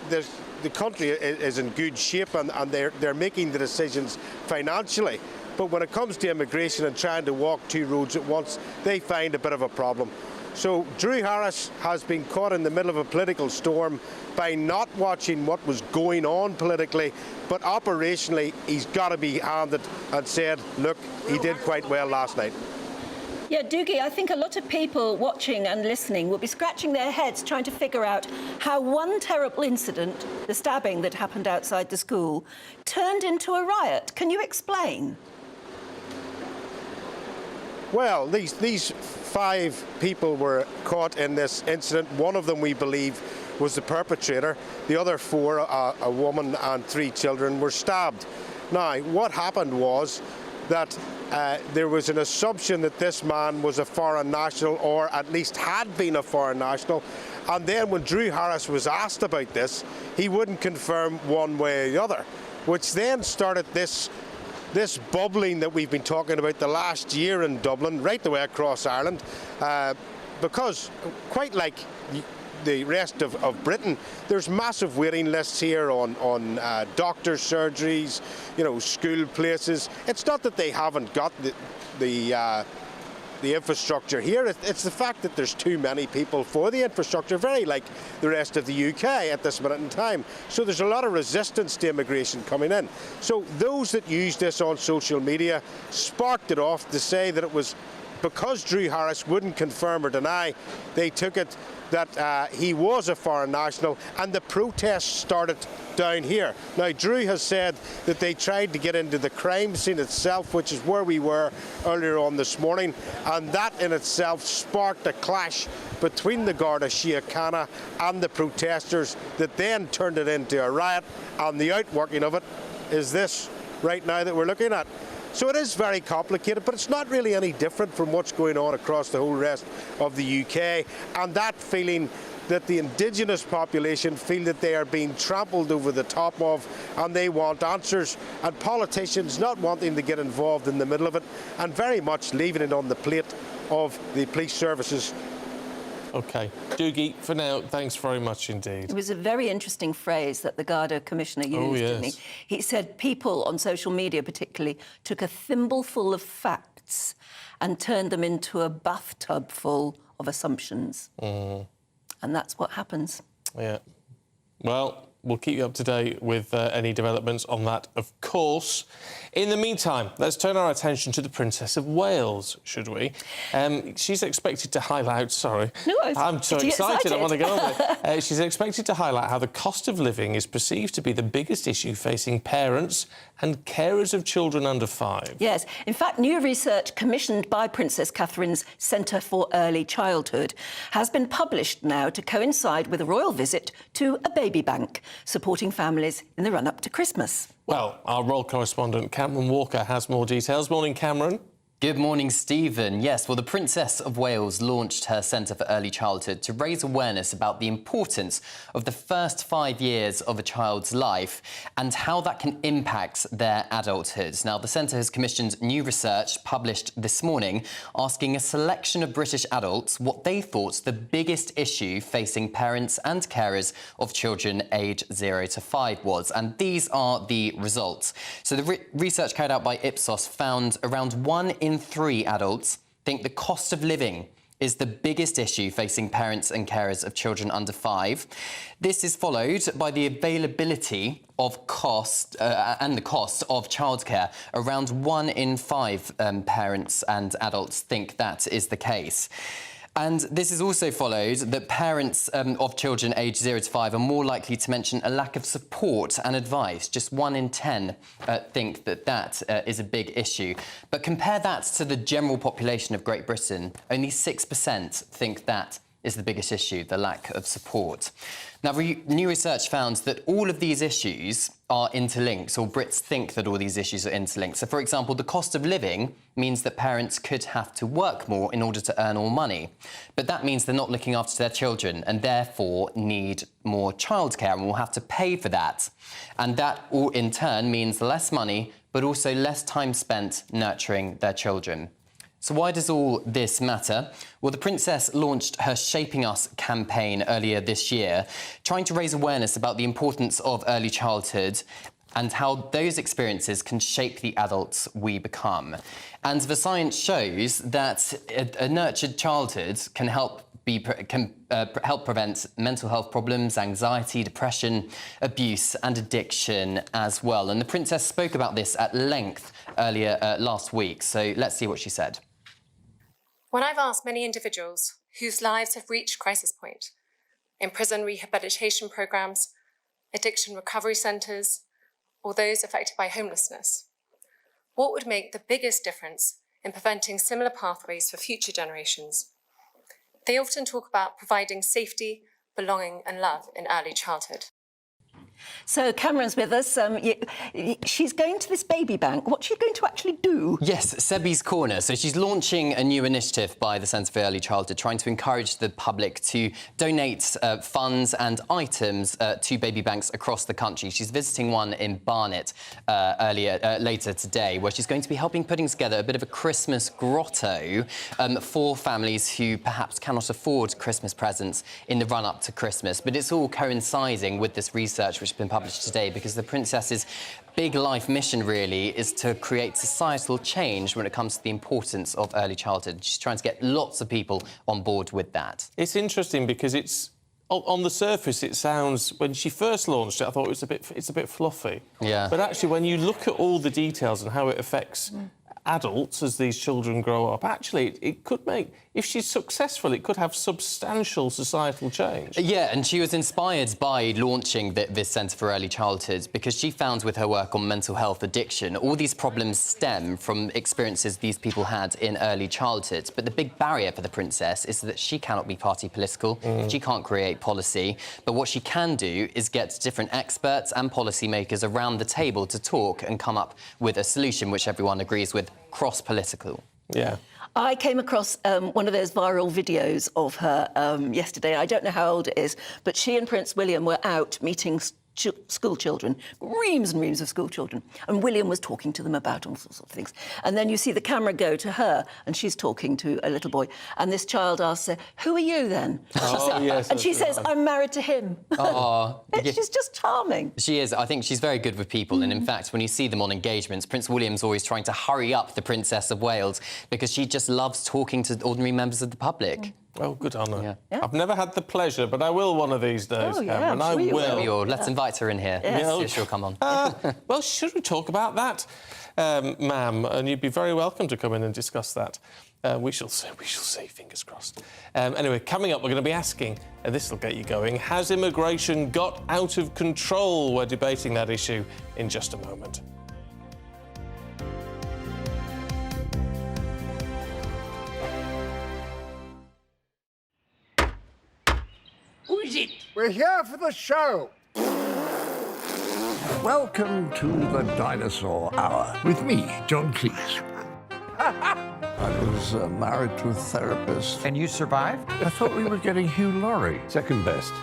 the country is in good shape, and they're making the decisions financially. But when it comes to immigration and trying to walk two roads at once, they find a bit of a problem. So Drew Harris has been caught in the middle of a political storm by not watching what was going on politically, but operationally he's got to be handed and said, look, he did quite well last night. Yeah, Doogie, I think a lot of people watching and listening will be scratching their heads trying to figure out how one terrible incident, the stabbing that happened outside the school, turned into a riot. Can you explain? Well, these 5 people were caught in this incident. One of them, we believe, was the perpetrator. The other 4, a woman and 3 children, were stabbed. Now, what happened was that there was an assumption that this man was a foreign national, or at least had been a foreign national. And then when Drew Harris was asked about this, he wouldn't confirm one way or the other, which then started this bubbling that we've been talking about the last year in Dublin, right the way across Ireland, because quite like the rest of Britain, there's massive waiting lists here on doctor surgeries, school places. It's not that they haven't got the infrastructure here. It's the fact that there's too many people for the infrastructure, very like the rest of the UK at this minute in time. So there's a lot of resistance to immigration coming in. So those that used this on social media sparked it off to say that it was because Drew Harris wouldn't confirm or deny. They took it that he was a foreign national, and the protests started down here. Now, Drew has said that they tried to get into the crime scene itself, which is where we were earlier on this morning, and that in itself sparked a clash between the Garda Síochána and the protesters that then turned it into a riot, and the outworking of it is this right now that we're looking at. So it is very complicated, but it's not really any different from what's going on across the whole rest of the UK, and that feeling that the indigenous population feel that they are being trampled over the top of, and they want answers, and politicians not wanting to get involved in the middle of it, and very much leaving it on the plate of the police services. OK. Doogie, for now, thanks very much indeed. It was a very interesting phrase that the Garda Commissioner used, didn't he? He said people on social media particularly took a thimbleful of facts and turned them into a bathtub full of assumptions. And that's what happens. Yeah. Well, we'll keep you up to date with any developments on that, of course. In the meantime, let's turn our attention to the Princess of Wales, should we? She's expected to highlight... Sorry. No, I'm so excited. I want to get on with it. She's expected to highlight how the cost of living is perceived to be the biggest issue facing parents and carers of children under 5. Yes. In fact, new research commissioned by Princess Catherine's Centre for Early Childhood has been published now to coincide with a royal visit to a baby bank, supporting families in the run-up to Christmas. Well, our royal correspondent Cameron Walker has more details. Morning, Cameron. Good morning, Stephen. Yes, well, the Princess of Wales launched her Centre for Early Childhood to raise awareness about the importance of the first 5 years of a child's life and how that can impact their adulthood. Now, the centre has commissioned new research published this morning asking a selection of British adults what they thought the biggest issue facing parents and carers of children aged 0 to 5 was. And these are the results. So the research carried out by Ipsos found around 1 in 3 adults think the cost of living is the biggest issue facing parents and carers of children under 5. This is followed by the availability of cost and the cost of childcare. Around 1 in 5 parents and adults think that is the case. And this is also followed that parents of children aged 0 to 5 are more likely to mention a lack of support and advice. Just 1 in 10 think that is a big issue. But compare that to the general population of Great Britain. Only 6% think that is the biggest issue, the lack of support. Now, new research found that all of these issues are interlinked, or Brits think that all these issues are interlinked. So, for example, the cost of living means that parents could have to work more in order to earn more money. But that means they're not looking after their children and therefore need more childcare and will have to pay for that. And that, all in turn, means less money, but also less time spent nurturing their children. So why does all this matter? Well, the Princess launched her Shaping Us campaign earlier this year, trying to raise awareness about the importance of early childhood and how those experiences can shape the adults we become. And the science shows that a nurtured childhood can help prevent mental health problems, anxiety, depression, abuse and addiction as well. And the Princess spoke about this at length earlier last week. So let's see what she said. When I've asked many individuals whose lives have reached crisis point, in prison rehabilitation programmes, addiction recovery centres, or those affected by homelessness, what would make the biggest difference in preventing similar pathways for future generations? They often talk about providing safety, belonging and love in early childhood. So Cameron's with us. She's going to this baby bank. What's she going to actually do? Yes, Sebi's Corner. So she's launching a new initiative by the Centre for Early Childhood, trying to encourage the public to donate funds and items to baby banks across the country. She's visiting one in Barnet later today, where she's going to be helping putting together a bit of a Christmas grotto for families who perhaps cannot afford Christmas presents in the run-up to Christmas. But it's all coinciding with this research which has been published today, because the Princess's big life mission really is to create societal change when it comes to the importance of early childhood. She's trying to get lots of people on board with that. It's interesting because it's on the surface it sounds, when she first launched it, I thought it's a bit fluffy. Yeah. But actually when you look at all the details and how it affects adults as these children grow up, actually it could make, if she's successful, it could have substantial societal change. Yeah, and she was inspired by launching this Centre for Early Childhood because she found with her work on mental health addiction, all these problems stem from experiences these people had in early childhood. But the big barrier for the Princess is that she cannot be party political, she can't create policy, but what she can do is get different experts and policymakers around the table to talk and come up with a solution which everyone agrees with, cross-political. Yeah. I came across one of those viral videos of her yesterday. I don't know how old it is, but she and Prince William were out meeting school children, reams and reams of school children, and William was talking to them about all sorts of things. And then you see the camera go to her, and she's talking to a little boy, and this child asks her, "Who are you then?" And she says, "I'm married to him." Oh, she's just charming. She is. I think she's very good with people, and in fact, when you see them on engagements, Prince William's always trying to hurry up the Princess of Wales because she just loves talking to ordinary members of the public. Oh, good honour. Yeah. I've never had the pleasure, but I will one of these days, Cameron. I will. Let's invite her in here. Yes, she'll come on. Well, should we talk about that, ma'am? And you'd be very welcome to come in and discuss that. We shall see. We shall see. Fingers crossed. Anyway, coming up, we're going to be asking, this will get you going, has immigration got out of control? We're debating that issue in just a moment. Who is it? We're here for the show. Welcome to the Dinosaur Hour with me, John Cleese. I was married to a therapist. And you survived? I thought we were getting Hugh Laurie. Second best.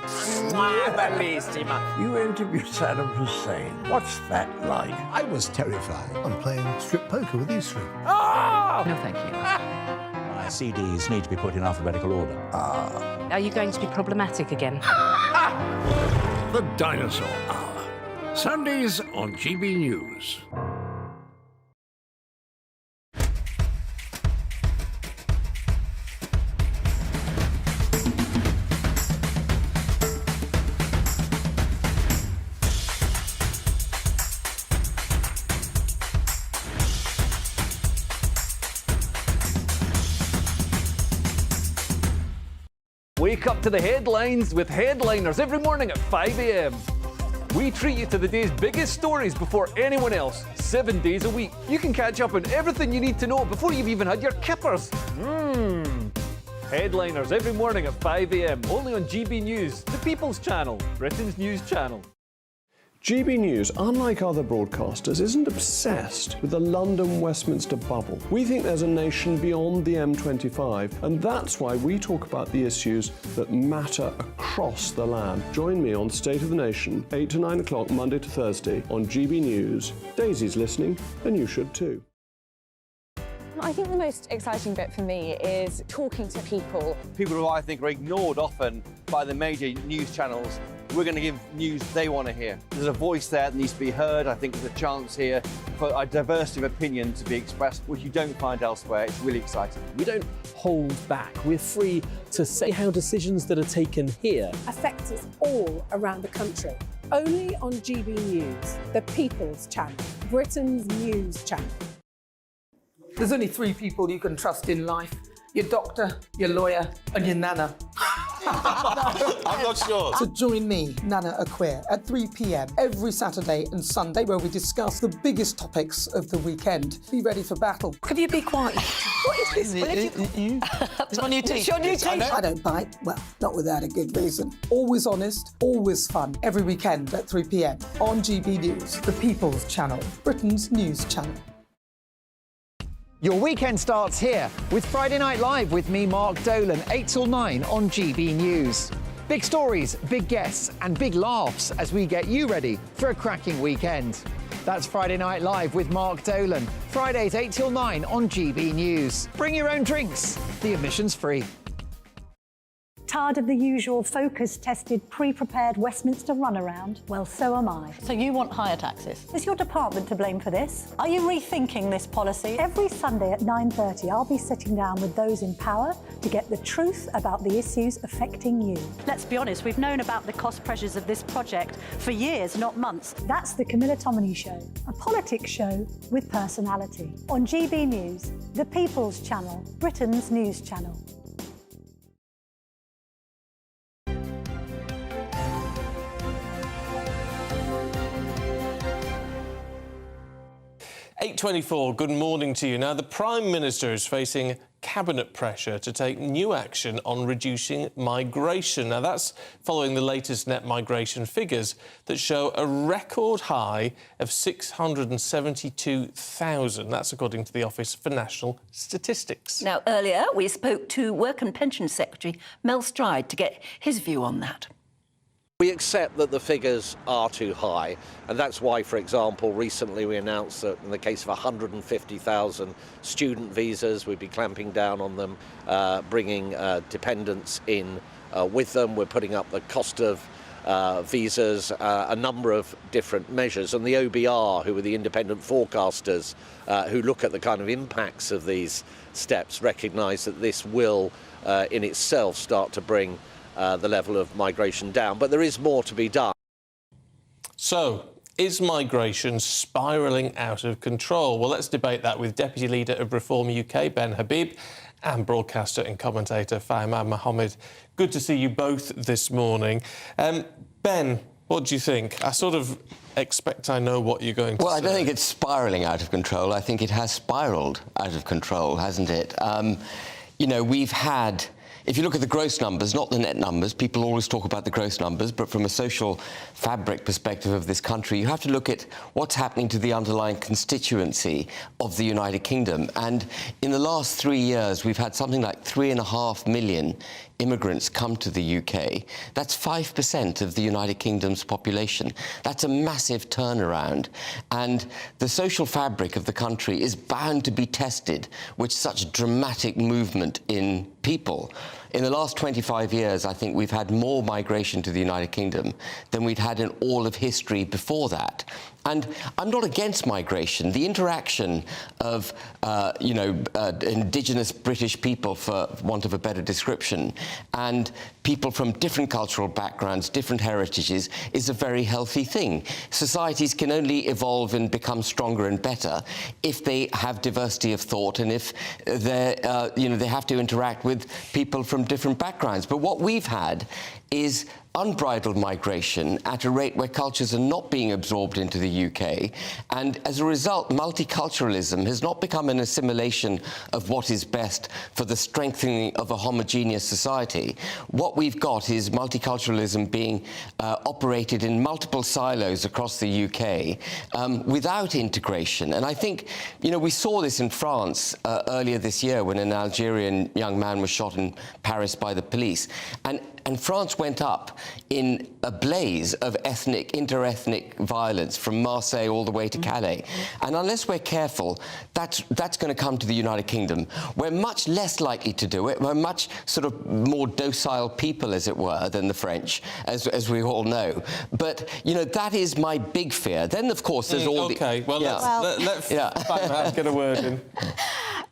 You interviewed Saddam Hussein. What's that like? I was terrified. I'm playing strip poker with these three. Oh! No, thank you. My CDs need to be put in alphabetical order. Are you going to be problematic again? The Dinosaur Hour. Sundays on GB News. Wake up to the headlines with Headliners every morning at 5 a.m. We treat you to the day's biggest stories before anyone else, 7 days a week. You can catch up on everything you need to know before you've even had your kippers. Headliners every morning at 5 a.m. only on GB News, the People's Channel, Britain's news channel. GB News, unlike other broadcasters, isn't obsessed with the London-Westminster bubble. We think there's a nation beyond the M25, and that's why we talk about the issues that matter across the land. Join me on State of the Nation, 8 to 9 o'clock, Monday to Thursday, on GB News. Daisy's listening, and you should too. I think the most exciting bit for me is talking to people. People who I think are ignored often by the major news channels. We're going to give news they want to hear. There's a voice there that needs to be heard. I think there's a chance here for a diversity of opinion to be expressed, which you don't find elsewhere. It's really exciting. We don't hold back. We're free to say how decisions that are taken here affect us all around the country. Only on GB News, the People's Channel, Britain's news channel. There's only 3 people you can trust in life. Your doctor, your lawyer, and your nana. I'm not sure. So join me, Nana Aquare, at 3 p.m. every Saturday and Sunday, where we discuss the biggest topics of the weekend. Be ready for battle. Could you be quiet? What is this? It's my new teeth. It's your new teeth. I don't bite. Well, not without a good reason. Always honest, always fun. Every weekend at 3 p.m. on GB News, the People's Channel, Britain's news channel. Your weekend starts here with Friday Night Live with me, Mark Dolan, 8 till 9 on GB News. Big stories, big guests and big laughs as we get you ready for a cracking weekend. That's Friday Night Live with Mark Dolan, Fridays 8 till 9 on GB News. Bring your own drinks, the admission's free. Tired of the usual focus-tested, pre-prepared Westminster runaround? Well, so am I. So you want higher taxes? Is your department to blame for this? Are you rethinking this policy? Every Sunday at 9:30, I'll be sitting down with those in power to get the truth about the issues affecting you. Let's be honest, we've known about the cost pressures of this project for years, not months. That's the Camilla Tominey Show, a politics show with personality. On GB News, the People's Channel, Britain's news channel. 8:24, good morning to you. Now, the Prime Minister is facing cabinet pressure to take new action on reducing migration. Now, that's following the latest net migration figures that show a record high of 672,000. That's according to the Office for National Statistics. Now, earlier we spoke to Work and Pensions Secretary Mel Stride to get his view on that. We accept that the figures are too high, and that's why, for example, recently we announced that in the case of 150,000 student visas, we'd be clamping down on them, bringing dependents in with them. We're putting up the cost of visas, a number of different measures. And the OBR, who are the independent forecasters who look at the kind of impacts of these steps, recognise that this will in itself start to bring the level of migration down. But there is more to be done. So, is migration spiralling out of control? Well, let's debate that with Deputy Leader of Reform UK, Ben Habib, and broadcaster and commentator Fahimah Mohammed. Good to see you both this morning. Ben, what do you think? I sort of expect I know what you're going to say. Well, I don't think it's spiralling out of control. I think it has spiralled out of control, hasn't it? You know, we've had... If you look at the gross numbers, not the net numbers, people always talk about the gross numbers, but from a social fabric perspective of this country, you have to look at what's happening to the underlying constituency of the United Kingdom. And in the last 3 years, we've had something like 3.5 million immigrants come to the UK. That's 5% of the United Kingdom's population. That's a massive turnaround. And the social fabric of the country is bound to be tested with such dramatic movement in people. In the last 25 years, I think we've had more migration to the United Kingdom than we'd had in all of history before that. And I'm not against migration. The interaction of, indigenous British people, for want of a better description, and people from different cultural backgrounds, different heritages, is a very healthy thing. Societies can only evolve and become stronger and better if they have diversity of thought and if they have to interact with people from different backgrounds. But what we've had is unbridled migration at a rate where cultures are not being absorbed into the UK. And as a result, multiculturalism has not become an assimilation of what is best for the strengthening of a homogeneous society. What we've got is multiculturalism being operated in multiple silos across the UK without integration. And I think, we saw this in France earlier this year when an Algerian young man was shot in Paris by the police. And France went up in a blaze of inter-ethnic violence from Marseille all the way to Calais. And unless we're careful, that's going to come to the United Kingdom. We're much less likely to do it. We're much sort of more docile people, as it were, than the French, as we all know. But, that is my big fear. Then, of course, there's all OK, well, let's get a word in.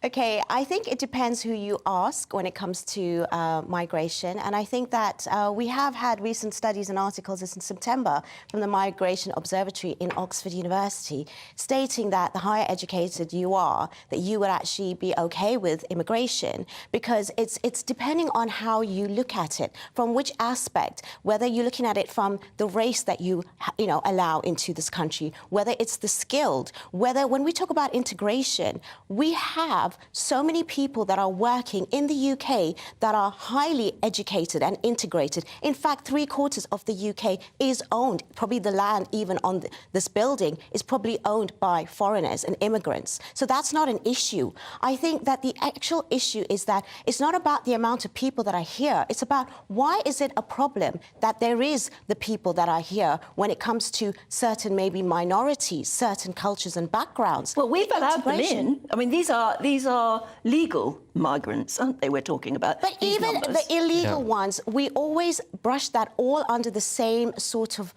OK, I think it depends who you ask when it comes to migration. And I think that we have had recent studies and articles in September from the Migration Observatory in Oxford University stating that the higher educated you are, that you would actually be OK with immigration, because it's depending on how you look at it, from which aspect, whether you're looking at it from the race that you allow into this country, whether it's the skilled, whether when we talk about integration, we have so many people that are working in the UK that are highly educated and integrated. In fact, 3/4 of the UK is owned, probably the land even on this building is probably owned by foreigners and immigrants. So that's not an issue. I think that the actual issue is that it's not about the amount of people that are here. It's about why is it a problem that there is the people that are here when it comes to certain maybe minorities, certain cultures and backgrounds. Well, we've allowed them in. I mean, these are legal migrants, aren't they, we're talking about? But even the illegal ones, we always brush that all under the same sort of,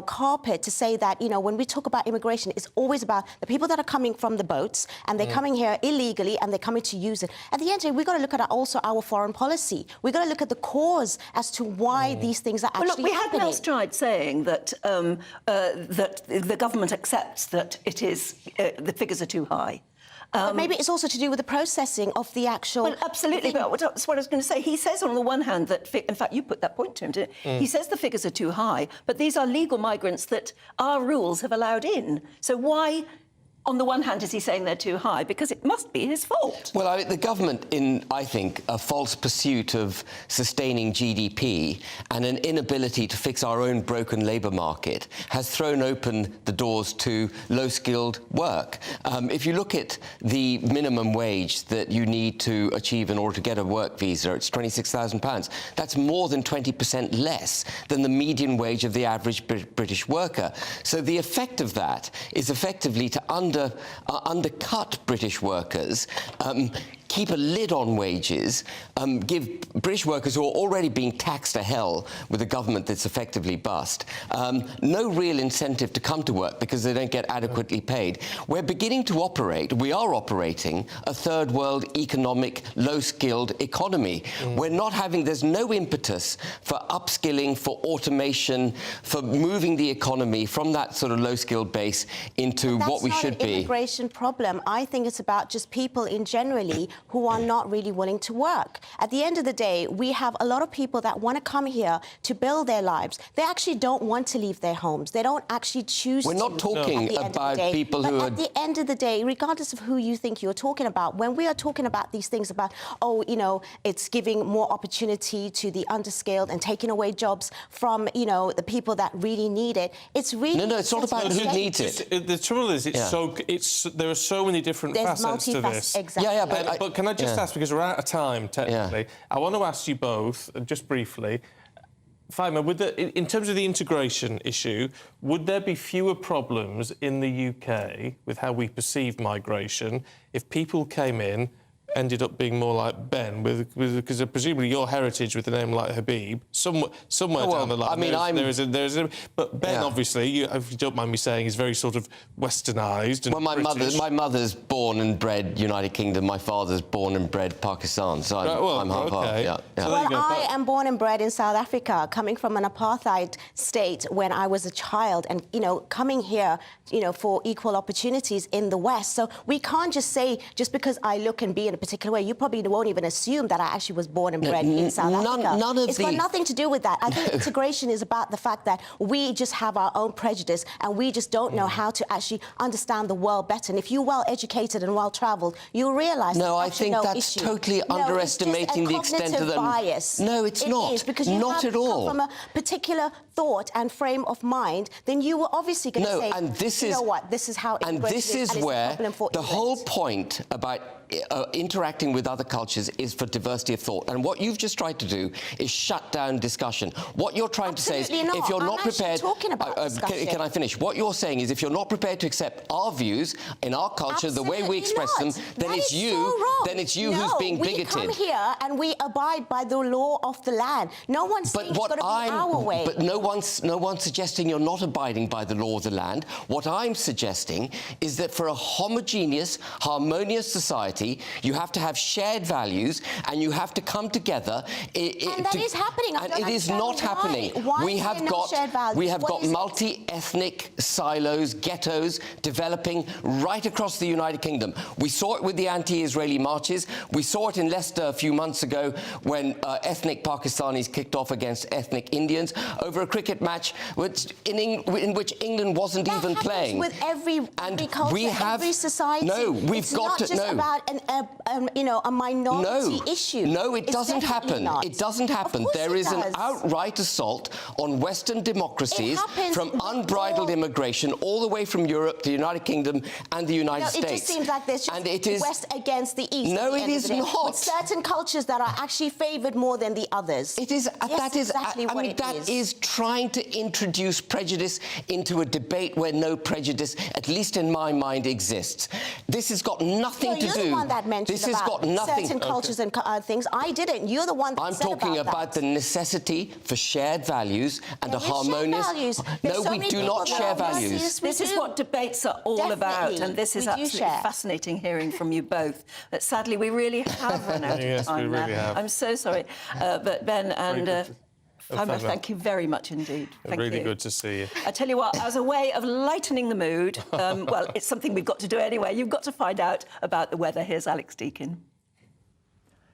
carpet to say that, when we talk about immigration, it's always about the people that are coming from the boats and they're coming here illegally and they're coming to use it. At the end of the day, we've got to look at also our foreign policy. We've got to look at the cause as to why these things are actually happening. Well, look, we had Mel Stride saying that that the government accepts that it is the figures are too high. But maybe it's also to do with the processing of the actual... Well, absolutely, but that's what I was going to say. He says on the one hand that, in fact, you put that point to him, didn't you? He says the figures are too high, but these are legal migrants that our rules have allowed in. So why... On the one hand, is he saying they're too high? Because it must be his fault. Well, the government, in, I think, a false pursuit of sustaining GDP and an inability to fix our own broken labour market, has thrown open the doors to low-skilled work. If you look at the minimum wage that you need to achieve in order to get a work visa, it's £26,000. That's more than 20% less than the median wage of the average British worker. So the effect of that is effectively to undercut British workers, keep a lid on wages, give British workers who are already being taxed to hell with a government that's effectively bust, no real incentive to come to work because they don't get adequately paid. We are operating a third world economic, low-skilled economy. There's no impetus for upskilling, for automation, for moving the economy from that sort of low-skilled base into what we should be. That's not an immigration problem. I think it's about just people in generally who are not really willing to work. At the end of the day, we have a lot of people that want to come here to build their lives. They actually don't want to leave their homes. They don't actually choose to. We're not talking about people who are... At the end of the day, regardless of who you think you're talking about, when we are talking about these things about, it's giving more opportunity to the underskilled and taking away jobs from, the people that really need it, it's really... No, it's not about who needs it. The trouble is, there are so many different facets to this. Exactly. But can I just ask, because we're out of time, technically, I want to ask you both, just briefly, Faima, in terms of the integration issue, would there be fewer problems in the UK with how we perceive migration if people came in, ended up being more like Ben, because presumably your heritage with a name like Habib, somewhere down the line. I mean, but Ben, obviously, if you don't mind me saying, is very sort of westernised. Well, my mother's born and bred United Kingdom. My father's born and bred Pakistan. So I'm half-half. I am born and bred in South Africa, coming from an apartheid state when I was a child, and coming here, for equal opportunities in the West. So we can't just say just because I look and be in a particular way, you probably won't even assume that I actually was born and bred in South Africa. It's got nothing to do with that. I think integration is about the fact that we just have our own prejudice and we just don't know how to actually understand the world better. And if you're well-educated and well-travelled, you'll realise I think that's totally underestimating the extent of the bias. No, it's not. It is, because you not have at all. Come from a particular thought and frame of mind, then you were obviously going to say, and this is how and this is where the whole point about interacting with other cultures is for diversity of thought. And what you've just tried to do is shut down discussion. What you're trying to say is, if you're not prepared... talking about discussion. Can I finish? What you're saying is, if you're not prepared to accept our views in our culture, the way we express them, then it's you who's being bigoted. We come here and we abide by the law of the land. No one's saying it's got to be our way. But no one's suggesting you're not abiding by the law of the land. What I'm suggesting is that for a homogeneous, harmonious society, you have to have shared values and you have to come together. And that is happening. And it is not happening. We have got multi-ethnic silos, ghettos developing right across the United Kingdom. We saw it with the anti-Israeli marches. We saw it in Leicester a few months ago when ethnic Pakistanis kicked off against ethnic Indians over a cricket match in which England wasn't even playing. With every culture, every society. No, we've got to. It's not just about a minority issue. No, it doesn't happen. It doesn't happen. There is an outright assault on Western democracies from unbridled immigration all the way from Europe, the United Kingdom, and the United States. It just seems like there's just the West against the East. No, it is not. With certain cultures that are actually favoured more than the others. It is. That is exactly what it is. That is trying to introduce prejudice into a debate where no prejudice, at least in my mind, exists. This has got nothing to do. You're the one that mentioned this has got nothing. Certain cultures and things. I didn't. You're the one that I'm said talking about the necessity for shared values and a harmonious... No, we do not share values. This is what debates are all about, and this is absolutely fascinating hearing from you both. But sadly, we really have run out of time now. I'm so sorry. But Ben and... thank you very much indeed. Thank you. Really good to see you. I tell you what, as a way of lightening the mood, well, it's something we've got to do anyway. You've got to find out about the weather. Here's Alex Deakin.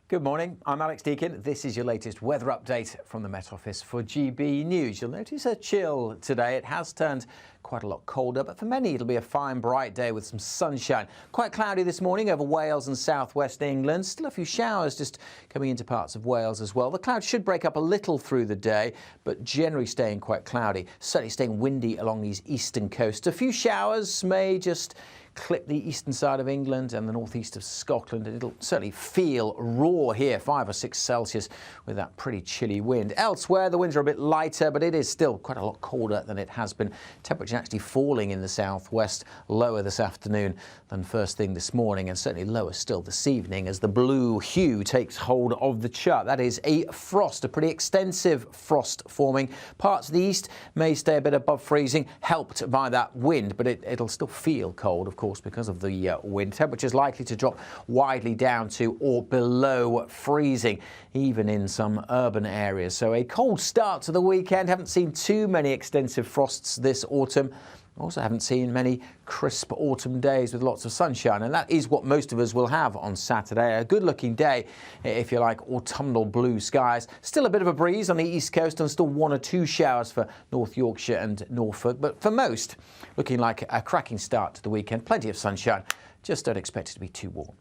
Good morning, I'm Alex Deakin. This is your latest weather update from the Met Office for GB News. You'll notice a chill today. It has turned quite a lot colder, but for many it'll be a fine, bright day with some sunshine. Quite cloudy this morning over Wales and southwest England. Still a few showers just coming into parts of Wales as well. The clouds should break up a little through the day, but generally staying quite cloudy. Certainly staying windy along these eastern coasts. A few showers may just clip the eastern side of England and the northeast of Scotland. It'll certainly feel raw here, 5 or 6 Celsius with that pretty chilly wind. Elsewhere, the winds are a bit lighter, but it is still quite a lot colder than it has been. Temperature temperature actually falling in the southwest, lower this afternoon than first thing this morning, and certainly lower still this evening as the blue hue takes hold of the chart. That is a frost, a pretty extensive frost forming. Parts of the east may stay a bit above freezing, helped by that wind, but it'll still feel cold, of course, because of the wind. Temperatures likely to drop widely down to or below freezing, even in some urban areas. So a cold start to the weekend. Haven't seen too many extensive frosts this autumn. Also haven't seen many crisp autumn days with lots of sunshine, and that is what most of us will have on Saturday. A good-looking day, if you like, autumnal blue skies. Still a bit of a breeze on the east coast and still 1 or 2 showers for North Yorkshire and Norfolk, but for most, looking like a cracking start to the weekend. Plenty of sunshine. Just don't expect it to be too warm.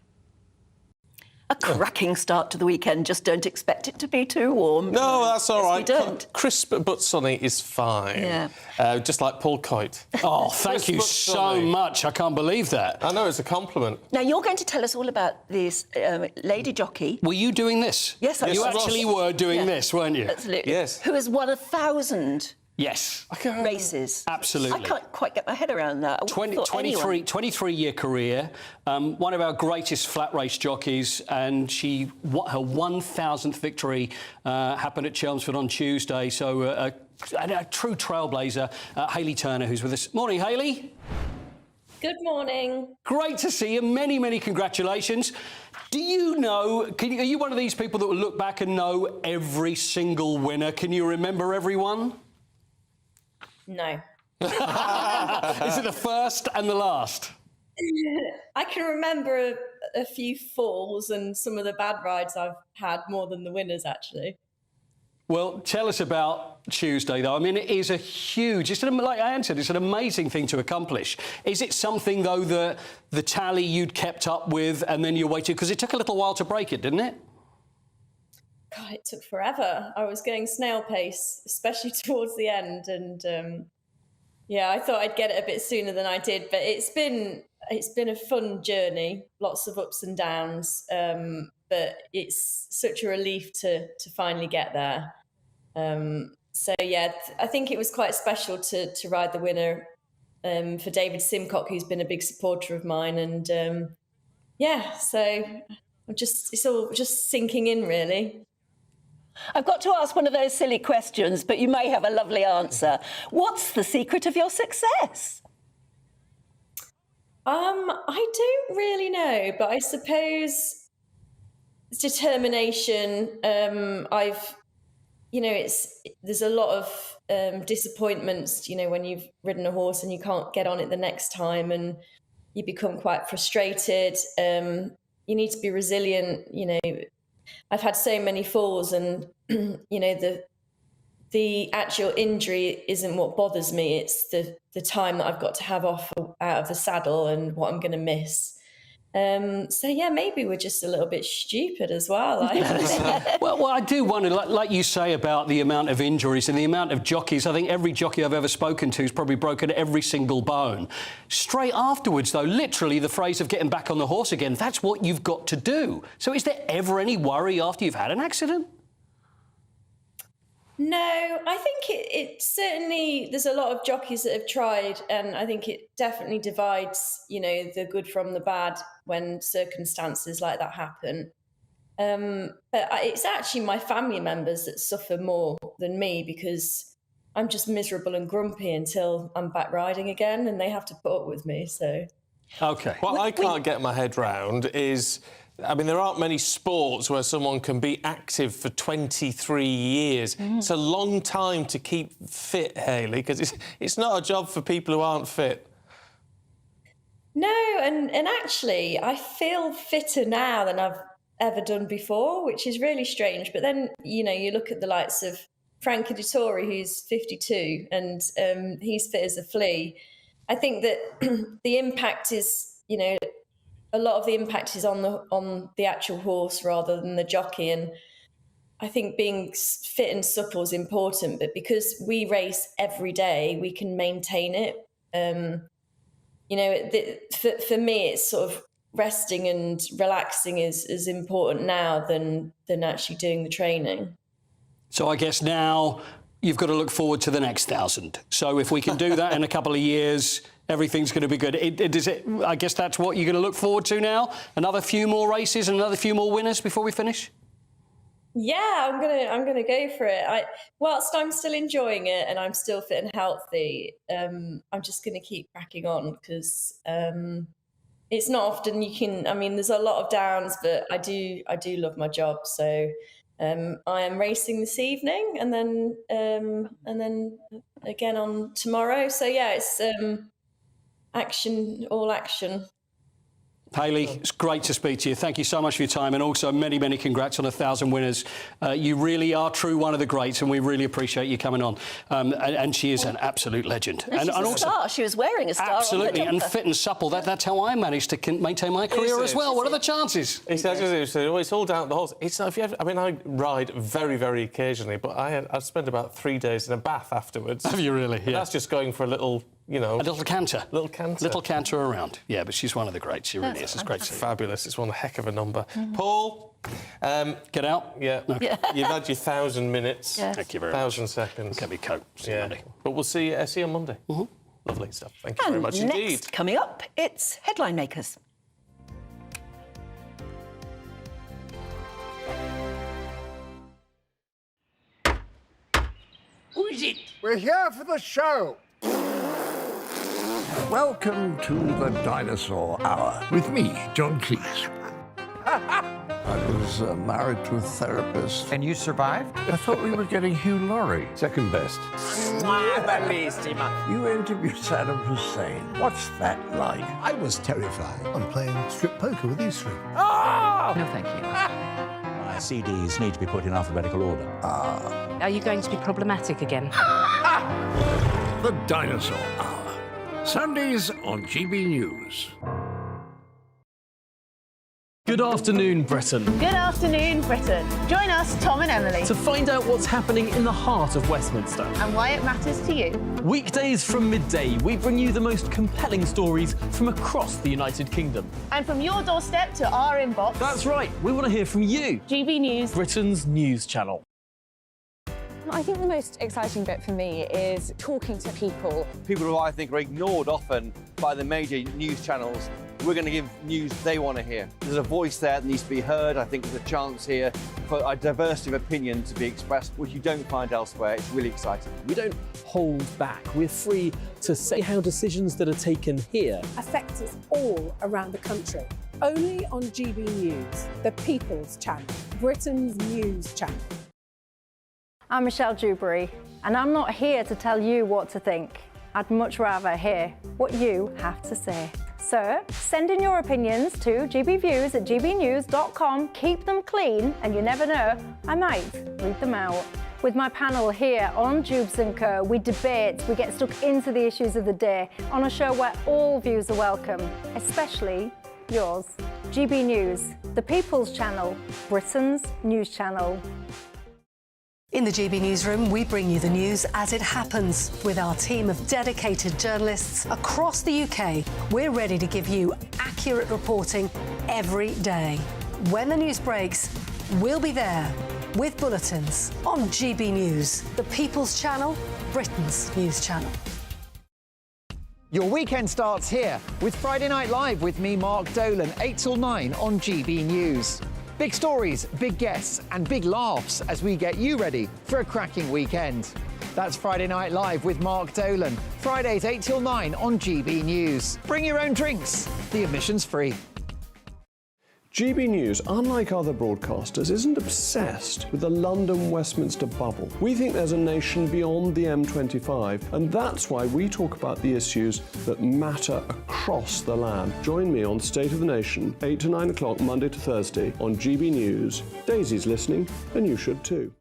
A cracking start to the weekend. Just don't expect it to be too warm. No, that's all right. We don't. Crisp but sunny is fine. Yeah. Just like Paul Coyte. Oh, thank you so much. I can't believe that. I know, it's a compliment. Now, you're going to tell us all about this lady jockey. Were you doing this? Yes, I was. You actually were doing Yeah. this, weren't you? Absolutely. Yes. Who has won 1,000 Yes. races. Absolutely. I can't quite get my head around that. I wouldn't have thought anyone- 23-year career, one of our greatest flat race jockeys, and her 1,000th victory happened at Chelmsford on Tuesday. So a true trailblazer, Hayley Turner, who's with us. Morning, Hayley. Good morning. Great to see you. Many, many congratulations. Do you know, are you one of these people that will look back and know every single winner? Can you remember everyone? No. Is it the first and the last? I can remember a few falls and some of the bad rides I've had more than the winners, actually. Well, tell us about Tuesday, though. I mean, it is a huge, like Anne said, it's an amazing thing to accomplish. Is it something, though, that the tally you'd kept up with and then you waited? Because it took a little while to break it, didn't it? God, it took forever. I was going snail pace, especially towards the end. And yeah, I thought I'd get it a bit sooner than I did. But it's been a fun journey, lots of ups and downs. But it's such a relief to finally get there. So yeah, I think it was quite special to ride the winner for David Simcock, who's been a big supporter of mine. And yeah, so it's all just sinking in, really. I've got to ask one of those silly questions, but you may have a lovely answer. What's the secret of your success? I don't really know, but I suppose it's determination. There's a lot of disappointments, when you've ridden a horse and you can't get on it the next time and you become quite frustrated. You need to be resilient, I've had so many falls and, the actual injury isn't what bothers me. It's the time that I've got to have off out of the saddle and what I'm going to miss. So yeah, maybe we're just a little bit stupid as well. Well, I do wonder, like you say about the amount of injuries and the amount of jockeys. I think every jockey I've ever spoken to has probably broken every single bone. Straight afterwards, though, literally the phrase of getting back on the horse again, that's what you've got to do. So is there ever any worry after you've had an accident? No, I think it certainly, there's a lot of jockeys that have tried, and I think it definitely divides, the good from the bad when circumstances like that happen. But it's actually my family members that suffer more than me, because I'm just miserable and grumpy until I'm back riding again, and they have to put up with me, so. OK. What I can't get my head round is, there aren't many sports where someone can be active for 23 years. It's a long time to keep fit, Hayley, because it's not a job for people who aren't fit. No, and actually, I feel fitter now than I've ever done before, which is really strange. But then, you look at the likes of Frankie Dettori, who's 52, and he's fit as a flea. I think that the impact is, a lot of the impact is on the actual horse rather than the jockey. And I think being fit and supple is important, but because we race every day, we can maintain it. For me, it's sort of resting and relaxing is important now than actually doing the training. So I guess now you've got to look forward to the next 1,000. So if we can do that in a couple of years, everything's going to be good. I guess that's what you're going to look forward to now? Another few more races and another few more winners before we finish? Yeah, I'm gonna go for it. Whilst I'm still enjoying it and I'm still fit and healthy, I'm just gonna keep cracking on because it's not often you can. I mean, there's a lot of downs, but I do love my job. So I am racing this evening and then again on tomorrow. So yeah, it's all action. Hayley, it's great to speak to you. Thank you so much for your time, and also many, many congrats on 1,000 winners. You really are true one of the greats, and we really appreciate you coming on. And she is an absolute legend. She's a also, star. She was wearing a star. Absolutely, on her and jumper. fit and supple. That's how I managed to maintain my career as well. What are the chances? It's all down to the horse. It's not, I mean, I ride very, very occasionally, but I spent about 3 days in a bath afterwards. Have you really? Yeah. That's just going for a little, you know... A little canter. Little canter. Little canter around. Yeah, but she's one of the greats. She really is. It's great to see. Fabulous. It's one heck of a number. Paul... get out? Yeah. Okay. You've had your 1,000 minutes. Yes. Thank you very much. 1,000 seconds. Can be coped. Yeah. But we'll see you on Monday. Lovely stuff. Thank you very much next, indeed. Coming up, it's Headline Makers. Who is it? We're here for the show. Welcome to the Dinosaur Hour with me, John Cleese. I was married to a therapist. And you survived? I thought we were getting Hugh Laurie. Second best. You interviewed Saddam Hussein. What's that like? I was terrified. I'm playing strip poker with these three. Ah! No, thank you. My CDs need to be put in alphabetical order. Are you going to be problematic again? The Dinosaur Hour. Sundays on GB News. Good afternoon, Britain. Good afternoon, Britain. Join us, Tom and Emily, To find out what's happening in the heart of Westminster. and why it matters to you. Weekdays from midday, we bring you the most compelling stories from across the United Kingdom. And from your doorstep to our inbox, That's right, we want to hear from you, GB News. Britain's news channel. I think the most exciting bit for me is talking to people. People who I think are ignored often by the major news channels. We're going to give news they want to hear. There's a voice there that needs to be heard. I think there's a chance here for a diversity of opinion to be expressed, which you don't find elsewhere. It's really exciting. We don't hold back. We're free to say how decisions that are taken here Affects us all around the country. Only on GB News, the People's Channel, Britain's news channel. I'm Michelle Dewberry, and I'm not here to tell you what to think. I'd much rather hear what you have to say. So, send in your opinions to gbviews@gbnews.com. Keep them clean, and you never know, I might read them out. With my panel here on Jubes & Co, we debate, we get stuck into the issues of the day on a show where all views are welcome, especially yours. GB News, the People's Channel, Britain's news channel. In the GB Newsroom, we bring you the news as it happens. With our team of dedicated journalists across the UK, we're ready to give you accurate reporting every day. When the news breaks, we'll be there with bulletins on GB News, the People's Channel, Britain's news channel. Your weekend starts here with Friday Night Live with me, Mark Dolan, 8 till 9 on GB News. Big stories, big guests, and big laughs as we get you ready for a cracking weekend. That's Friday Night Live with Mark Dolan. Fridays 8 till 9 on GB News. Bring your own drinks. The admission's free. GB News, unlike other broadcasters, isn't obsessed with the London-Westminster bubble. We think there's a nation beyond the M25, and that's why we talk about the issues that matter across the land. Join me on State of the Nation, 8 to 9 o'clock, Monday to Thursday, on GB News. Daisy's listening, and you should too.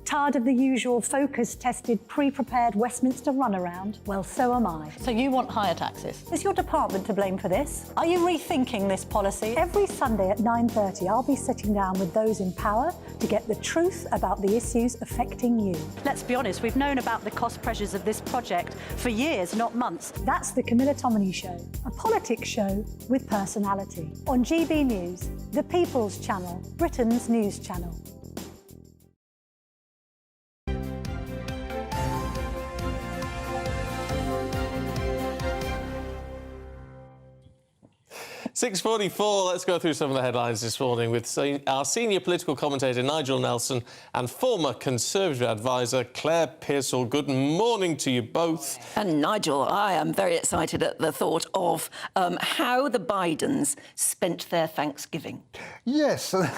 Tired of the usual focus-tested, pre-prepared Westminster runaround? Well, so am I. So you want higher taxes? Is your department to blame for this? Are you rethinking this policy? Every Sunday at 9:30, I'll be sitting down with those in power to get the truth about the issues affecting you. Let's be honest, we've known about the cost pressures of this project for years, not months. That's the Camilla Tominey Show, a politics show with personality. On GB News, the People's Channel, Britain's news channel. 6:44, let's go through some of the headlines this morning with our senior political commentator Nigel Nelson and former Conservative advisor Claire Pearsall. Good morning to you both. And Nigel, I am very excited at the thought of how the Bidens spent their Thanksgiving. Yes, they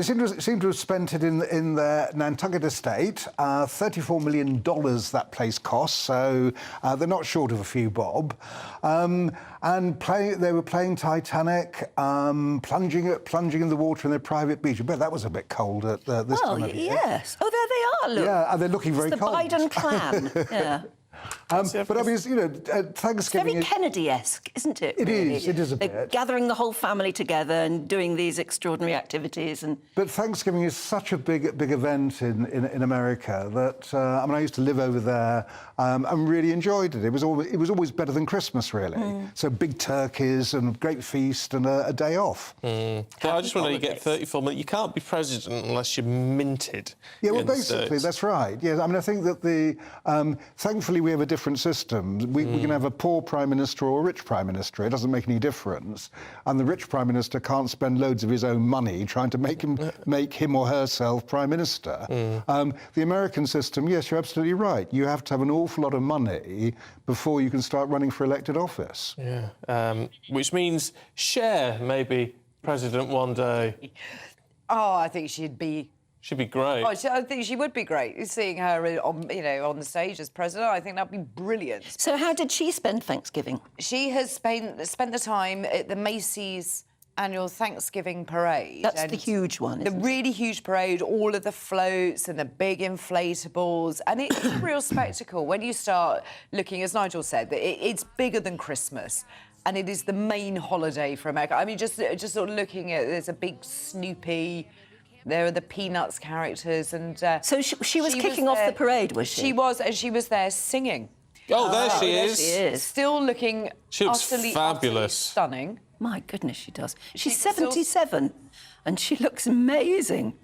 seem to have spent it in their Nantucket estate. $34 million that place costs, so they're not short of a few bob. And they were playing Titanic, plunging in the water in their private beach. I bet that was a bit cold at this time of year. Yes. Oh, there they are, look. Yeah, and they're looking very it's the cold. Biden clan, yeah. But I mean, Thanksgiving... It's very Kennedy-esque, isn't it? It really? is. It is a They're bit. gathering the whole family together and doing these extraordinary activities. But Thanksgiving is such a big event in America that I mean, I used to live over there and really enjoyed it. It was always better than Christmas, really. So big turkeys and great feast and a day off. So I just want to get 34 million. You can't be president unless you're minted. Yeah, well, in the basically, States. that's right. Yeah, I mean, I think that thankfully we have a different system. We can have a poor prime minister or a rich prime minister. It doesn't make any difference. And the rich prime minister can't spend loads of his own money trying to make him or herself prime minister. The American system, yes, you're absolutely right. You have to have an awful lot of money before you can start running for elected office. Yeah, which means Cher may be president one day. Oh, I think she'd be... She'd be great. Oh, I think she would be great. Seeing her on the stage as president, I think that'd be brilliant. So how did she spend Thanksgiving? She has spent the time at the Macy's annual Thanksgiving parade. That's the huge one, isn't it? The really huge parade, all of the floats and the big inflatables. And it's a real spectacle when you start looking, as Nigel said, that it's bigger than Christmas. And it is the main holiday for America. I mean, just sort of looking at, there's a big Snoopy... There are the Peanuts characters, and so she was kicking off the parade, was she? She was, and she was there singing. Oh, there she is. She is. Still looking she looks utterly fabulous, stunning. My goodness, she does. She's 77, and she looks amazing.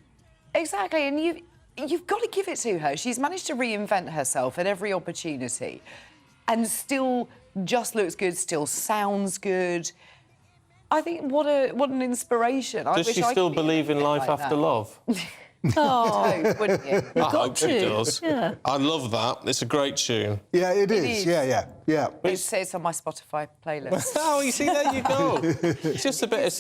Exactly, and you've got to give it to her. She's managed to reinvent herself at every opportunity, and still just looks good. Still sounds good. I think what an inspiration. Does she still believe in life after love? Oh, wouldn't you? I hope she does. Yeah. I love that. It's a great tune. Yeah, it is. Yeah. It's on my Spotify playlist. Oh, you see, there you go. It's just a bit of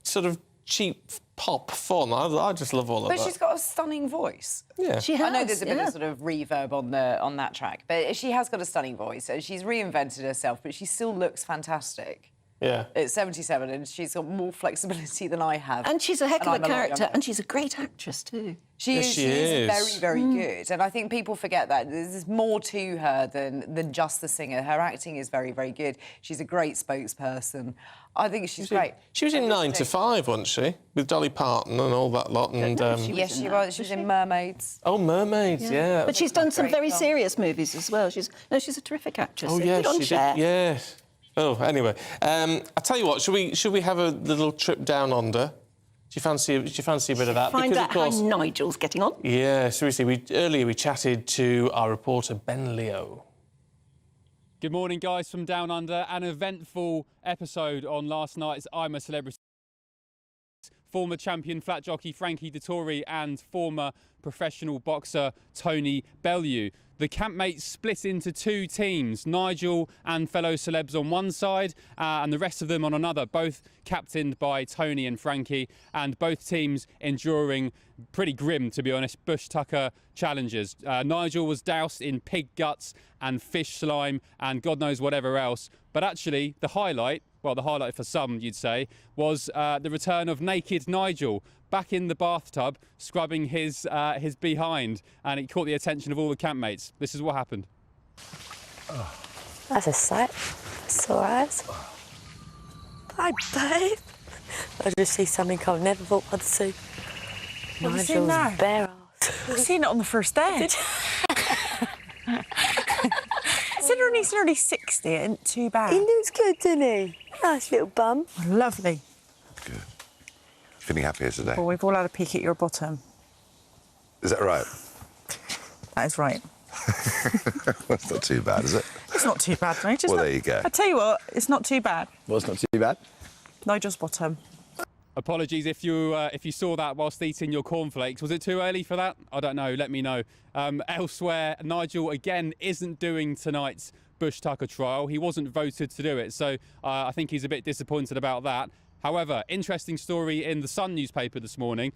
sort of cheap pop fun. I just love all of that. But she's got a stunning voice. Yeah. She has, I know there's a bit of sort of reverb on that track, but she has got a stunning voice. And she's reinvented herself, but she still looks fantastic. Yeah. At 77, and she's got more flexibility than I have. And she's a heck of a character, and she's a great actress too. She is very, very good. And I think people forget that. There's more to her than just the singer. Her acting is very, very good. She's a great spokesperson. I think she's great. She was in 9 to 5, wasn't she? With Dolly Parton and all that lot. And, yes, she was. She was in Mermaids. Oh, Mermaids, yeah. But she's done some very serious movies as well. She's a terrific actress. Oh, yeah, good on she Cher. did. Yes. Oh, anyway, I tell you what. Should we have a little trip down under? Do you fancy a bit of that? Find because, out of course, how Nigel's getting on. Yeah, seriously. Earlier we chatted to our reporter Ben Leo. Good morning, guys, from Down Under. An eventful episode on last night's I'm a Celebrity. Former champion flat jockey Frankie Dettori and former professional boxer Tony Bellew. The campmates split into two teams, Nigel and fellow celebs on one side and the rest of them on another, both captained by Tony and Frankie, and both teams enduring pretty grim, to be honest, bush tucker challenges. Nigel was doused in pig guts and fish slime and God knows whatever else, but actually the highlight for some, you'd say, was the return of naked Nigel back in the bathtub, scrubbing his behind, and it caught the attention of all the campmates. This is what happened. Oh. That's a sight. It's all right. Hi, babe. I just see something I never thought I'd see. What have you seen now? Bare ass. I've seen it on the first day. Considering he's nearly 60, it ain't too bad. He looks good, doesn't he? Nice little bum. Oh, lovely. Good. Feeling happier today? Well, we've all had a peek at your bottom. Is that right? That is right. That's not too bad, is it? It's not too bad, Nigel. Well, there you go. I tell you what, it's not too bad. Well, it's not too bad. Nigel's bottom. Apologies if you saw that whilst eating your cornflakes. Was it too early for that? I don't know. Let me know. Elsewhere, Nigel again isn't doing tonight's Bush Tucker trial. He wasn't voted to do it, so I think he's a bit disappointed about that. However, interesting story in the Sun newspaper this morning.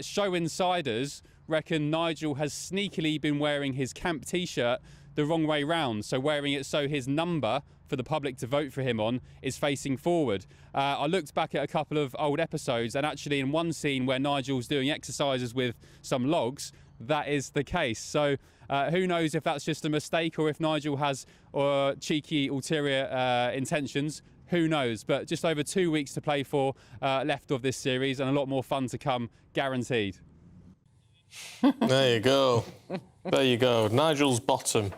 Show insiders reckon Nigel has sneakily been wearing his camp T-shirt the wrong way round, so wearing it so his number for the public to vote for him on is facing forward. I looked back at a couple of old episodes, and actually in one scene where Nigel's doing exercises with some logs, that is the case. So who knows if that's just a mistake or if Nigel has cheeky ulterior intentions. Who knows? But just over 2 weeks to play for left of this series, and a lot more fun to come, guaranteed. There you go. There you go. Nigel's bottom.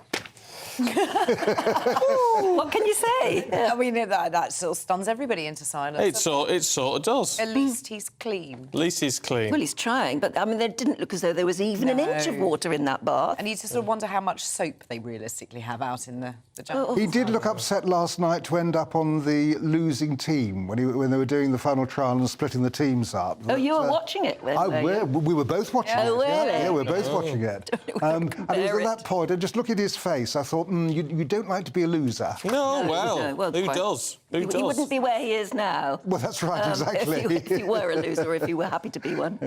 What can you say? I mean, that sort of stuns everybody into silence. It sort of does. At least he's clean. At least he's clean. Well, he's trying, but I mean, there didn't look as though there was even an inch of water in that bath. And you just sort of wonder how much soap they realistically have out in the jungle. He did look upset last night to end up on the losing team when they were doing the final trial and splitting the teams up. Oh, you were watching it? We were both watching it. Really? Yeah, we were both watching it. And it was at that point, and just look at his face, I thought, you don't like to be a loser. No, well, who does? Who does? He wouldn't be where he is now. Well, that's right, exactly. If you were a loser, or if you were happy to be one.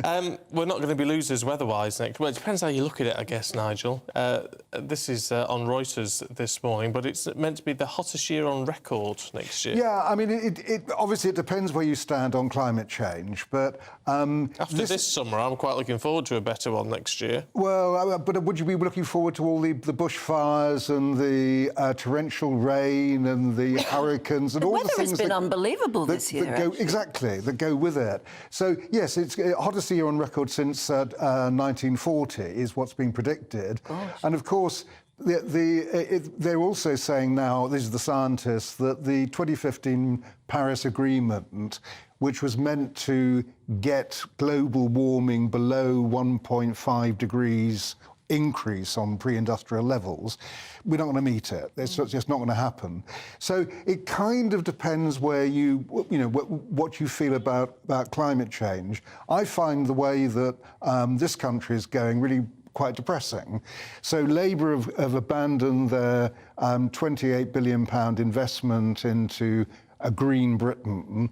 We're not going to be losers weather-wise next. Well, it depends how you look at it, I guess, Nigel. This is on Reuters this morning, but it's meant to be the hottest year on record next year. Yeah, I mean, it obviously it depends where you stand on climate change, but after this summer, I'm quite looking forward to a better one next year. Well, but would you be looking forward to all the bushfires and the torrential rain and the hurricanes and all the things? The weather has been unbelievable this year. That go with it. So yes, it's hottest year on record since 1940 is what's being predicted, and of course. They're also saying now, these are the scientists, that the 2015 Paris Agreement, which was meant to get global warming below 1.5 degrees increase on pre-industrial levels, we're not going to meet it. It's just not going to happen. So it kind of depends where what you feel about climate change. I find the way that this country is going really quite depressing. So Labour have abandoned their £28 billion investment into a green Britain.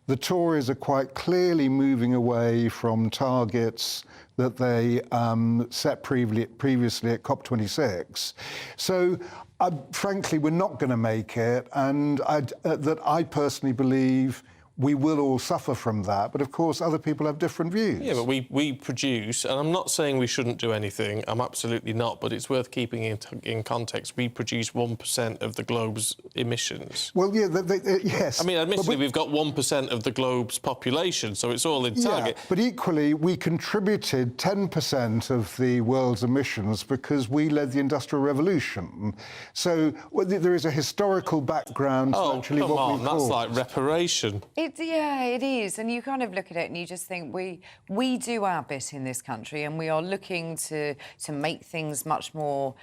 The Tories are quite clearly moving away from targets that they set previously at COP26. So frankly, we're not going to make it, and I personally believe we will all suffer from that, but of course other people have different views. Yeah, but we produce, and I'm not saying we shouldn't do anything, I'm absolutely not, but it's worth keeping in context. We produce 1% of the globe's emissions. Well, yeah, yes. I mean, admittedly, we've got 1% of the globe's population, so it's all in target. Yeah, but equally, we contributed 10% of the world's emissions because we led the Industrial Revolution. So there is a historical background to actually what we come on, that's like reparation. Yeah, it is. And you kind of look at it and you just think we do our bit in this country, and we are looking to make things much more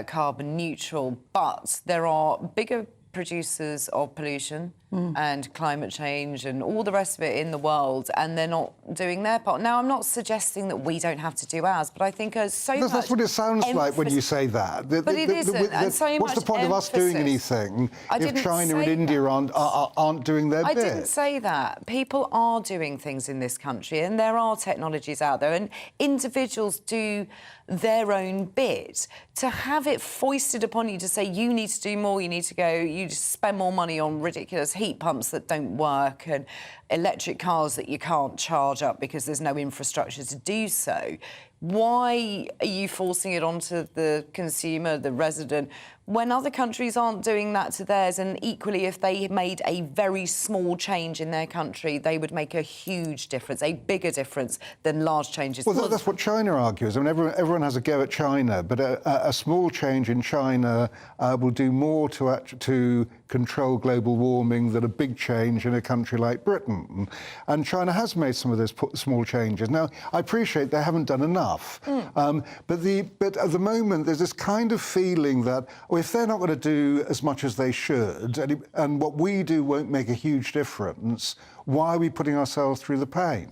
carbon neutral. But there are bigger producers of pollution and climate change and all the rest of it in the world, and they're not doing their part. Now, I'm not suggesting that we don't have to do ours, but I think so much... That's what it sounds like when you say that. But it isn't, and so much what's the point of us doing anything if China and India aren't doing their bit? I didn't say that. People are doing things in this country, and there are technologies out there, and individuals do their own bit. To have it foisted upon you to say you need to do more, you just spend more money on ridiculous heat pumps that don't work and electric cars that you can't charge up because there's no infrastructure to do so. Why are you forcing it onto the consumer, the resident, when other countries aren't doing that to theirs, and equally if they made a very small change in their country, they would make a huge difference, a bigger difference than large changes. Well, that's what China argues. I mean, everyone has a go at China, but a small change in China will do more to control global warming than a big change in a country like Britain. And China has made some of those small changes. Now, I appreciate they haven't done enough, but at the moment there's this kind of feeling that if they're not going to do as much as they should, and what we do won't make a huge difference, why are we putting ourselves through the pain?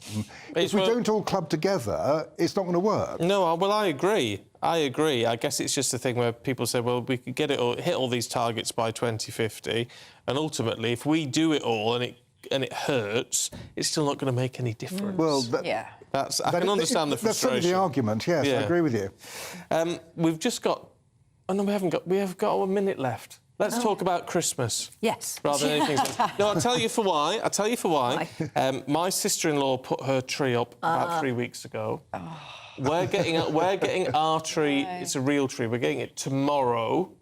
If we don't all club together, it's not going to work. No, well, I agree. I guess it's just a thing where people say, well, we could hit all these targets by 2050, and ultimately, if we do it all and it hurts, it's still not going to make any difference. Well, I can understand the frustration. That's sort of the argument. Yes, I agree with you. We've just got. Oh no, we haven't got. We have got a minute left. Let's talk about Christmas. Yes. Rather than anything else. No, I'll tell you for why. My sister-in-law put her tree up about 3 weeks ago. We're getting our tree. It's a real tree. We're getting it tomorrow.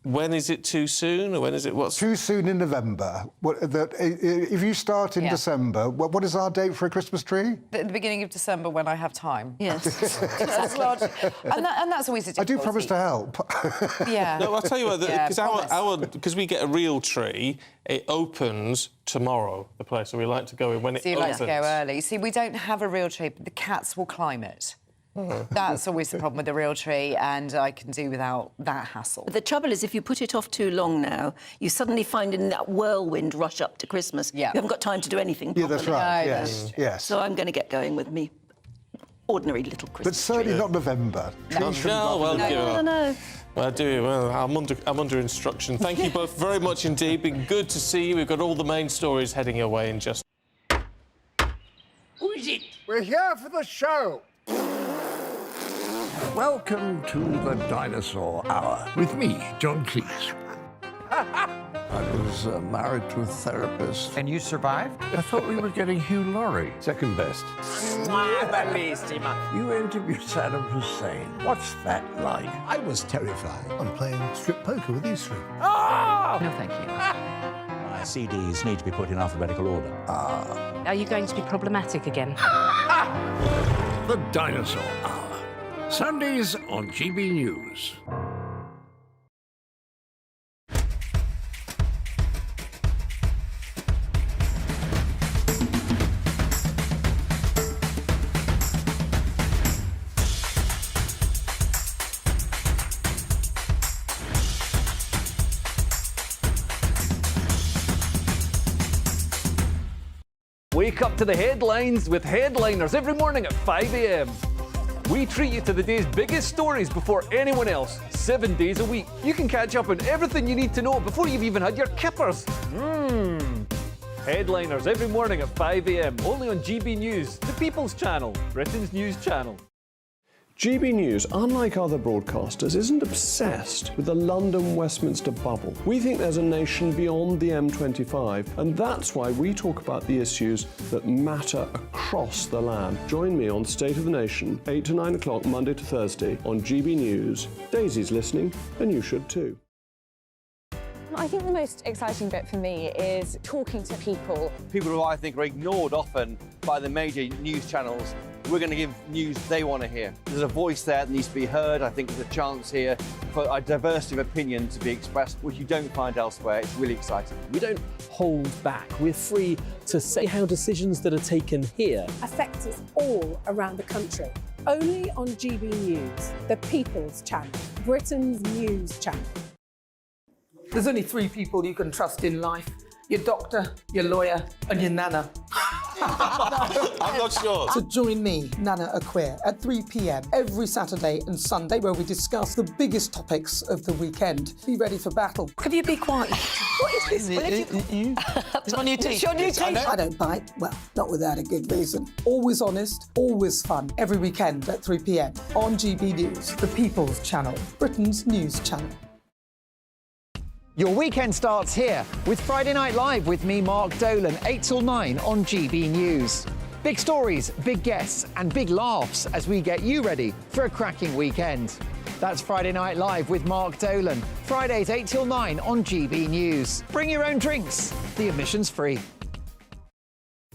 When is it too soon, or when is it what's too soon in November? If you start in December, what is our date for a Christmas tree? The beginning of December, when I have time. Yes, that's large, and that's always a difficulty. I do promise to help. Yeah. No, I'll tell you what. Because we get a real tree, it opens tomorrow. The place, so we like to go in when it opens. So you like to go early. See, we don't have a real tree, but the cats will climb it. That's always the problem with the real tree, and I can do without that hassle. But the trouble is, if you put it off too long now, you suddenly find in that whirlwind rush up to Christmas, you haven't got time to do anything properly. Yeah, that's right. Yes. So I'm going to get going with me ordinary little Christmas But certainly not November. No, I'm under instruction. Thank you both very much indeed. Been good to see you. We've got all the main stories heading your way in just. Who is it? We're here for the show. Welcome to the Dinosaur Hour with me, John Cleese. I was married to a therapist. And you survived? I thought we were getting Hugh Laurie. Second best. You interviewed Saddam Hussein. What's that like? I was terrified. I'm playing strip poker with these three. Oh! No, thank you. My CDs need to be put in alphabetical order. Are you going to be problematic again? The Dinosaur Hour. Sundays on GB News. Wake up to the headlines with Headliners every morning at 5 a.m. We treat you to the day's biggest stories before anyone else, 7 days a week. You can catch up on everything you need to know before you've even had your kippers. Headliners every morning at 5 a.m, only on GB News, the People's Channel, Britain's news channel. GB News, unlike other broadcasters, isn't obsessed with the London-Westminster bubble. We think there's a nation beyond the M25, and that's why we talk about the issues that matter across the land. Join me on State of the Nation, 8 to 9 o'clock, Monday to Thursday, on GB News. Daisy's listening, and you should too. I think the most exciting bit for me is talking to people. People who I think are ignored often by the major news channels. We're going to give news they want to hear. There's a voice there that needs to be heard. I think there's a chance here for a diversity of opinion to be expressed, which you don't find elsewhere. It's really exciting. We don't hold back. We're free to say how decisions that are taken here affect us all around the country. Only on GB News, the People's Channel, Britain's news channel. There's only 3 people you can trust in life. Your doctor, your lawyer, and your nana. I'm not sure. So join me, Nana Aquare, at 3 p.m. every Saturday and Sunday, where we discuss the biggest topics of the weekend. Be ready for battle. Could you be quiet? What is this? It's my new teeth. It's your new teeth. I don't bite. Well, not without a good reason. Always honest, always fun. Every weekend at 3 p.m. on GB News, the People's Channel, Britain's news channel. Your weekend starts here with Friday Night Live with me, Mark Dolan, 8 till 9 on GB News. Big stories, big guests and big laughs as we get you ready for a cracking weekend. That's Friday Night Live with Mark Dolan. Fridays 8 till 9 on GB News. Bring your own drinks. The admission's free.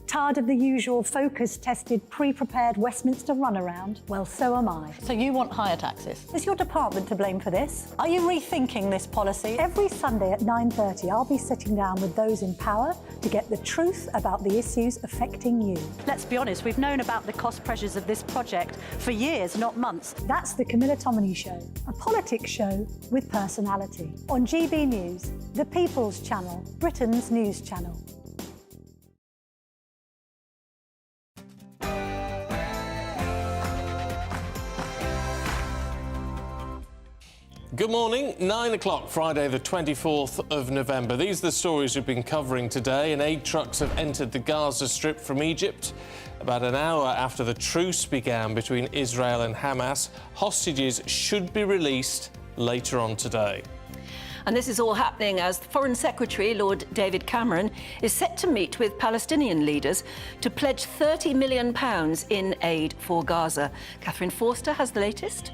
Tired of the usual focus-tested, pre-prepared Westminster runaround? Well, so am I. So you want higher taxes? Is your department to blame for this? Are you rethinking this policy? Every Sunday at 9:30, I'll be sitting down with those in power to get the truth about the issues affecting you. Let's be honest, we've known about the cost pressures of this project for years, not months. That's the Camilla Tominey Show, a politics show with personality. On GB News, the People's Channel, Britain's news channel. Good morning, 9 o'clock, Friday the 24th of November. These are the stories we've been covering today, and aid trucks have entered the Gaza Strip from Egypt. About an hour after the truce began between Israel and Hamas, hostages should be released later on today. And this is all happening as the Foreign Secretary, Lord David Cameron, is set to meet with Palestinian leaders to pledge £30 million in aid for Gaza. Catherine Forster has the latest.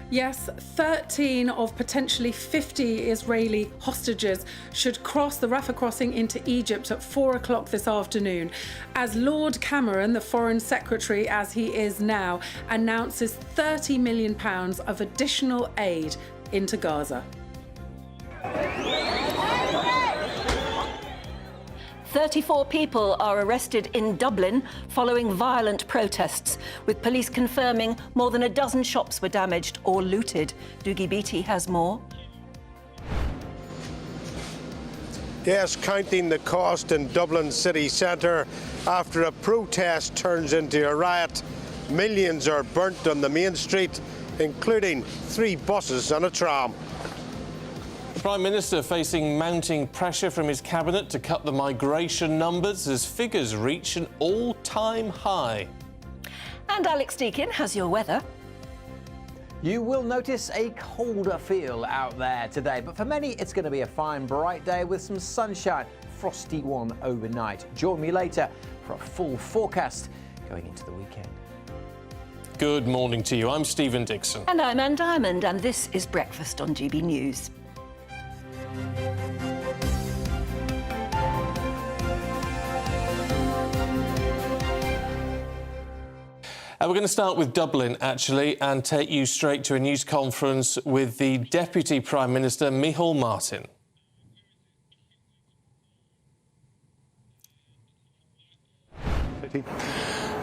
Yes, 13 of potentially 50 Israeli hostages should cross the Rafah crossing into Egypt at 4 o'clock this afternoon, as Lord Cameron, the Foreign Secretary as he is now, announces £30 million of additional aid into Gaza. 34 people are arrested in Dublin following violent protests, with police confirming more than a dozen shops were damaged or looted. Dougie Beattie has more. Yes, counting the cost in Dublin city centre after a protest turns into a riot. Millions are burnt on the main street, including 3 buses and a tram. The Prime Minister facing mounting pressure from his cabinet to cut the migration numbers as figures reach an all-time high. And Alex Deakin has your weather. You will notice a colder feel out there today, but for many it's going to be a fine, bright day with some sunshine, frosty one overnight. Join me later for a full forecast going into the weekend. Good morning to you. I'm Stephen Dixon. And I'm Anne Diamond, and this is Breakfast on GB News. We're going to start with Dublin, actually, and take you straight to a news conference with the Deputy Prime Minister, Miel Martin.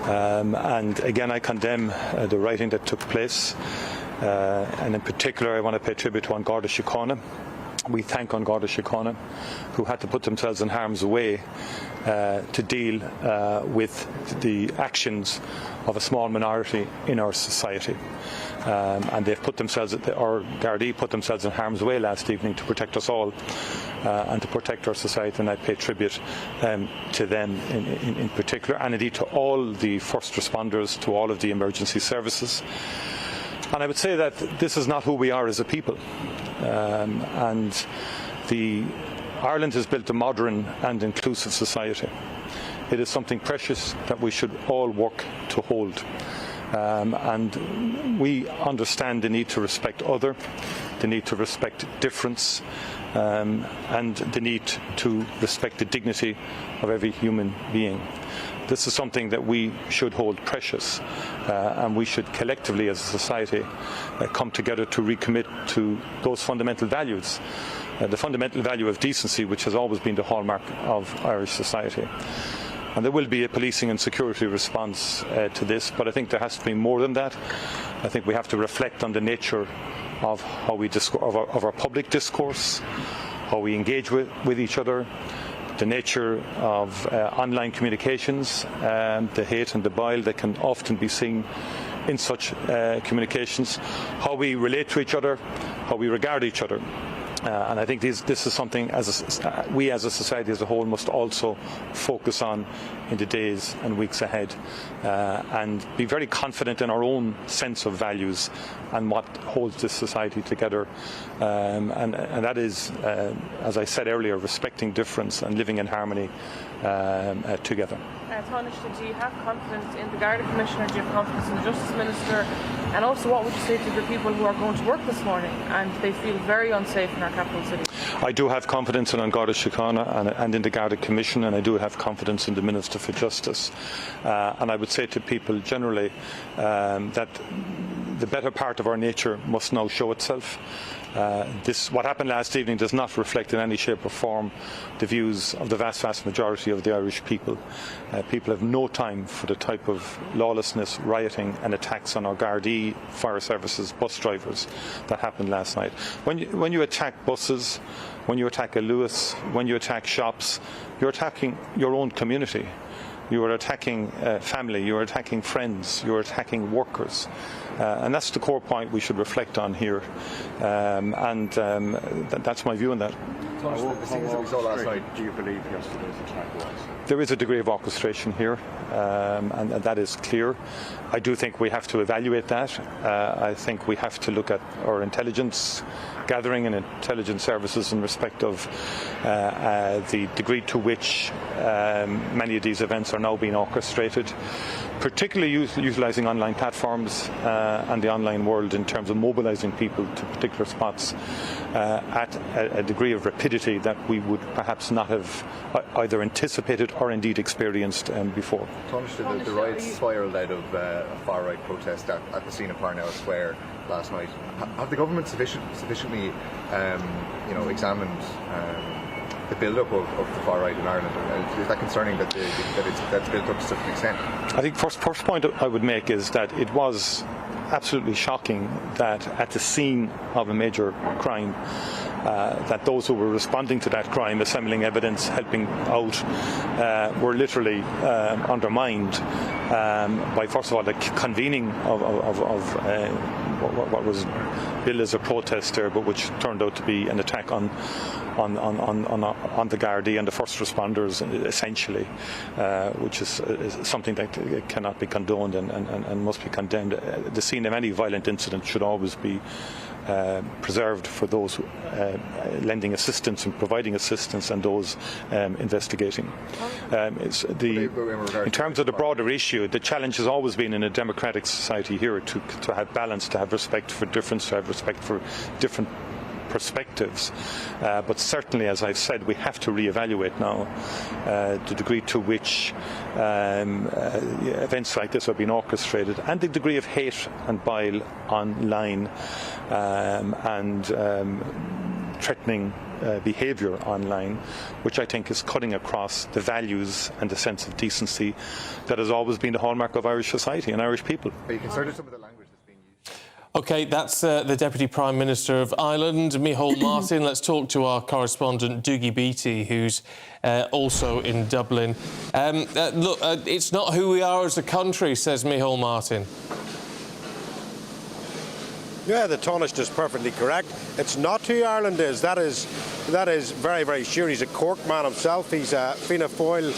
And again, I condemn the rioting that took place. And in particular, I want to pay tribute to An Garda Síochána. We thank An Garda Síochána, who had to put themselves in harm's way to deal with the actions of a small minority in our society. And they've put themselves, or Gardaí put themselves in harm's way last evening to protect us all and to protect our society, and I pay tribute to them in particular, and indeed to all the first responders, to all of the emergency services. And I would say that this is not who we are as a people. And Ireland has built a modern and inclusive society. It is something precious that we should all work to hold. And we understand the need to respect other, the need to respect difference, and the need to respect the dignity of every human being. This is something that we should hold precious, and we should collectively as a society come together to recommit to those fundamental values. The fundamental value of decency, which has always been the hallmark of Irish society. And there will be a policing and security response to this, but I think there has to be more than that. I think we have to reflect on the nature of how we of our public discourse, how we engage with each other, the nature of online communications, the hate and the bile that can often be seen in such communications, how we relate to each other, how we regard each other. And I think this is something we as a society as a whole must also focus on in the days and weeks ahead, and be very confident in our own sense of values and what holds this society together. And that is, as I said earlier, respecting difference and living in harmony together. Taoiseach, do you have confidence in the Garda Commissioner? Do you have confidence in the Justice Minister? And also, what would you say to the people who are going to work this morning and they feel very unsafe in our capital city? I do have confidence in Garda Síochána and in the Garda Commission, and I do have confidence in the Minister for Justice. And I would say to people generally that the better part of our nature must now show itself. What happened last evening does not reflect in any shape or form the views of the vast majority of the Irish people. People have no time for the type of lawlessness, rioting and attacks on our Gardaí, fire services, bus drivers that happened last night. When you attack buses, when you attack a Lewis, when you attack shops, you're attacking your own community. You are attacking family, you are attacking friends, you are attacking workers. And that's the core point we should reflect on here. That's my view on that. The scenes that we saw last night, do you believe yesterday's attack was? There is a degree of orchestration here, and that is clear. I do think we have to evaluate that. I think we have to look at our intelligence gathering and intelligence services in respect of the degree to which many of these events are now being orchestrated, particularly utilising online platforms and the online world in terms of mobilising people to particular spots at a degree of rapidity that we would perhaps not have either anticipated or indeed experienced before. Taoiseach, the riots spiralled out of a far-right protest at the scene of Parnell Square last night. Have the government sufficiently examined the build-up of the far right in Ireland? Is that concerning that that's built up to such an extent? I think first point I would make is that it was absolutely shocking that at the scene of a major crime, that those who were responding to that crime, assembling evidence, helping out, were literally undermined by, first of all, the convening of what was billed as a protest there, but which turned out to be an attack on the Gardaí and the first responders, essentially, which is something that cannot be condoned and must be condemned. The scene of any violent incident should always be preserved for those lending assistance and providing assistance and those investigating. In terms of the broader issue, the challenge has always been in a democratic society here to have balance, to have respect for difference, to have respect for different perspectives, but certainly, as I've said, we have to reevaluate now the degree to which events like this are being orchestrated, and the degree of hate and bile online and threatening behaviour online, which I think is cutting across the values and the sense of decency that has always been the hallmark of Irish society and Irish people. Are you concerned with some of the language that's being used? OK, that's the Deputy Prime Minister of Ireland, Miel Martin. Let's talk to our correspondent, Dougie Beattie, who's also in Dublin. Look, it's not who we are as a country, says Miel Martin. Yeah, the Taoiseach is perfectly correct. It's not who Ireland is. That is very, very sure. He's a Cork man himself. He's a Fianna Fáil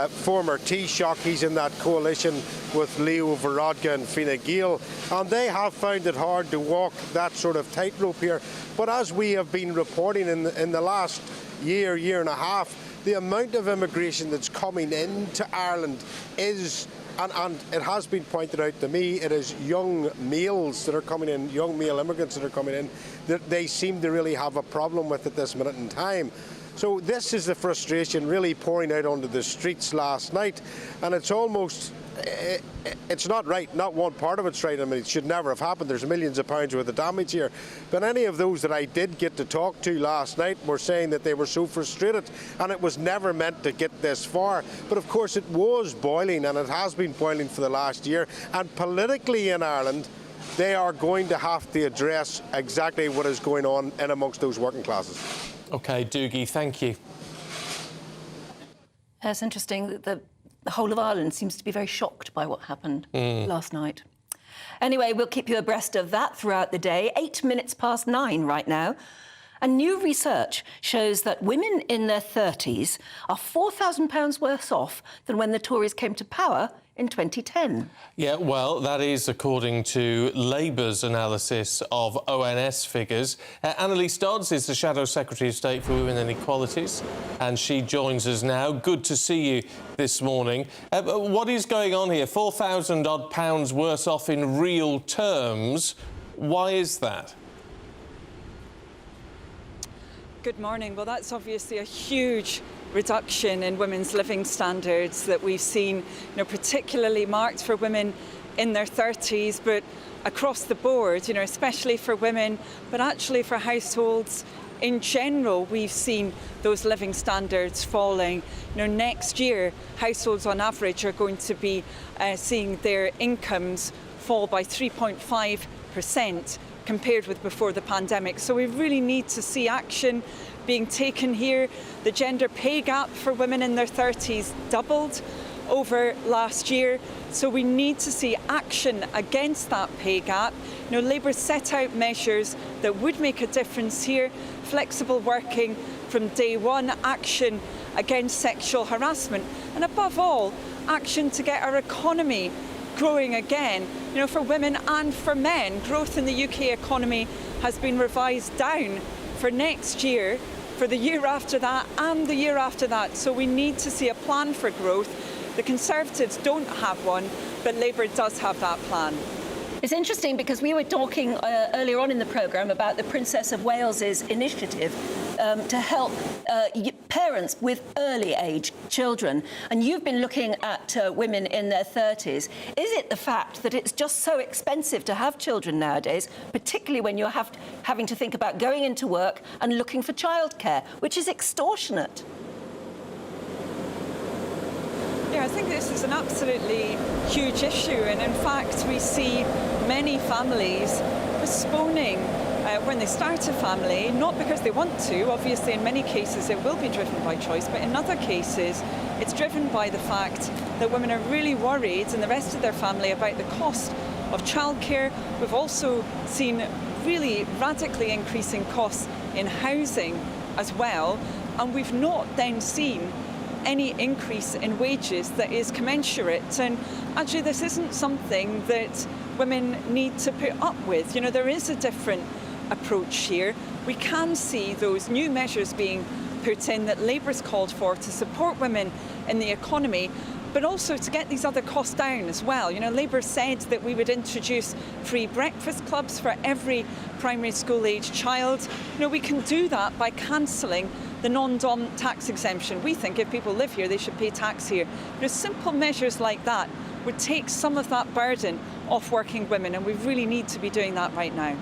former Taoiseach. He's in that coalition with Leo Varadkar and Fine Gael, and they have found it hard to walk that sort of tightrope here. But as we have been reporting in the last year and a half, the amount of immigration that's coming into Ireland is, and it has been pointed out to me, it is young males that are coming in, young male immigrants that are coming in, that they seem to really have a problem with at this minute in time. So this is the frustration really pouring out onto the streets last night, and it's almost, it's not right. Not one part of it's right. I mean, it should never have happened. There's millions of pounds worth of damage here. But any of those that I did get to talk to last night were saying that they were so frustrated, and it was never meant to get this far. But of course it was boiling, and it has been boiling for the last year. And politically in Ireland, they are going to have to address exactly what is going on in amongst those working classes. OK, Dougie, thank you. It's interesting that the whole of Ireland seems to be very shocked by what happened last night. Anyway, we'll keep you abreast of that throughout the day. 8 minutes past 9 right now. And new research shows that women in their 30s are £4,000 worse off than when the Tories came to power in 2010. Yeah, well, that is according to Labour's analysis of ONS figures. Analise Dods is the Shadow Secretary of State for Women and Equalities, and she joins us now. Good to see you this morning. What is going on here? £4,000 odd worse off in real terms. Why is that? Good morning. Well, that's obviously a huge reduction in women's living standards that we've seen, particularly marked for women in their 30s, but across the board, especially for women, but actually for households in general, we've seen those living standards falling. Next year, households on average are going to be seeing their incomes fall by 3.5% compared with before the pandemic. So we really need to see action being taken here. The gender pay gap for women in their 30s doubled over last year. So we need to see action against that pay gap. Labour set out measures that would make a difference here. Flexible working from day one, action against sexual harassment, and above all, action to get our economy growing again, for women and for men. Growth in the UK economy has been revised down for next year, for the year after that and the year after that. So we need to see a plan for growth. The Conservatives don't have one, but Labour does have that plan. It's interesting because we were talking earlier on in the programme about the Princess of Wales's initiative to help parents with early age children. And you've been looking at women in their 30s. Is it the fact that it's just so expensive to have children nowadays, particularly when you're having to think about going into work and looking for childcare, which is extortionate? Yeah, I think this is an absolutely huge issue, and in fact we see many families postponing when they start a family, not because they want to. Obviously in many cases it will be driven by choice, but in other cases it's driven by the fact that women are really worried and the rest of their family about the cost of childcare. We've also seen really radically increasing costs in housing as well, and we've not then seen any increase in wages that is commensurate. And actually this isn't something that women need to put up with. There is a different approach here. We can see those new measures being put in that Labour's called for to support women in the economy, but also to get these other costs down as well. Labour said that we would introduce free breakfast clubs for every primary school age child. We can do that by cancelling the non-dom tax exemption. We think if people live here, they should pay tax here. Simple measures like that would take some of that burden off working women, and we really need to be doing that right now.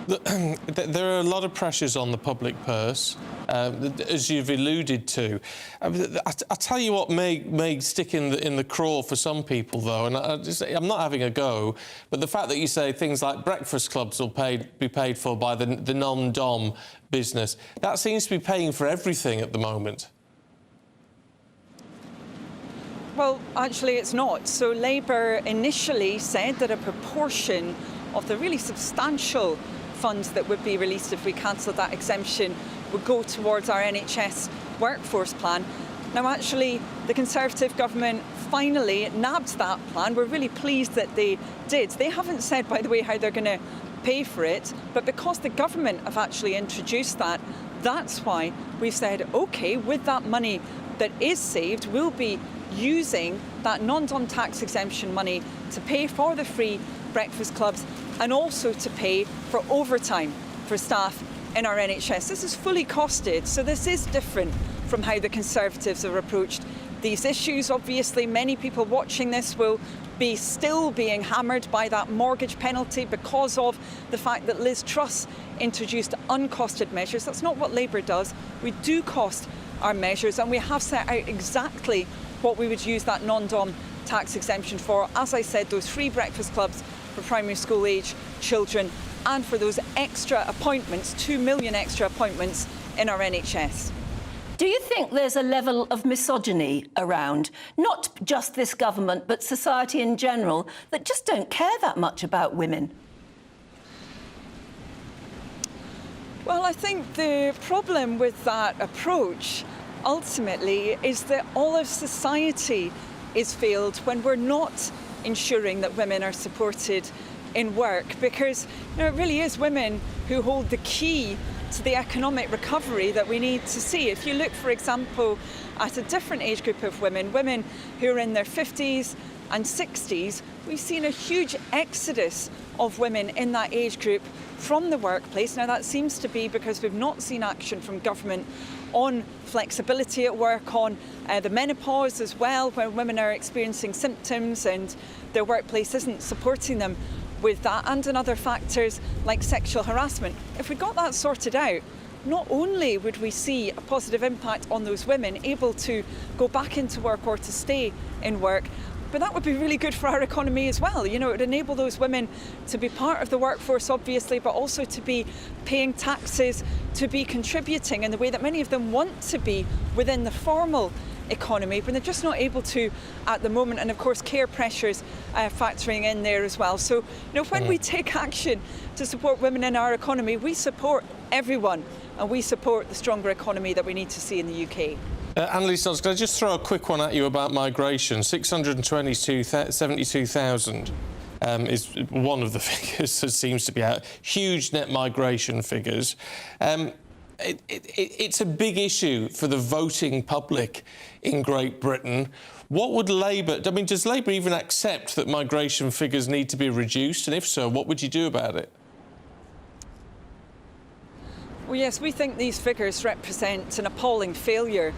There are a lot of pressures on the public purse, as you've alluded to. I tell you what may stick in the craw for some people, though, and I'm not having a go, but the fact that you say things like breakfast clubs will be paid for by the non-dom business, that seems to be paying for everything at the moment. Well, actually it's not. So Labour initially said that a proportion of the really substantial funds that would be released if we cancelled that exemption would go towards our NHS workforce plan. Now, actually, the Conservative government finally nabbed that plan. We're really pleased that they did. They haven't said, by the way, how they're going to pay for it, but because the government have actually introduced that, that's why we've said, OK, with that money that is saved, we'll be using that non-dom tax exemption money to pay for the free breakfast clubs and also to pay for overtime for staff in our NHS. This is fully costed, so this is different from how the Conservatives have approached these issues. Obviously, many people watching this will be still being hammered by that mortgage penalty because of the fact that Liz Truss introduced uncosted measures. That's not what Labour does. We do cost our measures, and we have set out exactly what we would use that non-dom tax exemption for. As I said, those free breakfast clubs for primary school age children, and for those extra appointments, 2 million extra appointments in our NHS. Do you think there's a level of misogyny around, not just this government, but society in general, that just don't care that much about women? Well, I think the problem with that approach ultimately is that all of society is failed when we're not ensuring that women are supported in work, because it really is women who hold the key to the economic recovery that we need to see. If you look, for example, at a different age group of women who are in their 50s and 60s, we've seen a huge exodus of women in that age group from the workplace. Now, that seems to be because we've not seen action from government on flexibility at work, on the menopause as well, where women are experiencing symptoms and their workplace isn't supporting them with that, and in other factors like sexual harassment. If we got that sorted out, not only would we see a positive impact on those women able to go back into work or to stay in work, but that would be really good for our economy as well. You know, it would enable those women to be part of the workforce, obviously, but also to be paying taxes, to be contributing in the way that many of them want to be within the formal economy, but they're just not able to at the moment. And of course, care pressures factoring in there as well. So, you know, when we take action to support women in our economy, we support everyone, and we support the stronger economy that we need to see in the UK. Analise Dods, can I just throw a quick one at you about migration? 672,000 is one of the figures that seems to be out. Huge net migration figures. It's a big issue for the voting public in Great Britain. What would Labour... I mean, does Labour even accept that migration figures need to be reduced? And if so, what would you do about it? Well, yes, we think these figures represent an appalling failure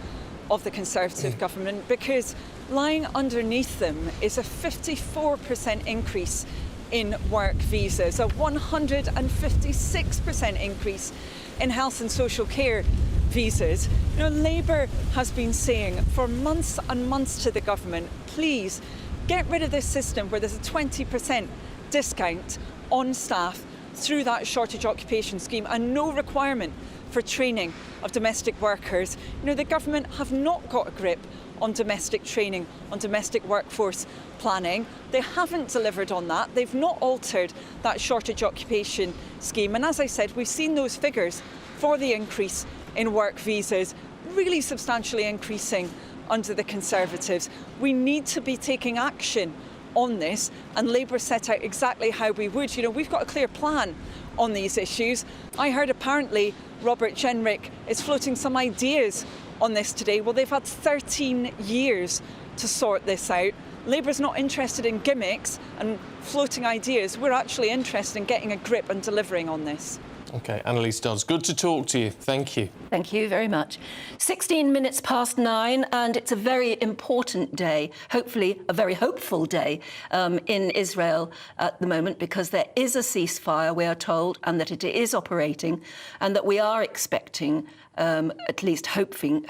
of the Conservative government, because lying underneath them is a 54% increase in work visas, a 156% increase in health and social care visas. You know, Labour has been saying for months and months to the government, please get rid of this system where there's a 20% discount on staff through that shortage occupation scheme and no requirement for training of domestic workers. You know, the government have not got a grip on domestic training, on domestic workforce planning. They haven't delivered on that. They've not altered that shortage occupation scheme. And as I said, we've seen those figures for the increase in work visas really substantially increasing under the Conservatives. We need to be taking action on this, and Labour set out exactly how we would. You know, we've got a clear plan on these issues. I heard apparently Robert Jenrick is floating some ideas on this today. Well, they've had 13 years to sort this out. Labour's not interested in gimmicks and floating ideas. We're actually interested in getting a grip and delivering on this. OK, Analise Dods, good to talk to you. Thank you. Thank you very much. 16 minutes past 9, and it's a very important day, hopefully a very hopeful day in Israel at the moment, because there is a ceasefire, we are told, and that it is operating, and that we are expecting, at least hoping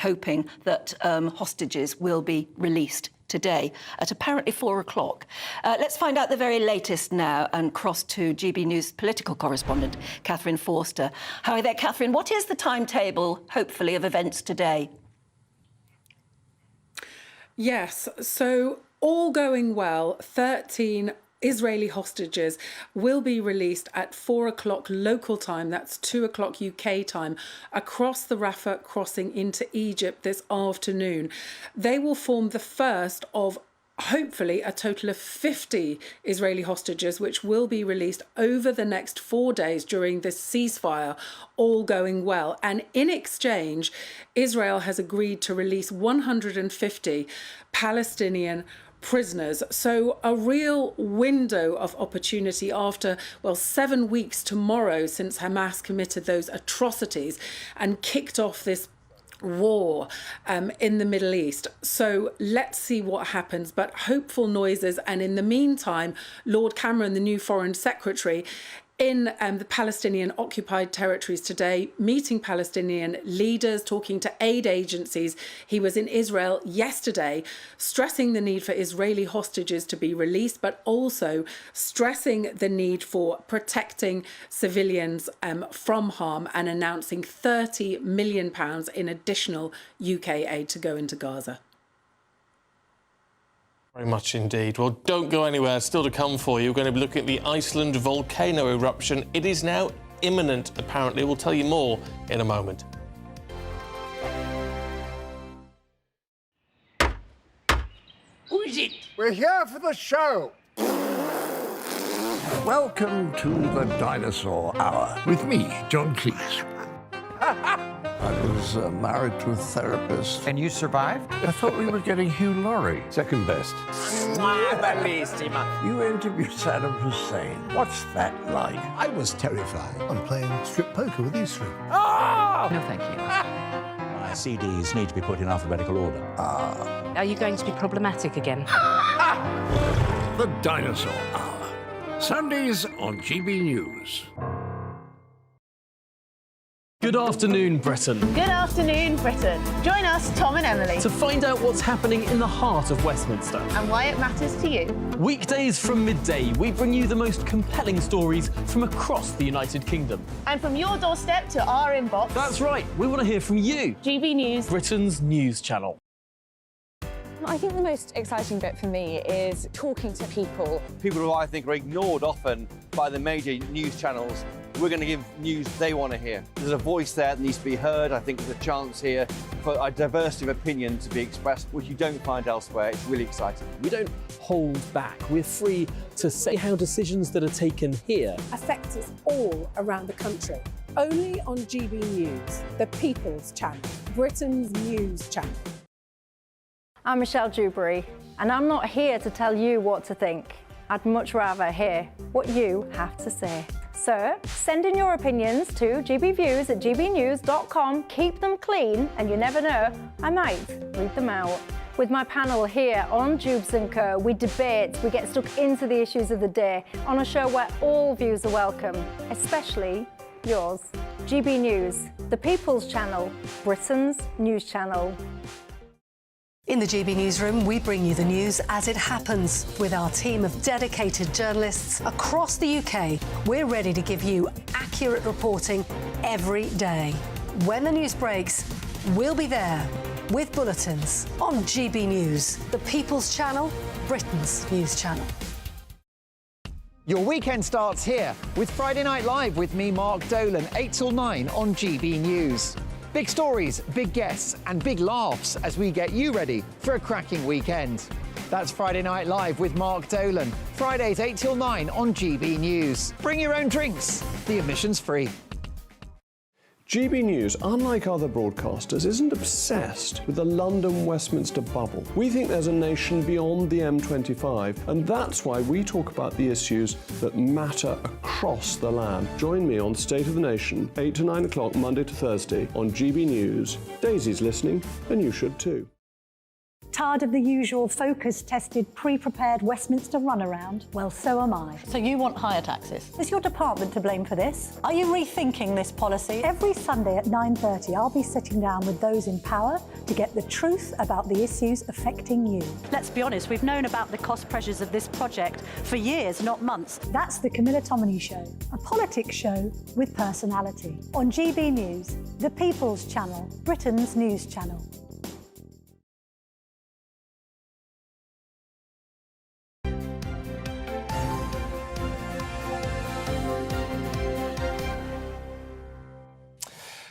that hostages will be released today at apparently 4 o'clock. Let's find out the very latest now and cross to GB News political correspondent Catherine Forster. Hi there, Catherine. What is the timetable, hopefully, of events today? Yes, so all going well, 13 Israeli hostages will be released at 4 o'clock local time, that's 2 o'clock UK time, across the Rafah crossing into Egypt this afternoon. They will form the first of hopefully a total of 50 Israeli hostages, which will be released over the next 4 days during this ceasefire, all going well. And in exchange, Israel has agreed to release 150 Palestinian prisoners. So a real window of opportunity after, well, 7 weeks tomorrow since Hamas committed those atrocities and kicked off this war in the Middle East. So let's see what happens, but hopeful noises. And in the meantime, Lord Cameron, the new Foreign Secretary, in the Palestinian occupied territories today, meeting Palestinian leaders, talking to aid agencies. He was in Israel yesterday, stressing the need for Israeli hostages to be released, but also stressing the need for protecting civilians from harm, and announcing £30 million in additional UK aid to go into Gaza. Very much indeed. Well, don't go anywhere. Still to come for you. We're going to be looking at the Iceland volcano eruption. It is now imminent, apparently. We'll tell you more in a moment. Who is it? We're here for the show. Welcome to the Dinosaur Hour with me, John Cleese. I was married to a therapist. And you survived? I thought we were getting Hugh Laurie. Second best. Bellissima. You interviewed Saddam Hussein. What's that like? I was terrified. I'm playing strip poker with these three. Oh! No, thank you. My CDs need to be put in alphabetical order. Are you going to be problematic again? The Dinosaur Hour. Sundays on GB News. Good afternoon, Britain. Good afternoon, Britain. Join us, Tom and Emily, To find out what's happening in the heart of Westminster. and why it matters to you. Weekdays from midday, we bring you the most compelling stories from across the United Kingdom. And from your doorstep to our inbox, That's right, we want to hear from you, GB News. Britain's news channel. I think the most exciting bit for me is talking to people. People who I think are ignored often by the major news channels. We're going to give news they want to hear. There's a voice there that needs to be heard. I think there's a chance here for a diversity of opinion to be expressed, which you don't find elsewhere. It's really exciting. We don't hold back. We're free to say how decisions that are taken here affect us all around the country. Only on GB News, the People's Channel, Britain's news channel. I'm Michelle Dewberry, and I'm not here to tell you what to think. I'd much rather hear what you have to say. So send in your opinions to gbviews@gbnews.com. Keep them clean, and you never know, I might read them out. With my panel here on Jubes & Co, we debate, we get stuck into the issues of the day on a show where all views are welcome, especially yours. GB News, the People's Channel, Britain's news channel. In the GB Newsroom, we bring you the news as it happens. With our team of dedicated journalists across the UK, we're ready to give you accurate reporting every day. When the news breaks, we'll be there with bulletins on GB News, the People's Channel, Britain's news channel. Your weekend starts here with Friday Night Live with me, Mark Dolan, 8 till 9 on GB News. Big stories, big guests and big laughs as we get you ready for a cracking weekend. That's Friday Night Live with Mark Dolan. Fridays 8 till 9 on GB News. Bring your own drinks. The admission's free. GB News, unlike other broadcasters, isn't obsessed with the London-Westminster bubble. We think there's a nation beyond the M25, and that's why we talk about the issues that matter across the land. Join me on State of the Nation, 8 to 9 o'clock, Monday to Thursday, on GB News. Daisy's listening, and you should too. Tired of the usual focus-tested, pre-prepared Westminster runaround? Well, so am I. So you want higher taxes? Is your department to blame for this? Are you rethinking this policy? Every Sunday at 9:30, I'll be sitting down with those in power to get the truth about the issues affecting you. Let's be honest, we've known about the cost pressures of this project for years, not months. That's the Camilla Tominey Show, a politics show with personality. On GB News, the People's Channel, Britain's news channel.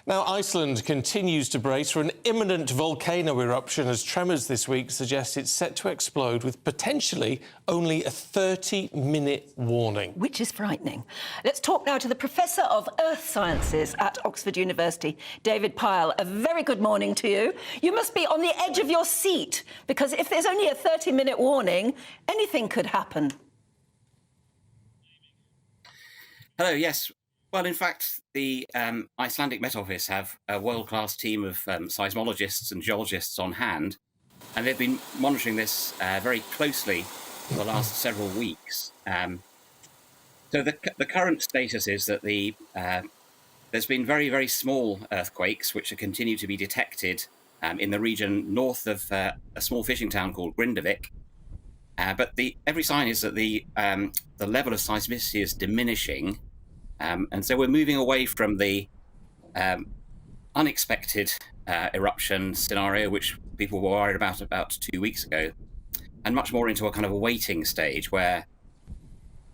Now, Iceland continues to brace for an imminent volcano eruption as tremors this week suggest it's set to explode with potentially only a 30-minute warning. Which is frightening. Let's talk now to the Professor of Earth Sciences at Oxford University, David Pyle. A very good morning to you. You must be on the edge of your seat, because if there's only a 30-minute warning, anything could happen. Hello, yes. Well, in fact, the Icelandic Met Office have a world-class team of seismologists and geologists on hand, and they've been monitoring this very closely for the last several weeks. So the current status is that there's been very, very small earthquakes which continue to be detected in the region north of a small fishing town called Grindavik. But every sign is that the level of seismicity is diminishing. And so we're moving away from the unexpected eruption scenario, which people were worried about 2 weeks ago, and much more into a kind of a waiting stage where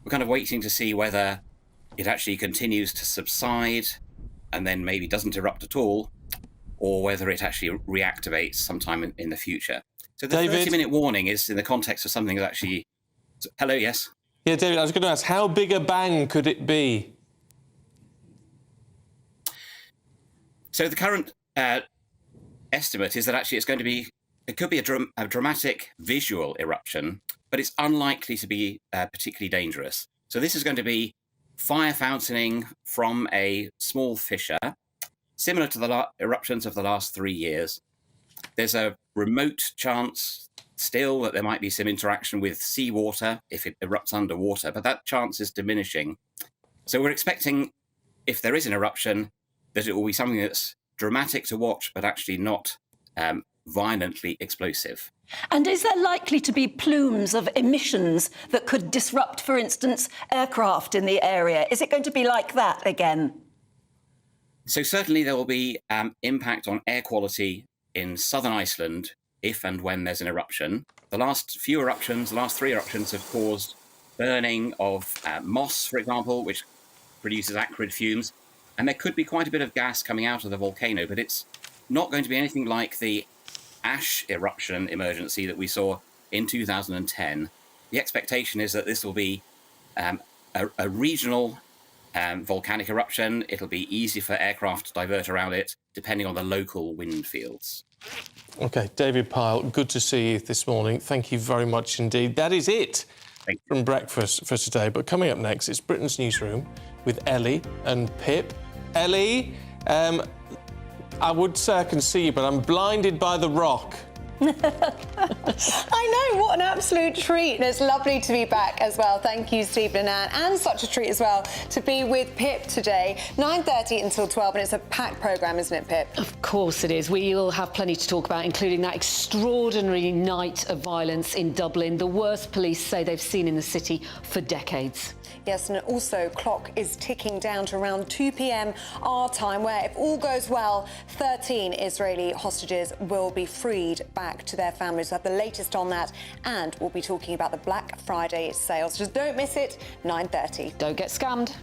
we're kind of waiting to see whether it actually continues to subside and then maybe doesn't erupt at all, or whether it actually reactivates sometime in the future. So the 30-minute warning is in the context of something that actually... Hello, yes? Yeah, David, I was going to ask, how big a bang could it be? So the current estimate is that actually it's going to be... It could be a dramatic visual eruption, but it's unlikely to be particularly dangerous. So this is going to be fire fountaining from a small fissure, similar to the eruptions of the last 3 years. There's a remote chance still that there might be some interaction with seawater if it erupts underwater, but that chance is diminishing. So we're expecting, if there is an eruption, that it will be something that's dramatic to watch, but actually not violently explosive. And is there likely to be plumes of emissions that could disrupt, for instance, aircraft in the area? Is it going to be like that again? So certainly there will be impact on air quality in southern Iceland if and when there's an eruption. The last 3 eruptions have caused burning of moss, for example, which produces acrid fumes. And there could be quite a bit of gas coming out of the volcano, but it's not going to be anything like the ash eruption emergency that we saw in 2010. The expectation is that this will be a regional volcanic eruption. It'll be easy for aircraft to divert around it, depending on the local wind fields. OK, David Pyle, good to see you this morning. Thank you very much indeed. That is it from Breakfast for today. But coming up next, it's Britain's Newsroom with Ellie and Pip. Ellie, I would say I can see you, but I'm blinded by the rock. I know, what an absolute treat. And it's lovely to be back as well. Thank you, Stephen and Anne. And such a treat as well to be with Pip today. 9:30 until 12, and it's a packed programme, isn't it, Pip? Of course it is. We'll have plenty to talk about, including that extraordinary night of violence in Dublin, the worst police say they've seen in the city for decades. Yes, and also clock is ticking down to around 2 p.m. our time, where, if all goes well, 13 Israeli hostages will be freed back to their families. We'll have the latest on that, and we'll be talking about the Black Friday sales. Just don't miss it, 9:30. Don't get scammed.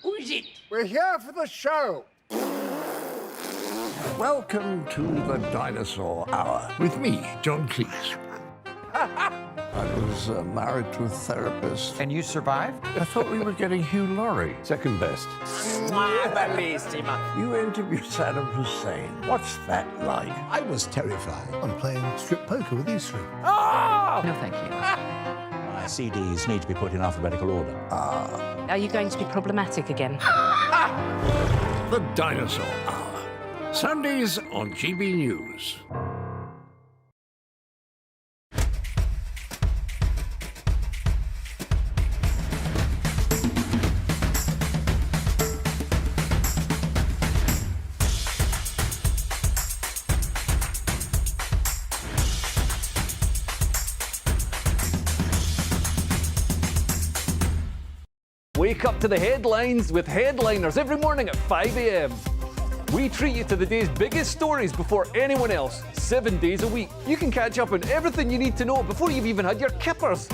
Who is it? We're here for the show. Welcome to the Dinosaur Hour with me, John Cleese. I was married to a therapist. And you survived? I thought we were getting Hugh Laurie. Second best. You interviewed Saddam Hussein. What's that like? I was terrified. I'm playing strip poker with you three. No, thank you. My CDs need to be put in alphabetical order. Are you going to be problematic again? The Dinosaur Hour. Sundays on GB News. Wake up to the headlines with Headliners every morning at 5 a.m. We treat you to the day's biggest stories before anyone else, 7 days a week. You can catch up on everything you need to know before you've even had your kippers.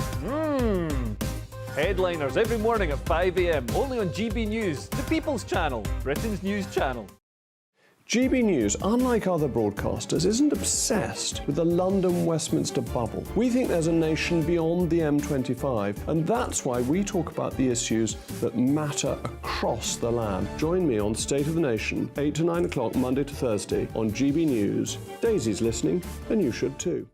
Headliners every morning at 5 a.m, only on GB News, the People's Channel, Britain's news channel. GB News, unlike other broadcasters, isn't obsessed with the London-Westminster bubble. We think there's a nation beyond the M25, and that's why we talk about the issues that matter across the land. Join me on State of the Nation, 8 to 9 o'clock, Monday to Thursday, on GB News. Daisy's listening, and you should too.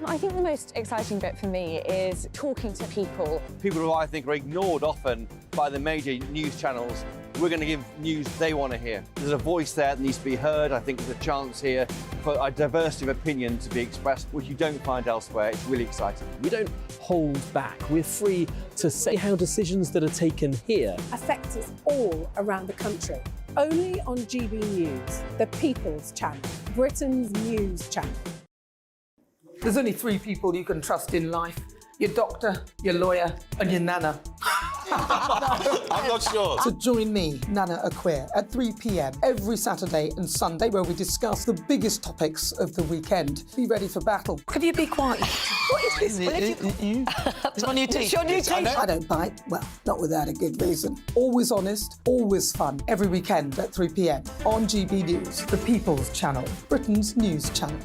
I think the most exciting bit for me is talking to people. People who I think are ignored often by the major news channels. We're going to give news they want to hear. There's a voice there that needs to be heard. I think there's a chance here for a diversity of opinion to be expressed, which you don't find elsewhere. It's really exciting. We don't hold back. We're free to say how decisions that are taken here affect us all around the country. Only on GB News, the People's Channel, Britain's news channel. There's only 3 people you can trust in life. Your doctor, your lawyer, and your nana. I'm not sure. So join me, Nana Aquia, at 3 p.m. every Saturday and Sunday, where we discuss the biggest topics of the weekend. Be ready for battle. Could you be quiet? What is this? It's my new teeth. It's your new teeth. I don't bite. Well, not without a good reason. Always honest, always fun. Every weekend at 3 p.m. on GB News, the People's Channel, Britain's news channel.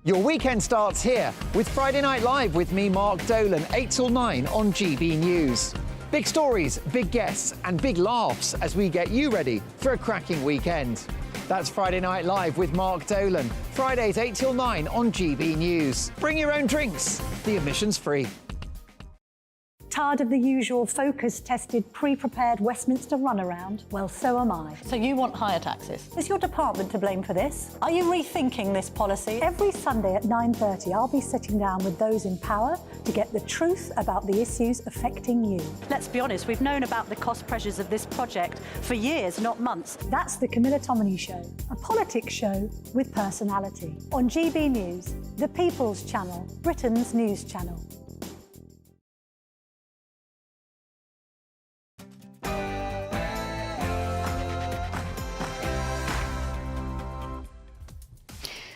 Your weekend starts here with Friday Night Live with me, Mark Dolan, 8 till 9 on GB News. Big stories, big guests and big laughs as we get you ready for a cracking weekend. That's Friday Night Live with Mark Dolan. Fridays 8 till 9 on GB News. Bring your own drinks. The admission's free. Tired of the usual focus-tested, pre-prepared Westminster runaround? Well, so am I. So you want higher taxes? Is your department to blame for this? Are you rethinking this policy? Every Sunday at 9:30, I'll be sitting down with those in power to get the truth about the issues affecting you. Let's be honest, we've known about the cost pressures of this project for years, not months. That's the Camilla Tominey Show, a politics show with personality. On GB News, the People's Channel, Britain's news channel.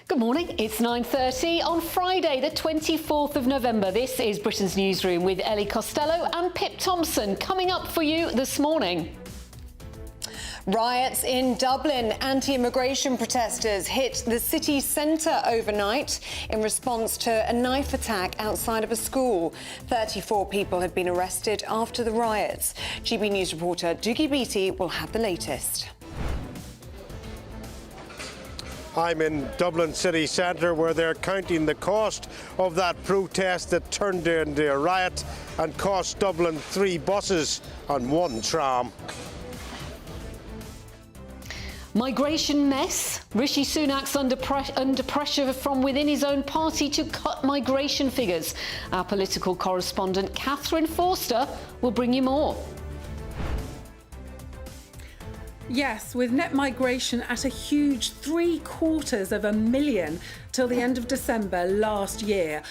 Good morning, it's 9:30 on Friday the 24th of November. This is Britain's Newsroom with Ellie Costello and Pip Thompson coming up for you this morning. Riots in Dublin. Anti-immigration protesters hit the city centre overnight in response to a knife attack outside of a school. 34 people have been arrested after the riots. GB News reporter Doogie Beattie will have the latest. I'm in Dublin city centre where they're counting the cost of that protest that turned into a riot and cost Dublin 3 buses and 1 tram. Migration mess. Rishi Sunak's under pressure from within his own party to cut migration figures. Our political correspondent Catherine Forster will bring you more. Yes, with net migration at a huge 750,000 till the end of December last year.